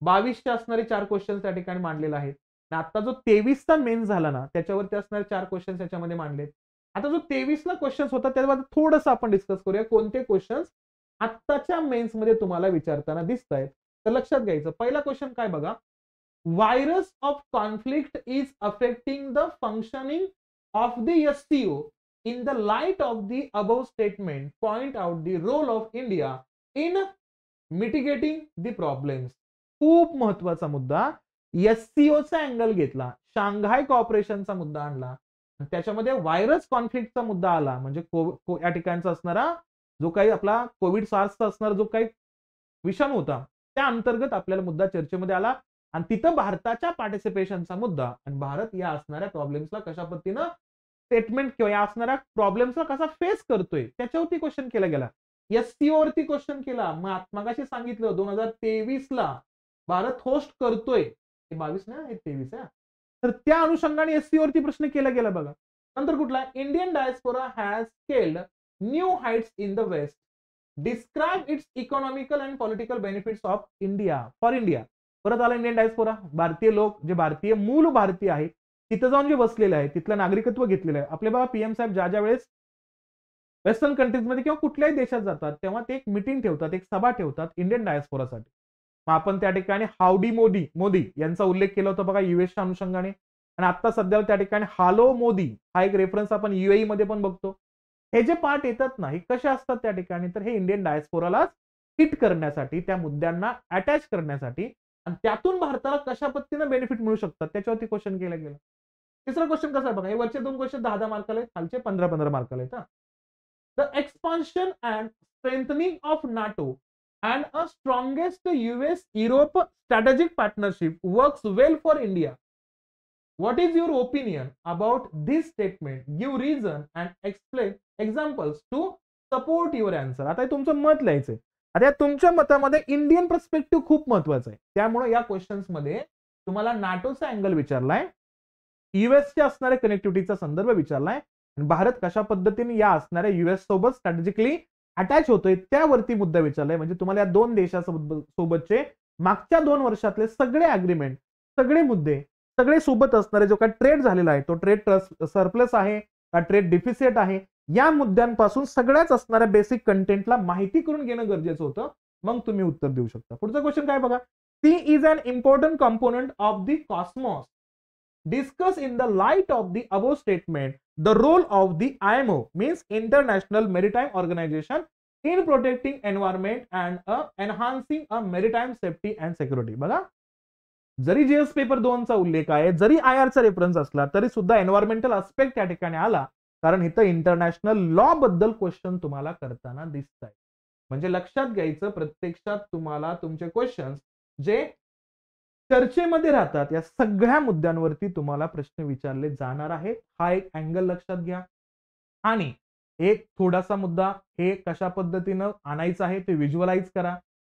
22चे असणारे 4 क्वेश्चन त्या ठिकाणी मांडलेले आहेत. आणि आता जो 23चा मेन झाला ना, त्याच्यावरती असणारे 4 क्वेश्चन्स याच्यामध्ये मांडलेत. आता जो 23ला क्वेश्चन्स होता त्याबद्दल थोडंसं आपण डिस्कस करूया. कोणते क्वेश्चन्स आत्ताच्या मेन्समध्ये तुम्हाला विचारताना दिसतायत. तर लक्षात घ्यायचं. पहिला क्वेश्चन काय बघा. Virus of conflict is affecting the functioning of the SCO. In the light of the above statement, point out the role of India in mitigating the problems. खूप महत्वाचा मुद्दा. SCO चा अँगल घेतला, शांघाय कॉर्पोरेशनचा मुद्दा आणला, त्याच्यामध्ये व्हायरस कॉन्फ्लिक्टचा मुद्दा आला, म्हणजे या ठिकाणचा असणारा जो काही आपला कोविड सार्सचा असणारा जो काही विषाणू होता त्या अंतर्गत आपल्याला मुद्दा चर्चेमध्ये आला आणि तिथं भारताच्या पार्टिसिपेशनचा मुद्दा आणि भारत या असणाऱ्या प्रॉब्लेम्सला कशा पद्धतीनं स्टेटमेंट किंवा या असणाऱ्या प्रॉब्लेम्सला कसा फेस करतोय त्याच्यावरती क्वेश्चन केला गेला. SCO वरती क्वेश्चन केला. मगाशी सांगितलं 2023ला भारत होस्ट करतोय. हे 22 नाही, हे 23 आहे. तर त्या अनुषंगाने SCO वरती प्रश्न केला गेला बघा. नंतर कुठला Indian diaspora has scaled new heights in the west. Describe its economical and political benefits of India for India. परत आला इंडियन डायस्पोरा. भारतीय लोक जे भारतीय मूळ भारतीय आहे तिथं जाऊन जे बसलेले आहे तिथलं नागरिकत्व घेतलेलं आहे. आपले बाबा PM साहेब ज्या वेळेस वेस्टर्न कंट्रीजमध्ये किंवा कुठल्याही देशात जातात तेव्हा ते एक मीटिंग ठेवतात, एक सभा ठेवतात इंडियन डायस्पोरासाठी. मग आपण त्या ठिकाणी हाउडी मोदी यांचा उल्लेख केला होता बघा USच्या अनुषंगाने. आणि आता सध्या त्या ठिकाणी हालो मोदी हा एक रेफरन्स आपण UAE मध्ये पण बघतो. हे जे पार्ट येतात ना हे कसे असतात त्या ठिकाणी, तर हे इंडियन डायस्पोरालाच हिट करण्यासाठी, त्या मुद्द्यांना अटॅच करण्यासाठी आणि त्यातून भारताला कशा पद्धतीने बेनिफिट मिळू शकतात त्याच्यावरती क्वेश्चन केला गेला. तिसरा क्वेश्चन कसा आहे बघा. हे वरचे 2 क्वेश्चन 10-10 मार्काला आहेत, खालचे 15-15 मार्काला आहेत. The expansion and strengthening of NATO and a strongest US-Europe strategic partnership works well for India. What is your opinion about this statement? Give reason and explain examples to support your answer. आता तुमचं मत लिहायचंय. आता तुमच्या मतामध्ये इंडियन पर्स्पेक्टिव्ह खूप महत्वाचा आहे. त्यामुळे या क्वेश्चन्स मध्ये तुम्हाला नाटोचा अँगल विचारलाय, युएसच्या असणाऱ्या कनेक्टिव्हिटीचा संदर्भ विचारलाय आणि भारत कशा पद्धतीने या असणाऱ्या US सोबत स्ट्रॅटेजिकली अटॅच होतोय त्यावरती मुद्दा विचारलाय. म्हणजे तुम्हाला या दोन देशासोबतचे मागच्या 2 वर्षातले सगळे अग्रीमेंट, सगळे मुद्दे, सगळे सोबत असणारे जो काही ट्रेड झालेला आहे तो ट्रेड सरप्लस आहे का ट्रेड डिफिसिट आहे या मुद्द्यांपासून सगळ्याच असणाऱ्या बेसिक कंटेंटला माहिती करून घेणं गरजेचं होतं. मग तुम्ही उत्तर देऊ शकता. पुढचा क्वेश्चन काय बघा. Sea is an important component of the cosmos. Discuss in the light of the above statement the role of the IMO means International Maritime Organization in protecting environment and enhancing a maritime safety and security. बघा जरी GS पेपर 2 चा उल्लेख आहे, जरी IR चा रेफरन्स असला तरी सुद्धा एन्व्हायरमेंटल आस्पेक्ट त्या ठिकाणी आला, कारण इथं इंटरनॅशनल लॉ बद्दल क्वेश्चन तुम्हाला करताना दिसत आहे. म्हणजे लक्षात घ्यायचं प्रत्यक्षात तुम्हाला तुमचे क्वेश्चन्स जे चर्चेमध्ये राहतात या सगळ्या मुद्द्यांवरती तुम्हाला प्रश्न विचारले जाणार आहेत. हा एक अँगल लक्षात घ्या. आणि एक थोडासा मुद्दा हे कशा पद्धतीनं आणायचं आहे ते व्हिज्युअलाइज करा,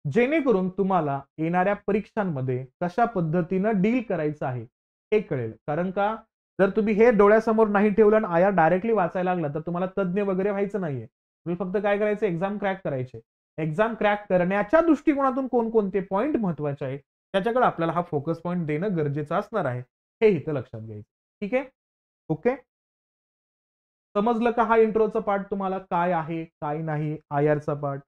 जेणेकरून तुम्हाला येणाऱ्या परीक्षांमध्ये कशा पद्धतीनं डील करायचं आहे हे कळेल. कारण का जर तुम्ही हे डोळ्यासमोर नाही ठेवलं आणि आया डायरेक्टली वाचायला लागला तर तुम्हाला तज्ञ वगैरे व्हायचं नाहीये. तुम्ही फक्त काय करायचं, एक्झाम क्रॅक करायचे. एक्झाम क्रॅक करण्याच्या दृष्टिकोनातून कोणकोणते पॉईंट महत्वाचे आहेत त्याच्याकडे आपल्याला हा फोकस पॉईंट देणं गरजेचं असणार आहे. हे इथं लक्षात घ्यायचं. ठीक आहे. ओके. समजलं का हा इंट्रोचा पार्ट तुम्हाला काय आहे काय नाही, IRचा पार्ट.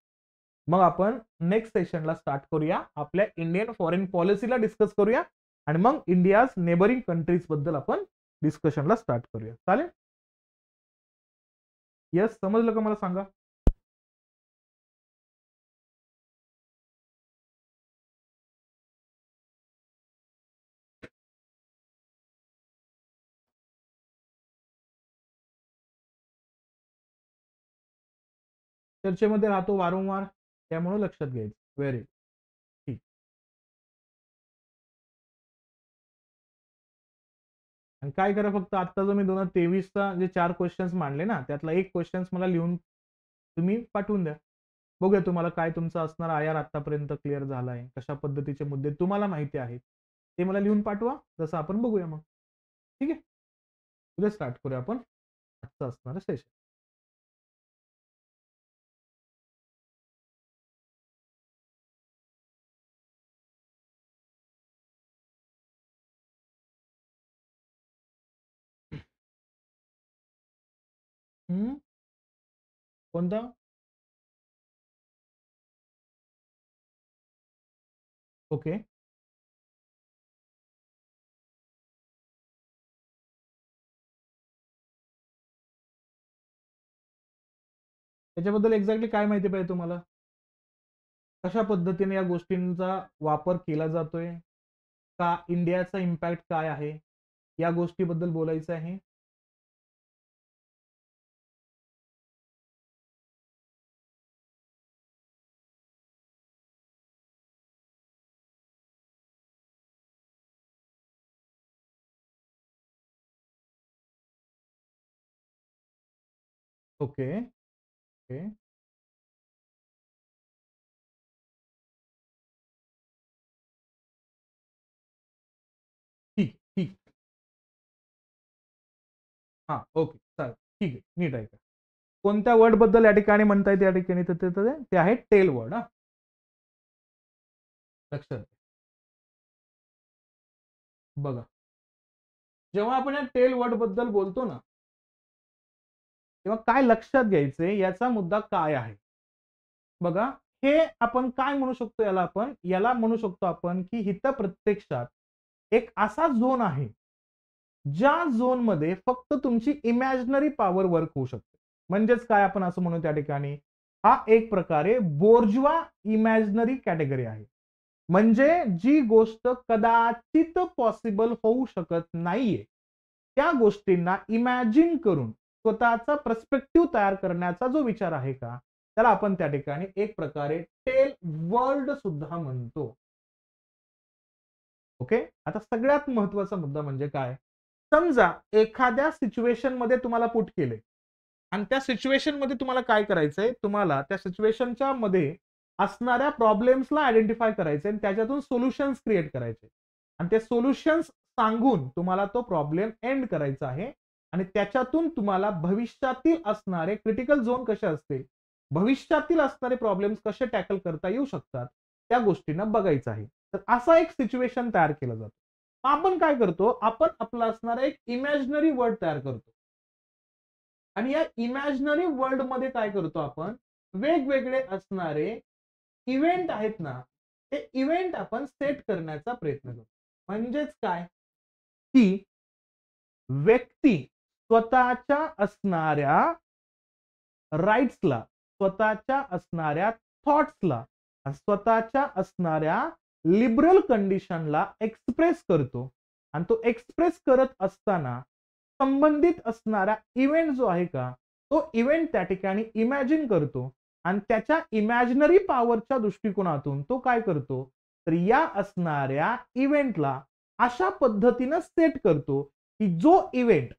मग आपण नेक्स्ट सेशनला स्टार्ट करूया, आपल्या इंडियन फॉरेन पॉलिसीला डिस्कस करूया आणि मग इंडियाज नेबरिंग कंट्रीज बद्दल आपण डिस्कशनला स्टार्ट करूया. चालेल. यस, समजलं का मला सांगा. चर्चेमध्ये राहतो वारंवार, त्यामुळे लक्षात घ्यायचं. व्हेरी ठीक. आणि काय करा फक्त आता जो मी 2023चा जे 4 क्वेश्चन्स मांडले ना त्यातला एक क्वेश्चन्स मला लिहून तुम्ही पाठवून द्या. बघूया तुम्हाला काय तुमचं असणार IR आतापर्यंत क्लिअर झालाय, कशा पद्धतीचे मुद्दे तुम्हाला माहिती आहेत ते मला लिहून पाठवा. जसं आपण बघूया मग. ठीक आहे. उद्या स्टार्ट करूया आपण आजचं असणारं सेशन. कोणता? ओके. त्याच्याबद्दल एक्झॅक्टली काय माहिती पाहिजे तुम्हाला? कशा पद्धतीने या गोष्टींचा वापर केला जातोय? का इंडियाचा इम्पॅक्ट काय आहे? या गोष्टीबद्दल बोलायचं आहे. ओके. ओके. ठीक, ठीक. हां, ओके. चालेल. ठीक आहे. नीट ऐका. कोणत्या वर्डबद्दल या ठिकाणी म्हणतायत या ठिकाणी तर ते आहे टेल वर्ड हां. लक्षात घ्या. बघा. जेव्हा आपण या टेल वर्डबद्दल बोलतो ना, तेव्हा काय लक्षात घ्यायचंय याचा मुद्दा काय आहे? बघा, हे आपण काय म्हणू शकतो याला म्हणू शकतो आपण, की इथं प्रत्यक्षात एक असा झोन आहे, ज्या झोनमध्ये फक्त तुमची इमॅजिनरी पॉवर वर्क होऊ शकते. म्हणजेच काय आपण असं म्हणू त्या ठिकाणी, हा एक प्रकारे बोर्जवा इमॅजिनरी कॅटेगरी आहे. म्हणजे जी गोष्ट कदाचित पॉसिबल होऊ शकत नाहीये, त्या गोष्टींना इमॅजिन करून स्वतःचा पर्स्पेक्टिव्ह तयार करण्याचा जो विचार आहे का, त्याला आपण त्या ठिकाणी एक प्रकारे टेल वर्ल्ड सुद्धा म्हणतो. ओके. आता सगळ्यात महत्वाचा मुद्दा म्हणजे काय? समजा एखाद्या सिच्युएशन मध्ये तुम्हाला पुट केले आणि त्या सिच्युएशन मध्ये तुम्हाला काय करायचंय? तुम्हाला त्या सिच्युएशनच्या मध्ये असणाऱ्या प्रॉब्लेम्सला आयडेंटिफाय करायचे आणि त्याच्यातून सोल्युशन्स क्रिएट करायचे. आणि ते सोल्युशन्स सांगून तुम्हाला तो प्रॉब्लेम एंड करायचा आहे आणि त्याच्यातून तुम्हाला भविष्यातील असणारे क्रिटिकल झोन कसे असतील, भविष्यातील असणारे प्रॉब्लेम्स कसे टॅकल करता येऊ शकतात, त्या गोष्टींना बघायचं आहे. तर असा एक सिच्युएशन तयार केलं जातं. आपण काय करतो? आपण आपला असणारा एक इमॅजिनरी वर्ल्ड तयार करतो. आणि या इमॅजिनरी वर्ल्ड मध्ये काय करतो आपण? वेगवेगळे असणारे इव्हेंट आहेत ना, ते इव्हेंट आपण सेट करण्याचा प्रयत्न करतो. म्हणजेच काय? की व्यक्ती स्वतःच्या असणाऱ्या राइट्सला, स्वतःच्या असणाऱ्या थॉट्सला, स्वतःच्या असणाऱ्या लिबरल कंडिशनला एक्सप्रेस करतो आणि तो एक्सप्रेस करत असताना संबंधित असणारा इव्हेंट जो आहे का, तो इव्हेंट त्या ठिकाणी इमॅजिन करतो आणि त्याच्या इमॅजिनरी पॉवरच्या दृष्टिकोनातून तो काय करतो, तर या असणाऱ्या इव्हेंटला अशा पद्धतीनं सेट करतो, की जो इव्हेंट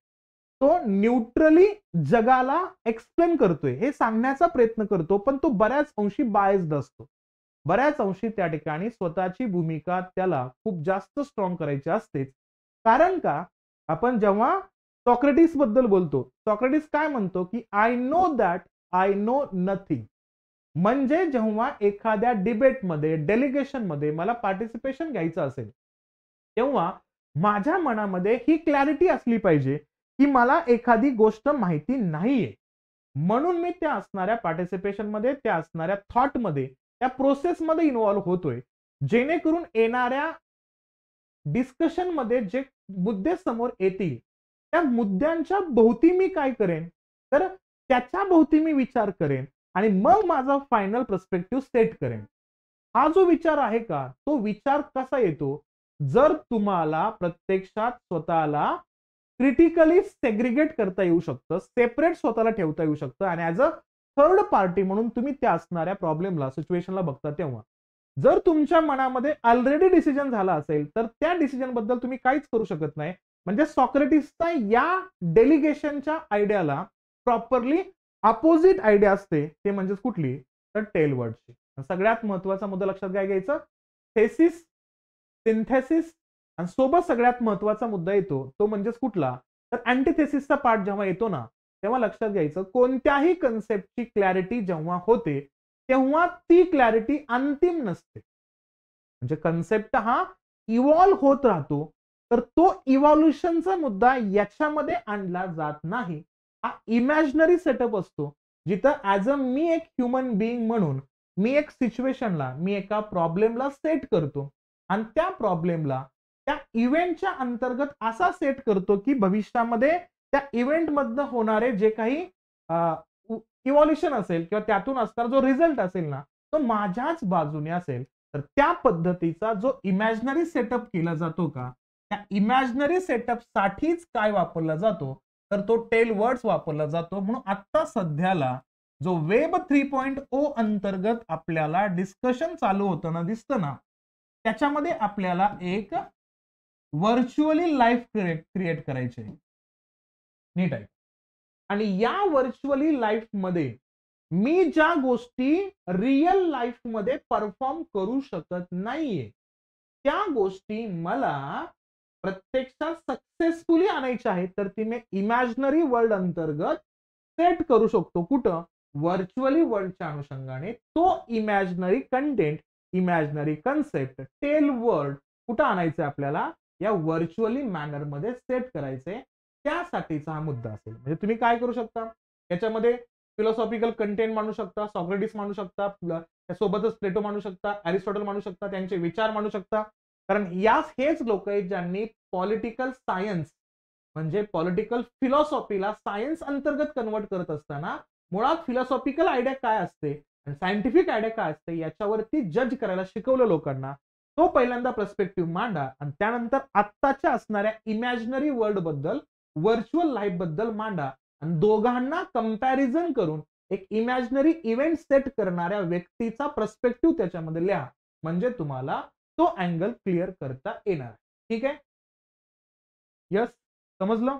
तो न्यूट्रली जगाला एक्सप्लेन करतोय, हे सांगण्याचा प्रयत्न करतो, पण तो बऱ्याच अंशी बायस्ड असतो. बऱ्याच अंशी त्या ठिकाणी स्वतःची भूमिका त्याला खूप जास्त स्ट्रॉंग करायची असतेच. कारण का? आपण जेव्हा सॉक्रेटिस बद्दल बोलतो, सॉक्रेटिस काय म्हणतो, की I know that I know nothing. म्हणजे जेव्हा एखाद्या डिबेटमध्ये, डेलिगेशनमध्ये मला पार्टिसिपेशन घ्यायचं असेल, तेव्हा माझ्या मनामध्ये ही क्लॅरिटी असली पाहिजे, की मला एखादी गोष्ट माहिती नाहीये. म्हणून मी त्या असणाऱ्या पार्टिसिपेशनमध्ये, त्या असणाऱ्या थॉटमध्ये, त्या प्रोसेसमध्ये इन्व्हॉल्व होतोय. जेणेकरून येणाऱ्या डिस्कशनमध्ये जे मुद्दे समोर येतील, त्या मुद्द्यांच्या भोवती मी काय करेन, तर त्याच्या भोवती मी विचार करेन आणि मग माझा फायनल पर्स्पेक्टिव्ह सेट करेन. हा जो विचार आहे का, तो विचार कसा येतो? जर तुम्हाला प्रत्यक्षात स्वतःला क्रिटिकली सेग्रिगेट करता येऊ शकतं, सेपरेट स्वतःला ठेवता येऊ शकतं आणि ॲज अ थर्ड पार्टी म्हणून तुम्ही त्या असणाऱ्या प्रॉब्लेमला, सिच्युएशनला बघता तेव्हा. जर तुमच्या मनामध्ये ऑलरेडी डिसिजन झाला असेल, तर त्या डिसिजन बद्दल तुम्ही काहीच करू शकत नाही. म्हणजे सॉक्रेटिसचा या डेलिगेशनच्या आयडियाला प्रॉपरली अपोजिट आयडिया असते. ते म्हणजे कुठली? तर टेल वर्डची. सगळ्यात महत्वाचा मुद्दा लक्षात काय घ्यायचा? थेसिस, सिंथेसिस आणि सोबत सगळ्यात महत्वाचा मुद्दा येतो, तो म्हणजेच कुठला? तर अँटिथेसिसचा पार्ट जेव्हा येतो ना, तेव्हा लक्षात घ्यायचं कोणत्याही कन्सेप्टची क्लॅरिटी जेव्हा होते, तेव्हा ती क्लॅरिटी अंतिम नसते. म्हणजे कन्सेप्ट हा इव्हॉल्व होत राहतो. तर तो इव्हॉल्युशनचा मुद्दा याच्यामध्ये आणला जात नाही. हा इमॅजिनरी सेटअप असतो, जिथं ॲज अ मी एक ह्युमन बीइंग म्हणून मी एक सिच्युएशनला, मी एका प्रॉब्लेमला सेट करतो आणि त्या प्रॉब्लेमला त्या इव्हेंटच्या अंतर्गत असा सेट करतो, की भविष्यामध्ये त्या इव्हेंटमधनं होणारे जे काही इव्हॉल्युशन असेल किंवा त्यातून असणारा जो रिझल्ट असेल ना, तो माझ्याच बाजूने असेल. तर त्या पद्धतीचा जो इमॅजिनरी सेटअप केला जातो का, त्या इमॅजिनरी सेटअपसाठीच काय वापरला जातो, तर तो टेल वर्ड्स वापरला जातो. म्हणून आता सध्याला जो वेब 3.0 अंतर्गत आपल्याला डिस्कशन चालू होताना दिसतं ना, त्याच्यामध्ये आपल्याला एक व्हर्च्युअली लाईफ क्रिएट करायची आहे. नीट आहे. आणि या व्हर्च्युअली लाईफमध्ये मी ज्या गोष्टी रिअल लाईफमध्ये परफॉर्म करू शकत नाहीये, त्या गोष्टी मला प्रत्यक्षात सक्सेसफुली आणायच्या आहेत, तर ती मी इमॅजिनरी वर्ल्ड अंतर्गत सेट करू शकतो. कुठं? व्हर्च्युअली वर्ल्डच्या अनुषंगाने तो imaginary content, imaginary concept, tell world कुठं आणायचं आपल्याला? या व्हर्च्युअली मॅनरमध्ये सेट करायचंय. त्यासाठीचा हा मुद्दा असेल. म्हणजे तुम्ही काय करू शकता? याच्यामध्ये फिलॉसॉफिकल कंटेंट मांडू शकता, सॉक्रेटिस मांडू शकता, त्यासोबतच प्लेटो मांडू शकता, अरिस्टॉटल मांडू शकता, त्यांचे विचार मांडू शकता. कारण हेच लोक आहेत ज्यांनी पॉलिटिकल सायन्स म्हणजे पॉलिटिकल फिलॉसॉफीला सायन्स अंतर्गत कन्वर्ट करत असताना मुळात फिलॉसॉफिकल आयडिया काय असते आणि सायंटिफिक आयडिया काय असते याच्यावरती जज करायला शिकवलं लोकांना. तो पहिल्यांदा पर्स्पेक्टिव्ह मांडा आणि त्यानंतर आत्ताच्या असणाऱ्या इमॅजिनरी वर्ल्ड बद्दल, व्हर्च्युअल लाईफ बद्दल मांडा आणि दोघांना कंपॅरिझन करून एक इमॅजिनरी इव्हेंट सेट करणाऱ्या व्यक्तीचा पर्स्पेक्टिव्ह त्याच्यामध्ये लिहा. म्हणजे तुम्हाला तो अँगल क्लिअर करता येणार. ठीक आहे? यस, समजलं?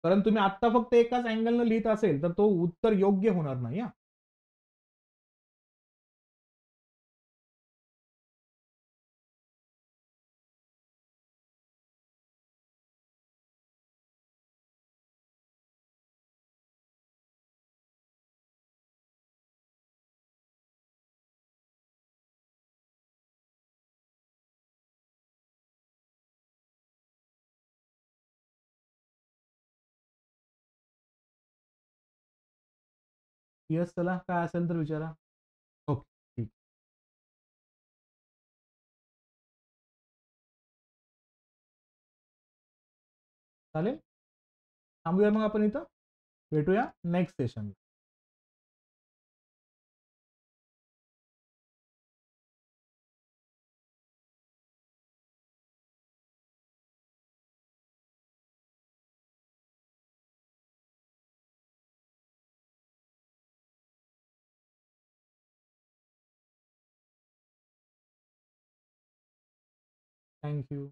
कारण तुम्ही आत्ता फक्त एकाच अँगलनं लिहित असेल, तर तो उत्तर योग्य होणार नाही हां. येस, चला काय असेल तर विचारा. ओके, ठीक. चालेल? थांबूया मग आपण इथं. भेटूया नेक्स्ट सेशन. Thank you.